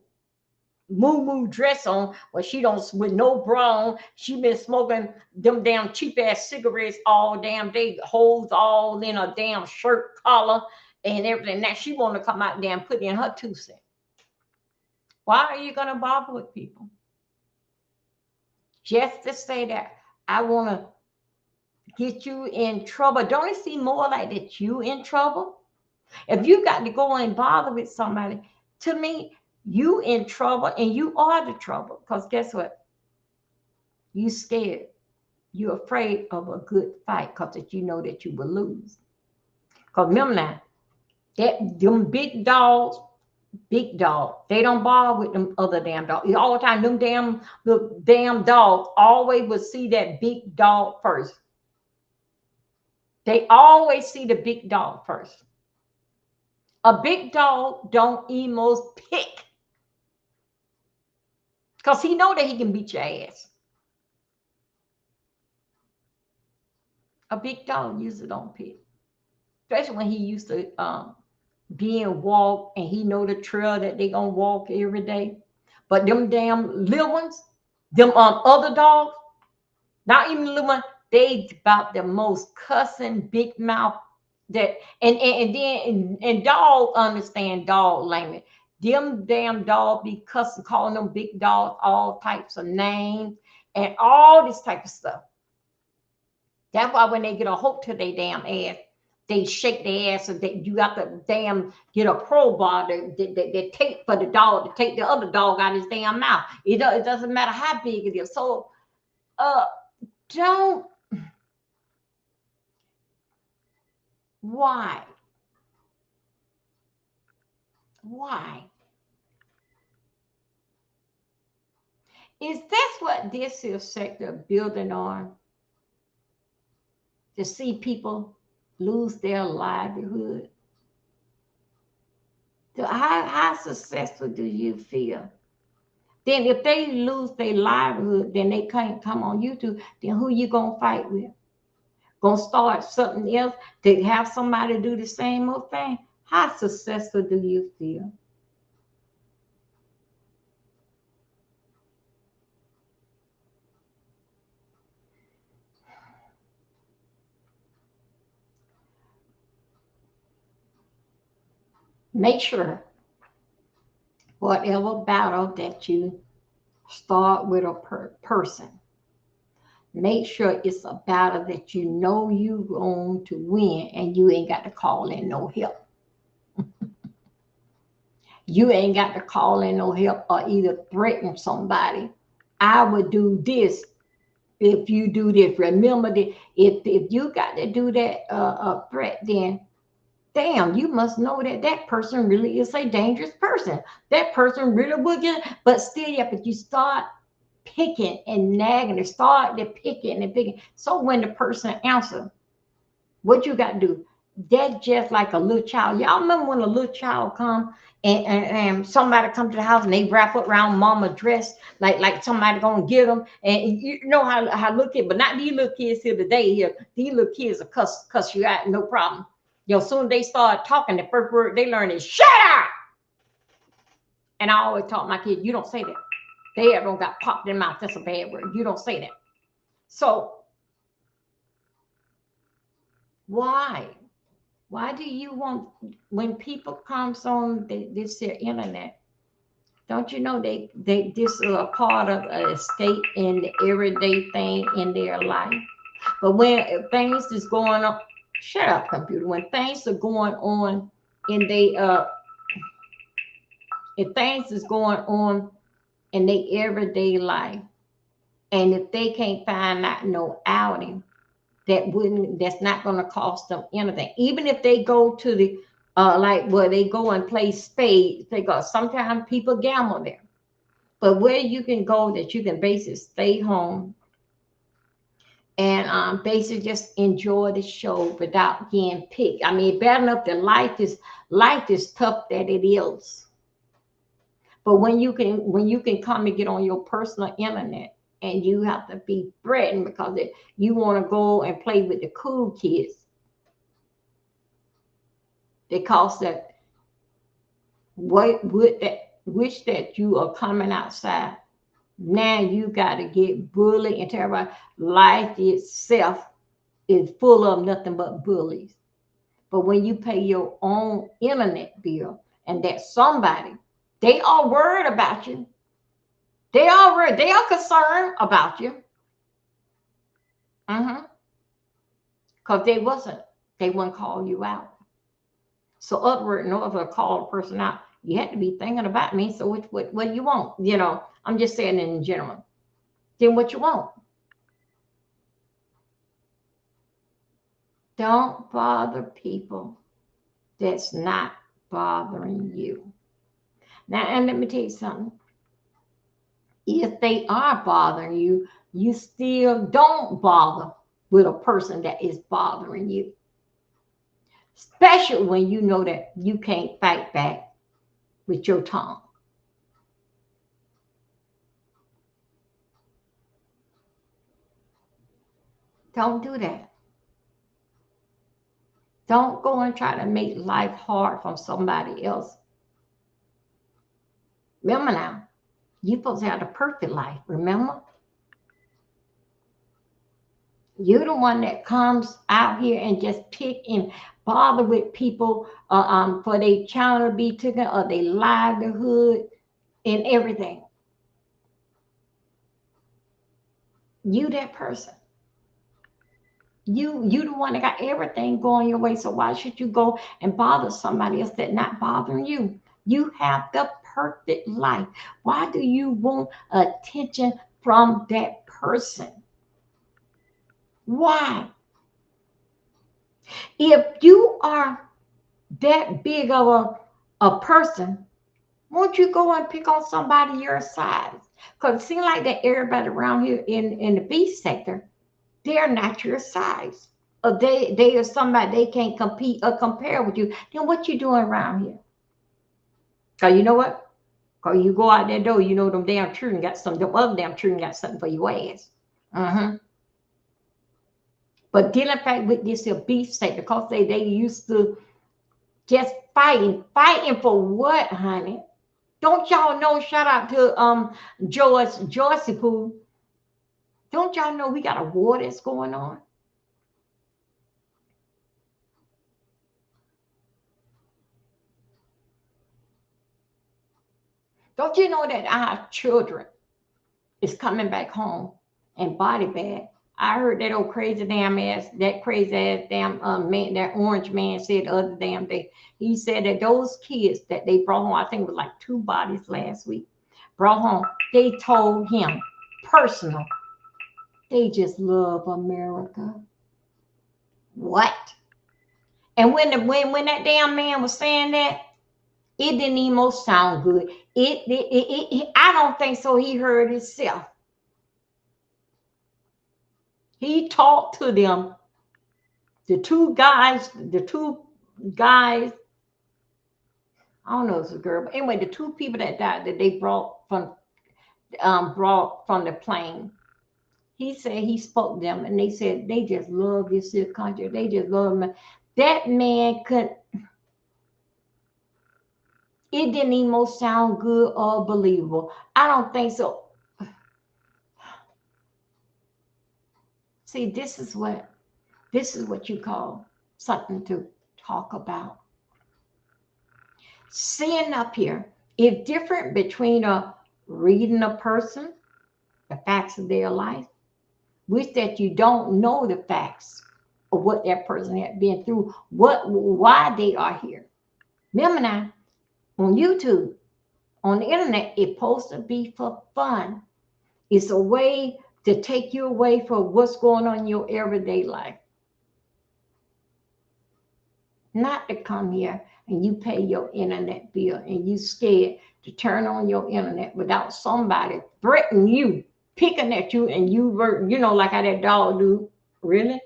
moo dress on, but she don't with no bra on. She been smoking them damn cheap ass cigarettes all damn day, holes all in her damn shirt collar and everything. Now she want to come out there and put in her 2 cents. Why are you gonna bother with people? Just to say that I want to get you in trouble. Don't it seem more like that you in trouble? If you got to go and bother with somebody, to me, you in trouble and you are the trouble. Because guess what? You scared. You're afraid of a good fight because you know that you will lose. Because remember now, that them big dogs, they don't bother with them other damn dogs. All the time, the damn dogs always will see that big dog first. They always see the big dog first. A big dog don't almost pick because he know that he can beat your ass. A big dog usually don't pick, especially when he used to being walked and he know the trail that they gonna walk every day. But them damn little ones, them other dogs, not even the little one, they about the most cussing big mouth that and dog understand dog language. Them damn dog be cussing, calling them big dogs all types of names and all this type of stuff. That's why when they get a hook to their damn ass, they shake their ass and you got to damn get a crowbar that tape for the dog to take the other dog out of his damn mouth. It doesn't matter how big it is. So don't. Why? Why? Is that what this is sector building on? To see people lose their livelihood? How successful do you feel? Then if they lose their livelihood, then they can't come on YouTube. Then who you gonna fight with? Gonna start something else to have somebody do the same old thing? How successful do you feel? Make sure whatever battle that you start with a person, make sure it's a battle that you know you're going to win and you ain't got to call in no help. You ain't got to call in no help or either threaten somebody. I would do this if you do this. Remember that if you got to do that threat, then damn, you must know that that person really is a dangerous person. That person really will get, but still, yeah, but you start picking and nagging and start to picking and picking. So when the person answers, what you got to do? That's just like a little child. Y'all remember when a little child come and somebody come to the house and they wrap up around mama dress like somebody gonna get them, and you know how little kids, but not these little kids here today. Here, these little kids are cuss you out, no problem. Yo, soon as they start talking, the first word they learn is shut up. And I always taught my kids, you don't say that. They ever got popped in their mouth. That's a bad word. You don't say that. So why? Why do you want, when people comes on this their internet, don't you know they this is a part of a escape in the everyday thing in their life? But when things is going on, shut up, computer. When things are going on in they if things is going on in their everyday life, and if they can't find out no outing that's not going to cost them anything, even if they go to the like where they go and play spades, they go, sometimes people gamble there, but where you can go that you can basically stay home and basically just enjoy the show without getting picked. I mean, bad enough that life is tough that it is. But when you can come and get on your personal internet and you have to be threatened because you want to go and play with the cool kids, because that what would wish that you are coming outside. Now you got to get bullied and everybody. Life itself is full of nothing but bullies. But when you pay your own internet bill and that somebody, they are worried about you. They are worried. They are concerned about you. Because they wouldn't call you out. So other word, in order to call a person out, you had to be thinking about me. So what do you want? I'm just saying in general. Then what you want? Don't bother people that's not bothering you. Now, and let me tell you something. If they are bothering you, you still don't bother with a person that is bothering you. Especially when you know that you can't fight back with your tongue. Don't do that. Don't go and try to make life hard for somebody else. Remember now, you're supposed to have the perfect life, remember? You're the one that comes out here and just pick and bother with people for their child to be taken or their livelihood and everything. You that person. You the one that got everything going your way. So why should you go and bother somebody else that not bothering you? You have the perfect life. Why do you want attention from that person? Why? If you are that big of a person, won't you go and pick on somebody your size? Because it seems like that everybody around here in the beef sector, they're not your size. Or they are somebody they can't compete or compare with you. Then what you doing around here? Because you know what? Because you go out that door, you know them damn children got something, them other damn children got something for your ass. But dealing back with this beef sector, because they used to just fighting for what, honey? Don't y'all know? Shout out to Joyce Pooh. Don't y'all know we got a war that's going on? Don't you know that our children is coming back home and body bag? I heard that old crazy damn ass, that crazy ass damn man, that orange man said the other damn day. He said that those kids that they brought home, I think it was like 2 bodies last week, brought home. They told him personal, they just love America. What? And when that damn man was saying that, it didn't even sound good. I don't think so. He heard himself. He talked to them. The two guys. I don't know if it's a girl, but anyway, the 2 people that died that they brought from the plane. He said he spoke to them, and they said they just love this country. They just love me. That man could. It didn't even sound good or believable. I don't think so. See, this is what you call something to talk about. Seeing up here is different between reading a person, the facts of their life, with that you don't know the facts of what that person had been through, why they are here. Remember now, on YouTube, on the internet, it's supposed to be for fun. It's a way to take you away from what's going on in your everyday life. Not to come here and you pay your internet bill and you scared to turn on your internet without somebody threatening you, picking at you, and you were, like how that dog do. Really?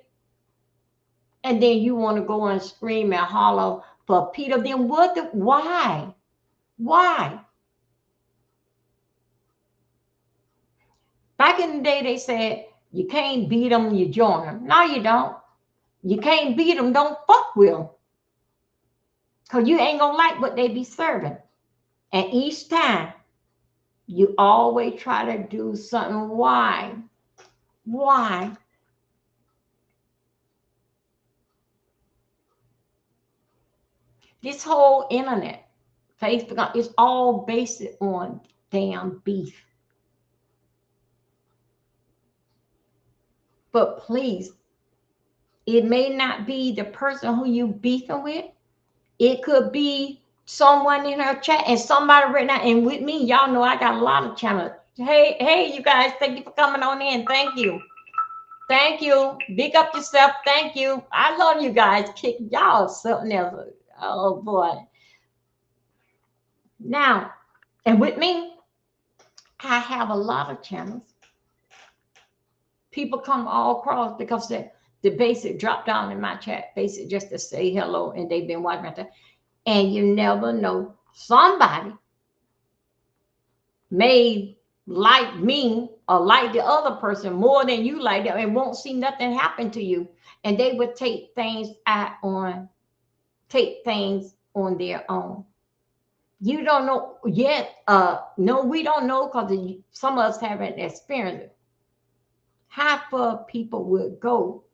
And then you want to go and scream and holler for Peter. Then why? Why? Back in the day, they said, you can't beat them, you join them. No, you don't. You can't beat them, don't fuck with them. Because you ain't going to like what they be serving. And each time you always try to do something. Why? Why? This whole internet, Facebook, is all based on damn beef. But please, it may not be the person who you beefing with. It could be someone in her chat and somebody right now. And with me, y'all know I got a lot of channels. Hey, hey, you guys, thank you for coming on in. Thank you. Thank you. Big up yourself. Thank you. I love you guys. Kick y'all something else. Oh boy. Now, and with me, I have a lot of channels. People come all across because the basic drop down in my chat, basic just to say hello, and they've been watching my time. And you never know, somebody may like me or like the other person more than you like them and won't see nothing happen to you. And they would take things on their own. You don't know yet. No, we don't know because some of us haven't experienced it. How far people would go.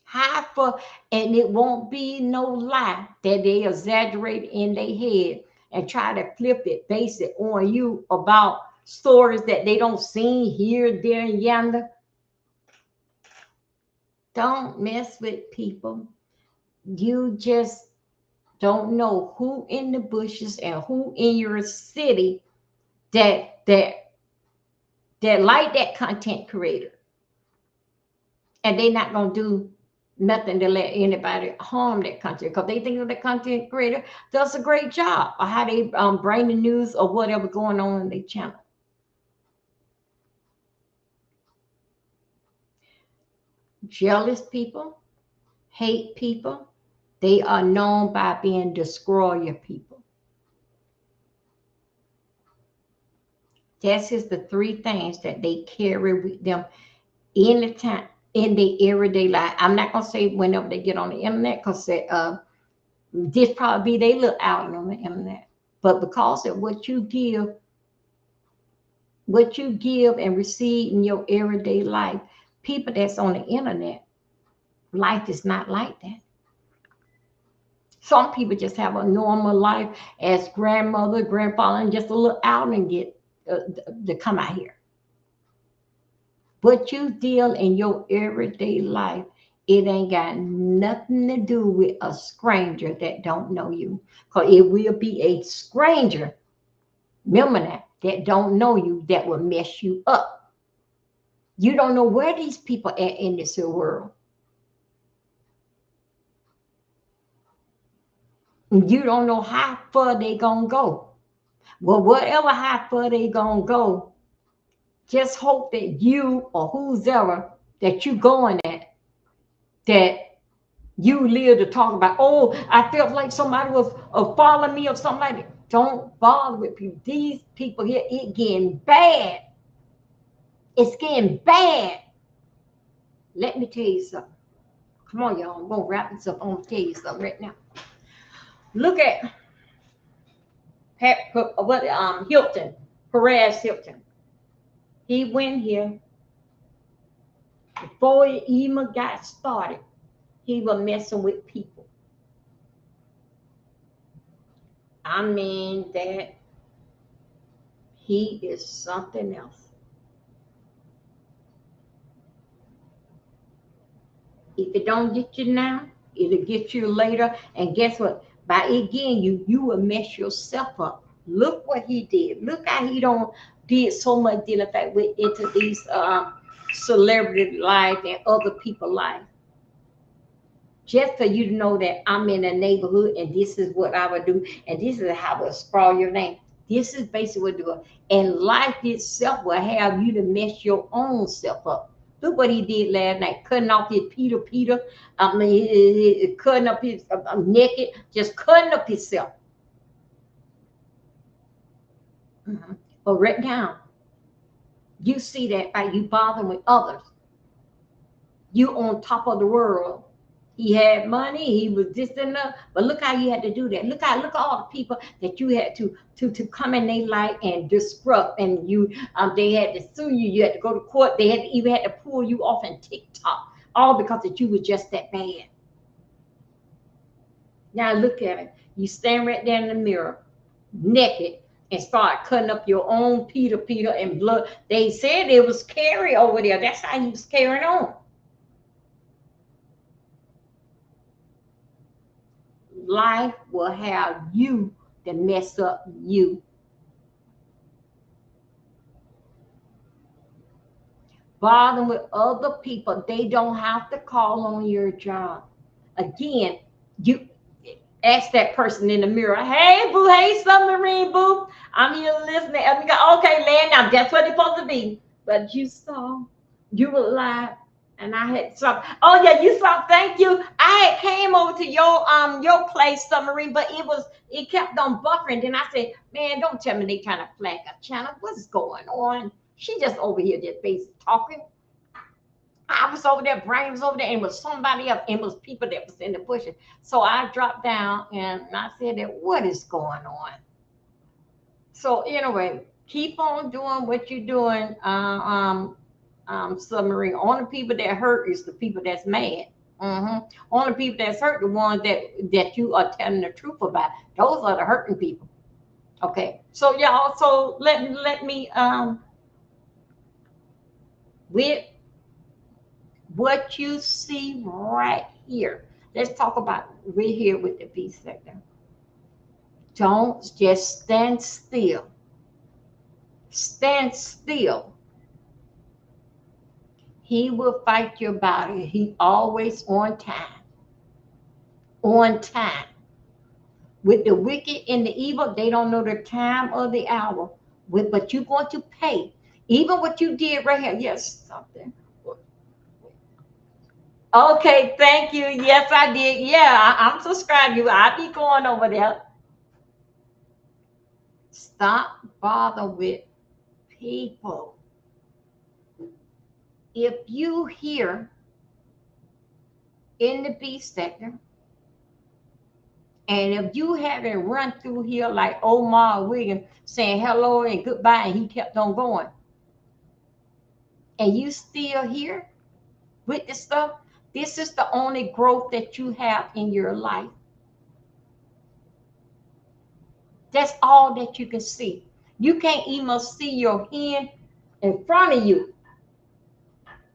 How far, and it won't be no lie that they exaggerate in their head and try to flip it, base it on you about stories that they don't see here, there, and yonder. Don't mess with people. You just don't know who in the bushes and who in your city that like that content creator, and they not gonna do nothing to let anybody harm that content because they think of the content creator does a great job of how they bring the news or whatever going on in their channel. Jealous people, hate people, they are known by being destroyer people. That's just the three things that they carry with them anytime in their everyday life. I'm not gonna say whenever they get on the internet because this probably be they look out on the internet. But because of what you give and receive in your everyday life, people that's on the internet, life is not like that. Some people just have a normal life as grandmother, grandfather, and just a little out and get to come out here. What you deal in your everyday life, it ain't got nothing to do with a stranger that don't know you. Because it will be a stranger, remember that don't know you that will mess you up. You don't know where these people are in this world. You don't know how far they gonna go. Well, whatever how far they gonna go, just hope that you or who's ever that you going at, that you live to talk about, oh, I felt like somebody was following me or something like that. Don't bother with people. These people here, it getting bad. It's getting bad. Let me tell you something. Come on, y'all. I'm going to wrap this up. I'm going to tell you something right now. Look at Hilton, Perez Hilton. He went here before he even got started. He was messing with people. I mean that he is something else. If it don't get you now, it'll get you later. And guess what? By it getting you will mess yourself up. Look what he did. Look how he don't did so much dealing with into these celebrity life and other people life. Just for you to know that I'm in a neighborhood and this is what I would do, and this is how I would sprawl your name. This is basically what do. And life itself will have you to mess your own self up. Look what he did last night, cutting off his Peter. I mean, cutting up his naked, just cutting up himself. But right now, you see that by you bothering with others. You on top of the world. He had money. He was this and that. But look how you had to do that. Look at all the people that you had to come in their life and disrupt. And they had to sue you. You had to go to court. They had to, even had to pull you off in TikTok, all because that you was just that bad. Now look at it. You stand right there in the mirror, naked, and start cutting up your own Peter, and blood. They said it was Carrie over there. That's how he was carrying on. Life will have you to mess up you. Bothering with other people, they don't have to call on your job. Again, you ask that person in the mirror, hey boo, hey submarine boo, I'm here listening. And we go, okay, land now, that's what it's supposed to be. But you saw, you were live, and I had some. Oh yeah, you saw. Thank you. I had came over to your place, submarine, but it kept on buffering. Then I said, man, don't tell me they trying to flag a channel. What's going on? She just over here just basic talking. I was over there, Brian was over there, and it was somebody else, and it was people that was in the bushes. So I dropped down and I said that what is going on? So anyway, keep on doing what you're doing, submarine. Only people that hurt is the people that's mad. Only people that's hurt the ones that you are telling the truth about. Those are the hurting people. Okay, so y'all, so let me with what you see right here. Let's talk about right here with the B sector. Don't just stand still. Stand still. He will fight your battle. He always on time. On time. With the wicked and the evil, they don't know the time or the hour. But you're going to pay. Even what you did right here. Yes, something. Okay, thank you. Yes, I did. Yeah, I'm subscribed. I'll be going over there. Stop bother with people. If you hear in the B sector, and if you haven't run through here like Omar Williams saying hello and goodbye, and he kept on going, and you still here with the stuff, this is the only growth that you have in your life. That's all that you can see. You can't even see your hand in front of you.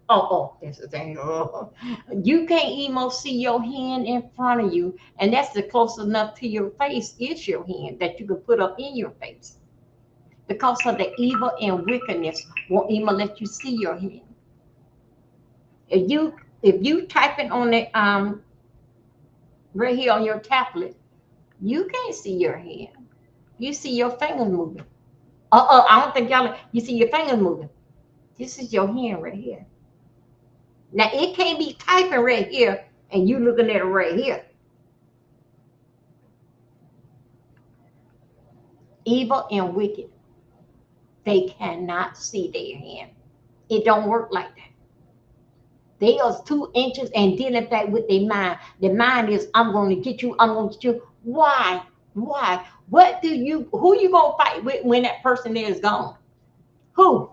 Oh, that's the thing. Oh. You can't even see your hand in front of you, and that's the close enough to your face is your hand that you can put up in your face. Because of the evil and wickedness, won't even let you see your hand. If you typing on it right here on your tablet, you can't see your hand. You see your fingers moving. I don't think y'all. You see your fingers moving. This is your hand right here. Now it can't be typing right here and you looking at it right here. Evil and wicked, they cannot see their hand. It don't work like that. They are 2 inches and dealing back with their mind. The mind is, I'm going to get you. I'm going to get you. Why? Why? Who you going to fight with when that person is gone? Who?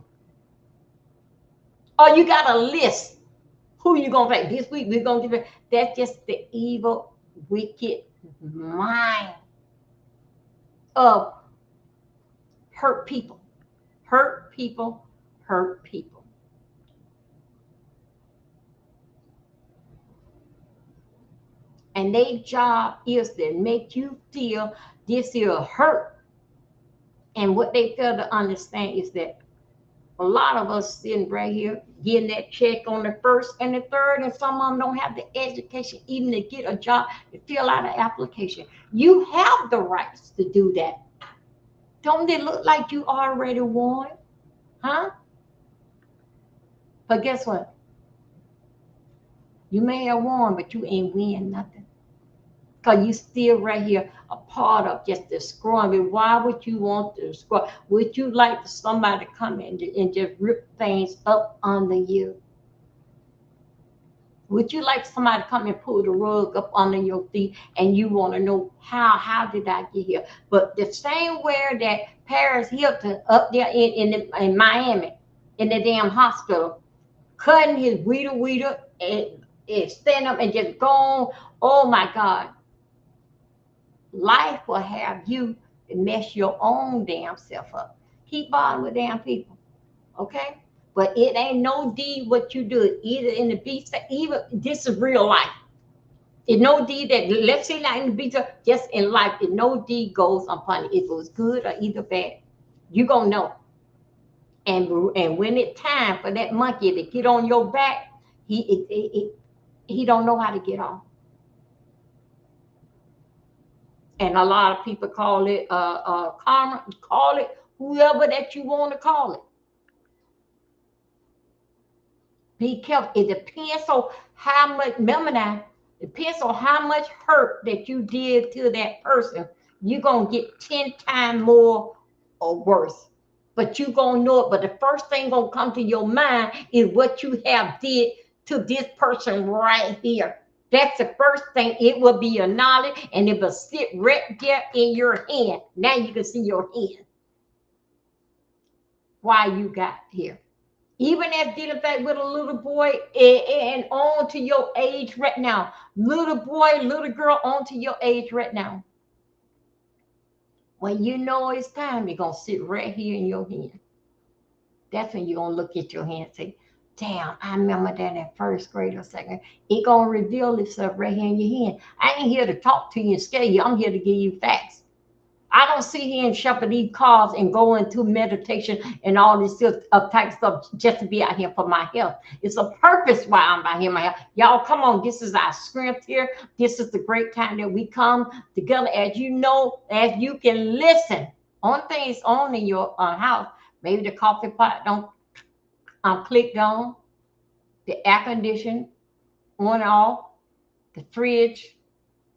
Oh, you got a list. Who you going to fight? This week we're going to give it. That's just the evil, wicked mind of hurt people. Hurt people, hurt people. And their job is to make you feel this here hurt. And what they fail to understand is that a lot of us sitting right here getting that check on the first and the third, and some of them don't have the education even to get a job to fill out an application. You have the rights to do that. Don't it look like you already won? Huh? But guess what? You may have won, but you ain't win nothing. Because you still right here a part of just destroying. Why would you want to destroy? Would you like for somebody to come in and just rip things up under you? Would you like somebody to come and pull the rug up under your feet and you want to know how did I get here? But the same way that Paris Hilton up there in Miami, in the damn hospital, cutting his weeder and stand up and just go on. Oh my God. Life will have you mess your own damn self up. Keep bothering with damn people. Okay? But it ain't no deed what you do, either in the beast, even this is real life. It no deed that, let's say not in the beast, just in life, it no deed goes upon it. If it was good or either bad, you gonna know. And when it's time for that monkey to get on your back, he don't know how to get off. And a lot of people call it karma. Call it whoever that you want to call it. Be careful. It depends on how much. Remember now, it depends on how much hurt that you did to that person. You're gonna get 10 times more or worse. But you gonna know it. But the first thing gonna come to your mind is what you have did to this person right here. That's the first thing. It will be your knowledge, and it will sit right there in your hand. Now you can see your hand. Why you got here. Even as dealing back with a little boy and on to your age right now. Little boy, little girl on to your age right now. When you know it's time, you're going to sit right here in your hand. That's when you're going to look at your hand and say, damn, I remember that in first grade or second. It's going to reveal itself right here in your hand. I ain't here to talk to you and scare you. I'm here to give you facts. I don't sit here and shepherd these cars and go into meditation and all this type of stuff just to be out here for my health. It's a purpose why I'm out here my health. Y'all, come on. This is our strength here. This is the great time that we come together. As you know, as you can listen on things on in your house. Maybe the coffee pot don't clicked on, the air condition on and off, the fridge,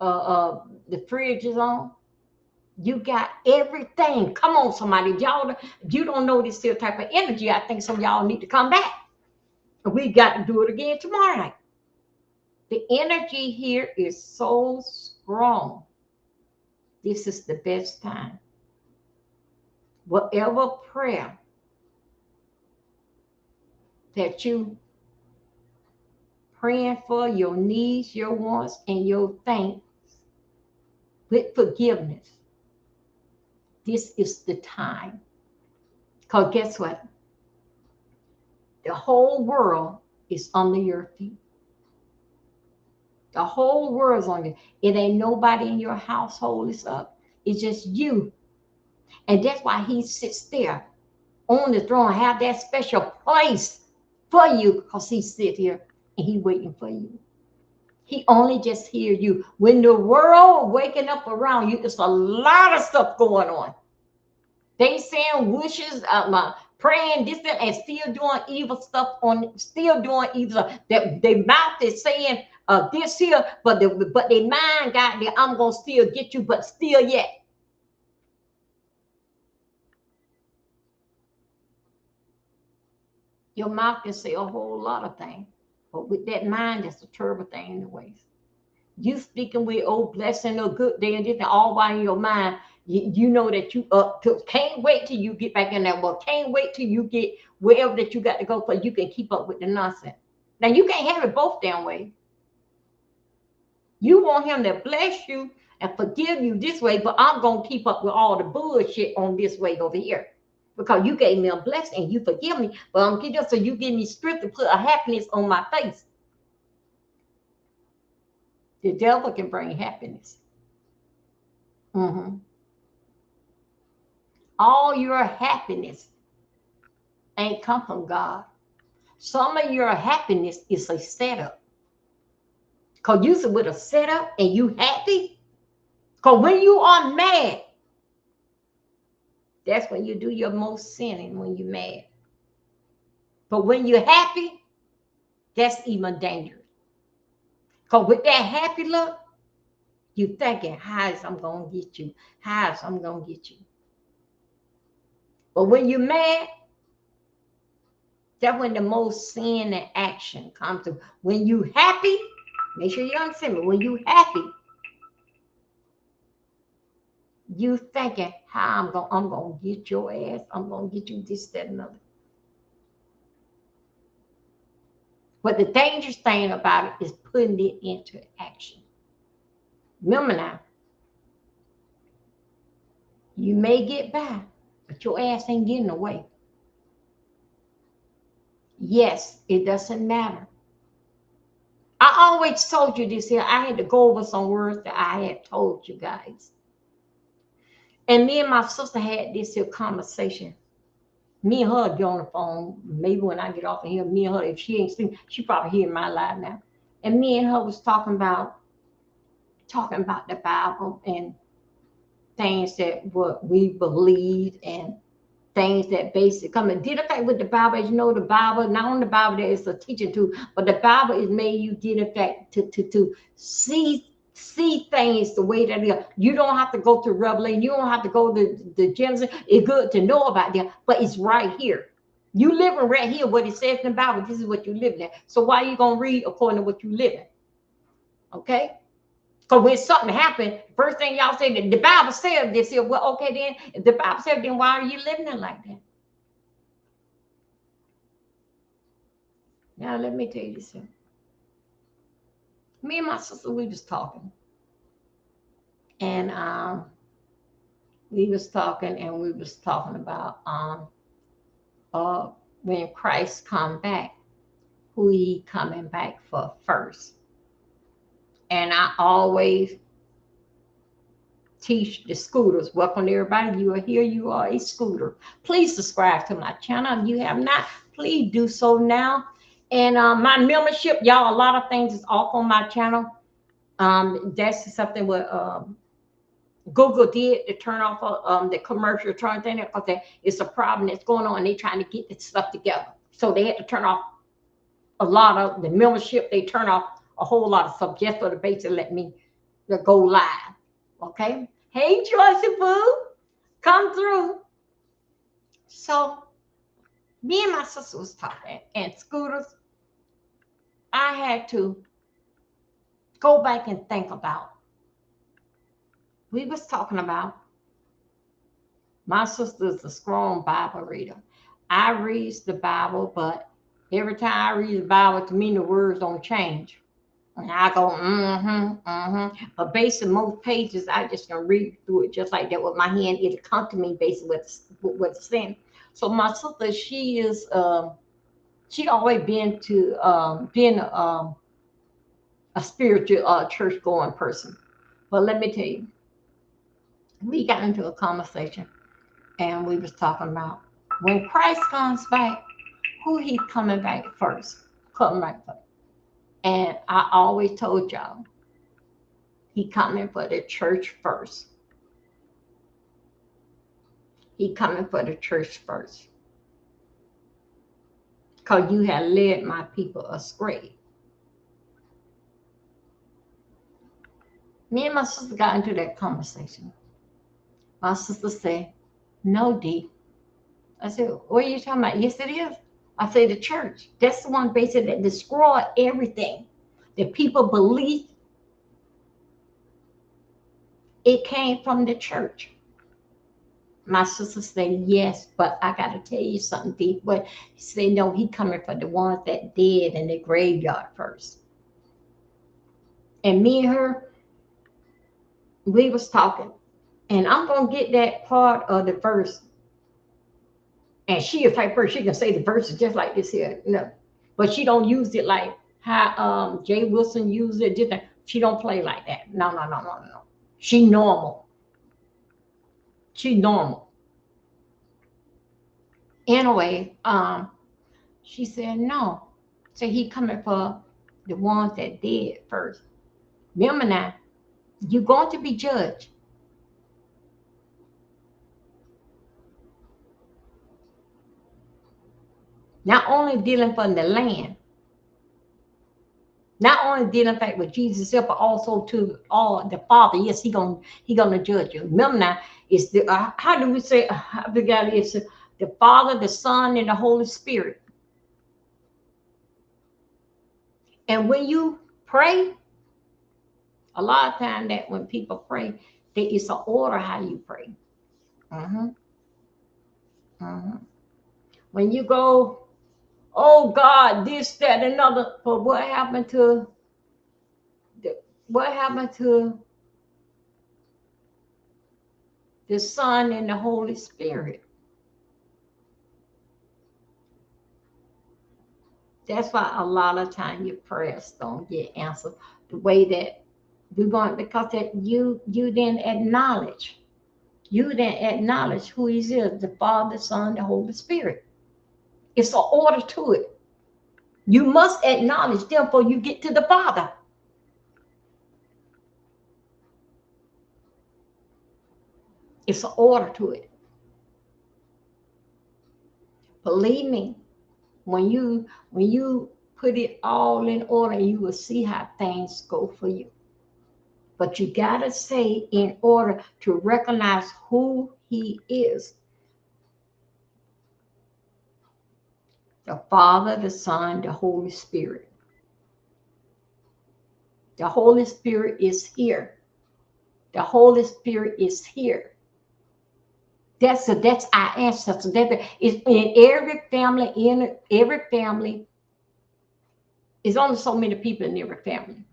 the fridge is on. You got everything. Come on, somebody. Y'all, if you don't know this still type of energy, I think some of y'all need to come back. We got to do it again tomorrow night. The energy here is so strong. This is the best time. Whatever prayer that you praying for, your needs, your wants, and your thanks with forgiveness. This is the time. Because guess what? The whole world is under your feet. The whole world's on you. It ain't nobody in your household is up. It's just you. And that's why he sits there on the throne, have that special place for you, because he sit here and he waiting for you. He only just hear you. When the world waking up around you, it's a lot of stuff going on. They saying wishes, praying this and still doing evil stuff still doing evil. That their mouth is saying this here, but their mind got there. I'm gonna still get you, but still yet. Your mouth can say a whole lot of things, but with that mind, that's a terrible thing anyways. You speaking with blessing or good day and this and all while in your mind, you know that you up to can't wait till you get back in that world. Can't wait till you get wherever that you got to go for you can keep up with the nonsense. Now you can't have it both damn ways. You want him to bless you and forgive you this way, but I'm gonna keep up with all the bullshit on this way over here. Because you gave me a blessing, you forgive me, but I'm giving you so you give me strength to put a happiness on my face. The devil can bring happiness. All your happiness ain't come from God. Some of your happiness is a setup. Because you with a setup and you happy. Because when you are mad, that's when you do your most sinning, when you're mad. But when you're happy, that's even dangerous. Because with that happy look, you thinking, how's I'm going to get you? How's I'm going to get you? But when you're mad, That's when the most sin and action comes to. When you happy, make sure you understand me. When you happy, you thinking how I'm gonna get your ass. I'm gonna get you this, that, and other. But the dangerous thing about it is putting it into action. Remember now, you may get by, but your ass ain't getting away. Yes, it doesn't matter. I always told you this here. I had to go over some words that I had told you guys. And me and my sister had this here conversation. Me and her get on the phone. Maybe when I get off of here, me and her, if she ain't sleeping, she probably hearing my live now. And me and her was talking about the Bible and things that what we believe and things that basically come and did effect with the Bible. As you know, the Bible, not only the Bible that is a teaching tool, but the Bible is made you did effect to see things the way that they are. You don't have to go to Revelation, you don't have to go to the Genesis. It's good to know about them, but it's right here. You living right here, what it says in the Bible, this is what you live in. So why are you gonna read according to what you live in? Okay? Because when something happened, first thing y'all say that the Bible said this here. Well, okay, then if the Bible said, then why are you living it like that? Now let me tell you this here. Me and my sister, we was talking. And we was talking about when Christ come back, who he coming back for first. And I always teach the scooters. Welcome everybody. You are here. You are a scooter. Please subscribe to my channel. If you have not, please do so now. And my membership, y'all, a lot of things is off on my channel. That's something what Google did to turn off the commercial turn thing because it's a problem that's going on. They're trying to get this stuff together. So they had to turn off a lot of the membership. They turn off a whole lot of stuff just for the base to let me go live. Okay. Hey, Joyce Boo, come through. So me and my sister was talking, and scooters, I had to go back and think about. We was talking about my sister's a strong Bible reader. I read the Bible, but every time I read the Bible, to me the words don't change. And I go, But basically, most pages, I just gonna read through it just like that with my hand. It'll come to me basically what's saying. So my sister, she is, she always been a spiritual church going person. But let me tell you, we got into a conversation, and we was talking about when Christ comes back, who he coming back first? Coming back first. And I always told y'all, he coming for the church first. He coming for the church first. Because you have led my people astray. Me and my sister got into that conversation. My sister said, no, D. I said, what are you talking about? Yes, it is. I say the church. That's the one basically that destroyed everything. The people believe it came from the church. My sister said, yes, but I got to tell you something deep. But he said, no, he coming for the ones that dead in the graveyard first. And me and her, we was talking. And I'm going to get that part of the verse. And she a type person, she can say the verses just like this here. No. But she don't use it like how Jay Wilson used it. Different. She don't play like that. No. She normal. She normal. Anyway, she said no. So he coming for the ones that did first. Remember now, you're going to be judged. Not only dealing from the land, not only dealing back with Jesus, but also to all the Father. Yes, he gonna judge you. Remember now, it's the how do we say? I forgot it's the Father, the Son, and the Holy Spirit. And when you pray, a lot of time that when people pray, it's an order how you pray. Mm-hmm. Mm-hmm. When you go, oh God, this, that, another, but what happened to what happened to the Son and the Holy Spirit? That's why a lot of time your prayers don't get answered the way that we want, because that you didn't acknowledge. You didn't acknowledge who He is, the Father, Son, the Holy Spirit. It's an order to it. You must acknowledge them before you get to the Father. It's an order to it. Believe me, when you put it all in order, you will see how things go for you. But you gotta say, in order to recognize who He is, the Father, the Son, the Holy Spirit. The Holy Spirit is here. The Holy Spirit is here. That's our ancestor. That is in every family. In every family, there's only so many people in every family.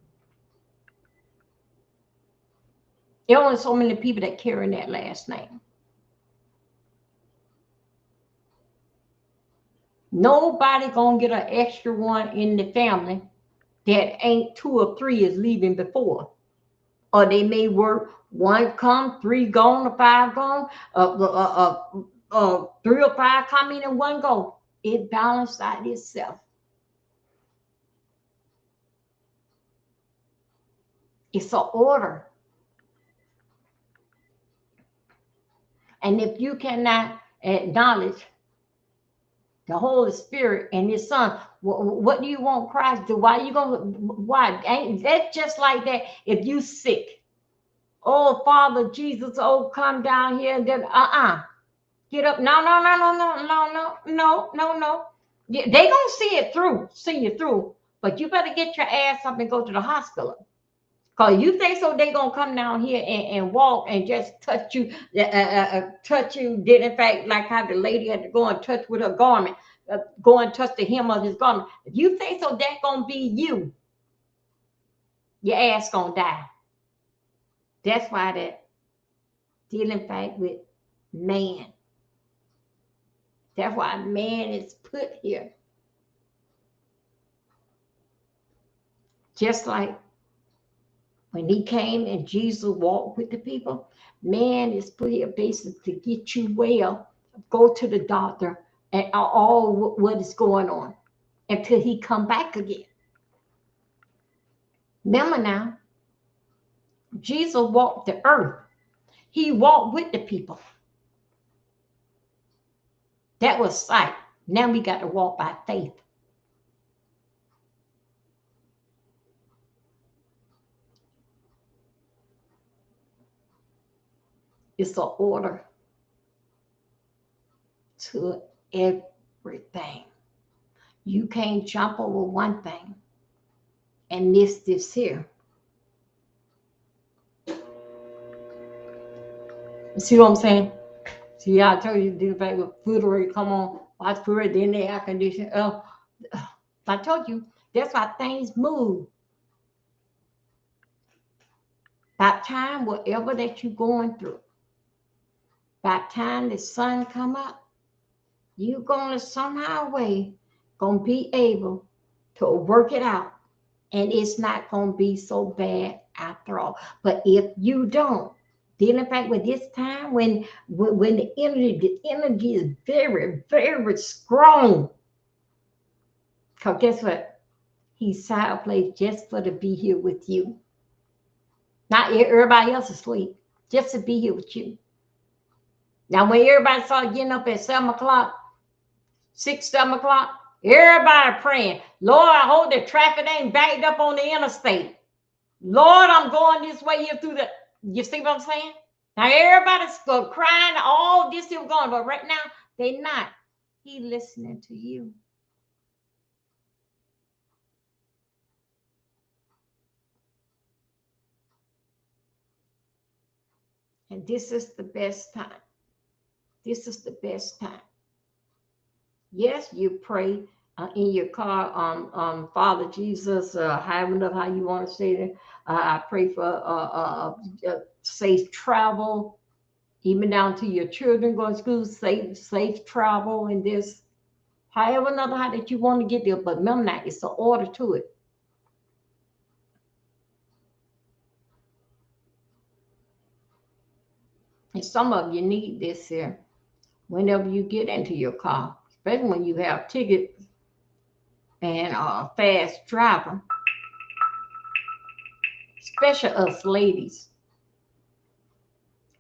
There are only so many people that carry that last name. Nobody gonna get an extra one in the family that ain't two or three is leaving before. Or they may work, one come, three gone, or five gone, 3 or 5 come in and one go. It balanced out itself. It's an order. And if you cannot acknowledge the Holy Spirit and His Son, what do you want Christ to do? Why you gonna? Why ain't that just like that? If you sick, oh Father Jesus, oh come down here and then get up. No, no, no, no, no, no, no, no, no, no. They gonna see you through, but you better get your ass up and go to the hospital. Cause you think so they gonna come down here and walk and just touch you, touch you. Did in fact like how the lady had to go and touch with her garment, go and touch the hem of his garment. If you think so, that gonna be you. Your ass gonna die. That's why that dealing in fact with man. That's why man is put here. Just like when He came and Jesus walked with the people, man is put here basically to get you well. Go to the doctor and all what is going on until He come back again. Remember now, Jesus walked the earth. He walked with the people. That was sight. Now we got to walk by faith. It's an order to everything. You can't jump over one thing and miss this here. You see what I'm saying? See, I told you to do the back with food come on, watch food, then the air condition. I told you, that's why things move. By time, whatever that you're going through, by time the sun come up, you're gonna somehow way gonna be able to work it out. And it's not gonna be so bad after all. But if you don't, then in fact with this time when the energy is very, very strong. Because guess what? He's set a place just for to be here with you. Not everybody else is asleep, just to be here with you. Now, when everybody started getting up at 7 o'clock, 6, 7 o'clock, everybody praying, Lord, I hope the traffic ain't backed up on the interstate. Lord, I'm going this way here through the, you see what I'm saying? Now, everybody's crying, all this is going, but right now, they're not. He listening to you. And this is the best time. This is the best time. Yes, you pray in your car, Father Jesus, however how you want to say it. I pray for safe travel, even down to your children going to school, safe travel in this. However, another how that you want to get there, but remember that it's an order to it. And some of you need this here whenever you get into your car, especially when you have tickets and fast driver, especially us ladies.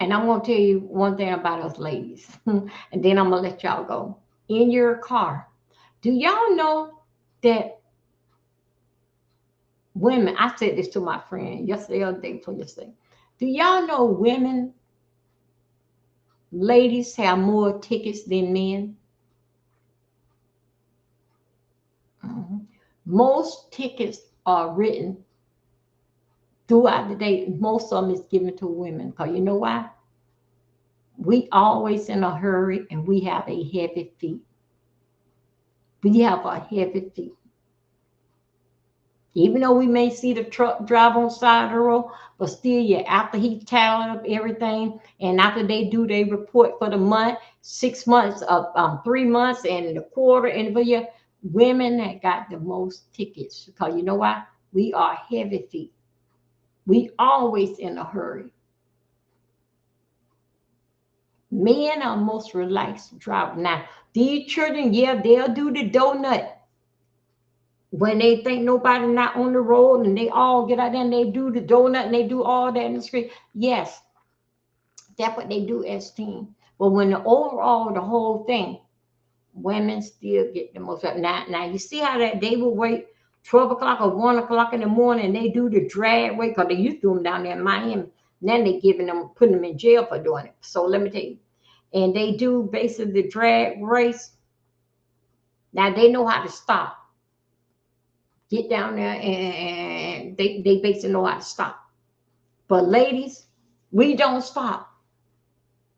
And I'm going to tell you one thing about us ladies, and then I'm going to let y'all go. In your car, do y'all know that women, I said this to my friend yesterday or the day before yesterday, do y'all know women, ladies have more tickets than men? Mhm. Most tickets are written throughout the day. Most of them is given to women. Because you know why? We always in a hurry and we have a heavy feet. We have a heavy feet. Even though we may see the truck drive on the side of the road, but still, yeah, after he tallied up everything, and after they do their report for the month, 6 months, 3 months, and the quarter, and for year, women that got the most tickets. Because you know why? We are heavy feet. We always in a hurry. Men are most relaxed driver. Now, these children, yeah, they'll do the donut when they think nobody not on the road, and they all get out there and they do the donut and they do all that in the street. Yes, that's what they do as teens. But when the overall, the whole thing, women still get the most. Now you see how that they will wait 12 o'clock or 1 o'clock in the morning and they do the drag wait, because they used to do them down there in Miami. Then they giving them, putting them in jail for doing it. So let me tell you. And they do basically the drag race. Now they know how to stop. Get down there and they basically know how to stop. But ladies, we don't stop.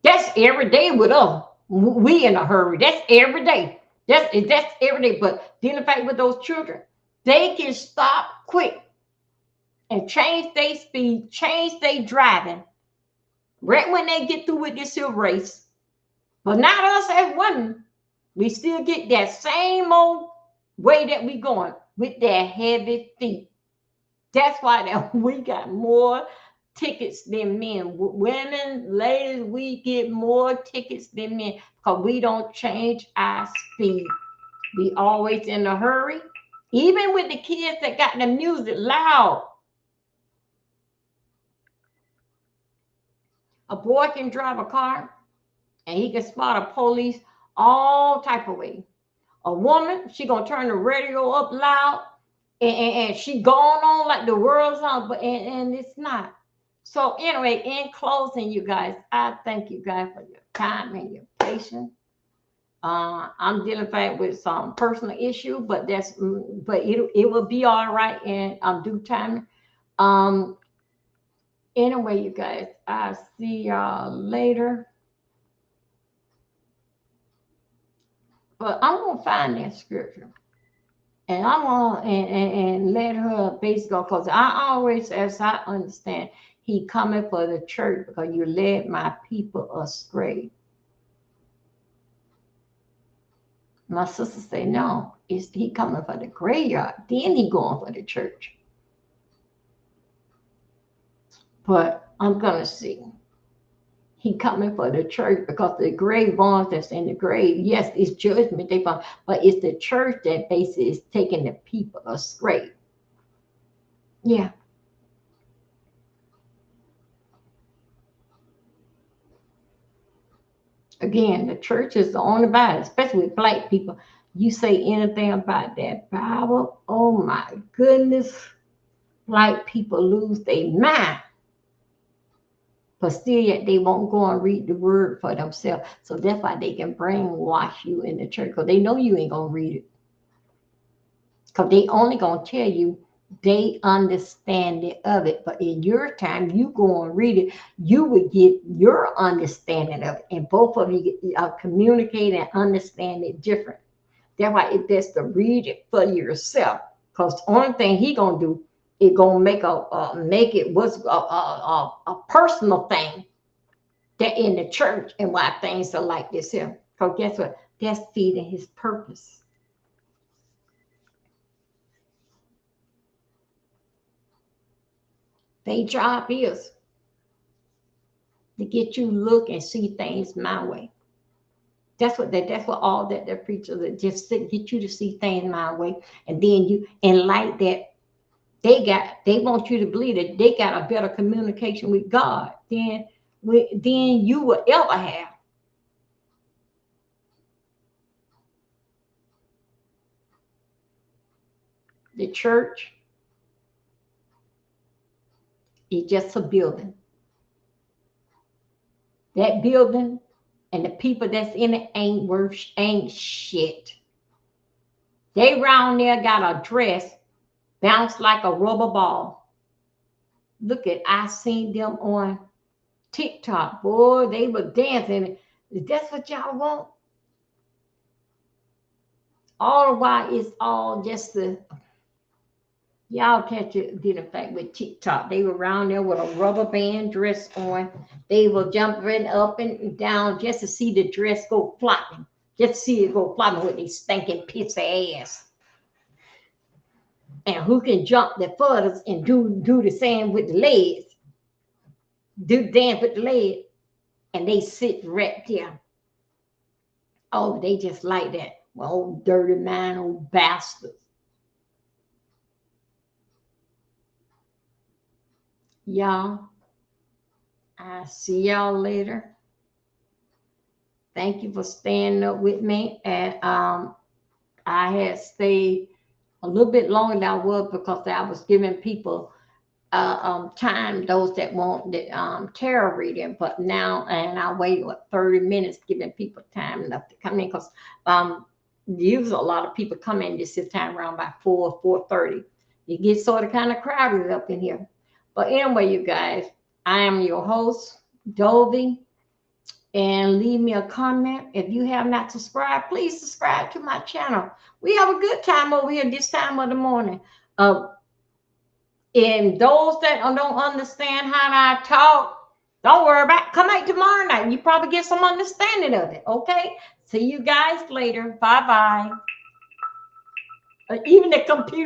That's every day with us. We in a hurry. That's every day. That's every day. But then the fact with those children, they can stop quick and change their speed, change their driving right when they get through with this here race. But not us as women. We still get that same old way that we going with that heavy feet. That's why that we got more tickets than men. Women, ladies, we get more tickets than men because we don't change our speed. We always in a hurry. Even with the kids that got the music loud. A boy can drive a car and he can spot a police all type of way. A woman, she gonna turn the radio up loud and she going on like the world's on, but and it's not. So anyway, in closing, you guys, I thank you guys for your time and your patience. I'm dealing with some personal issue, but it will be all right in due time. Um, anyway, you guys, I'll see y'all later. But I'm gonna find that scripture. And I'm gonna and let her base go, because I always, as I understand, he coming for the church because you led my people astray. My sister say no, is he coming for the graveyard? Then he going for the church. But I'm gonna see. He coming for the church because the grave ones that's in the grave, yes, it's judgment they found, but it's the church that basically is taking the people astray. Yeah. Again, the church is the only Bible, especially with black people. You say anything about that Bible, oh my goodness, black people lose their mind. But still yet they won't go and read the word for themselves. So that's why they can brainwash you in the church, because they know you ain't gonna read it. Because they only gonna tell you they understanding of it. But in your time, you go and read it, you would get your understanding of it, and both of you communicate and understand it different. That's why it's best to read it for yourself. Because the only thing he gonna do is gonna make it what's a personal thing that in the church and why things are like this here. Because guess what? That's feeding his purpose. Their job is to get you look and see things my way. That's what all that the preachers are just to get you to see things my way. And then you and like that they want you to believe that they got a better communication with God than you will ever have. The church is just a building. That building and the people that's in it ain't shit. They round there got a dress bounce like a rubber ball. Look at I seen them on TikTok. Boy, they were dancing. That's what y'all want. All the while it's all just the y'all catch it did in fact with TikTok. They were around there with a rubber band dress on. They were jumping up and down just to see the dress go flopping. Just to see it go flopping with these stinking pissy ass. And who can jump the furthest and do the same with the legs. Do dance with the legs. And they sit right there. Oh, they just like that. Well, old dirty man, old bastards. Y'all, I see y'all later. Thank you for staying up with me. And I had stayed a little bit longer than I was because I was giving people time, those that want the tarot reading. But now, and I waited 30 minutes giving people time enough to come in because usually a lot of people come in this time around by 4:30. It gets sort of kind of crowded up in here. But anyway, you guys, I am your host, Dovey. And leave me a comment. If you have not subscribed, please subscribe to my channel. We have a good time over here this time of the morning. And those that don't understand how I talk, don't worry about it. Come back tomorrow night. You probably get some understanding of it. Okay? See you guys later. Bye-bye. Even the computer.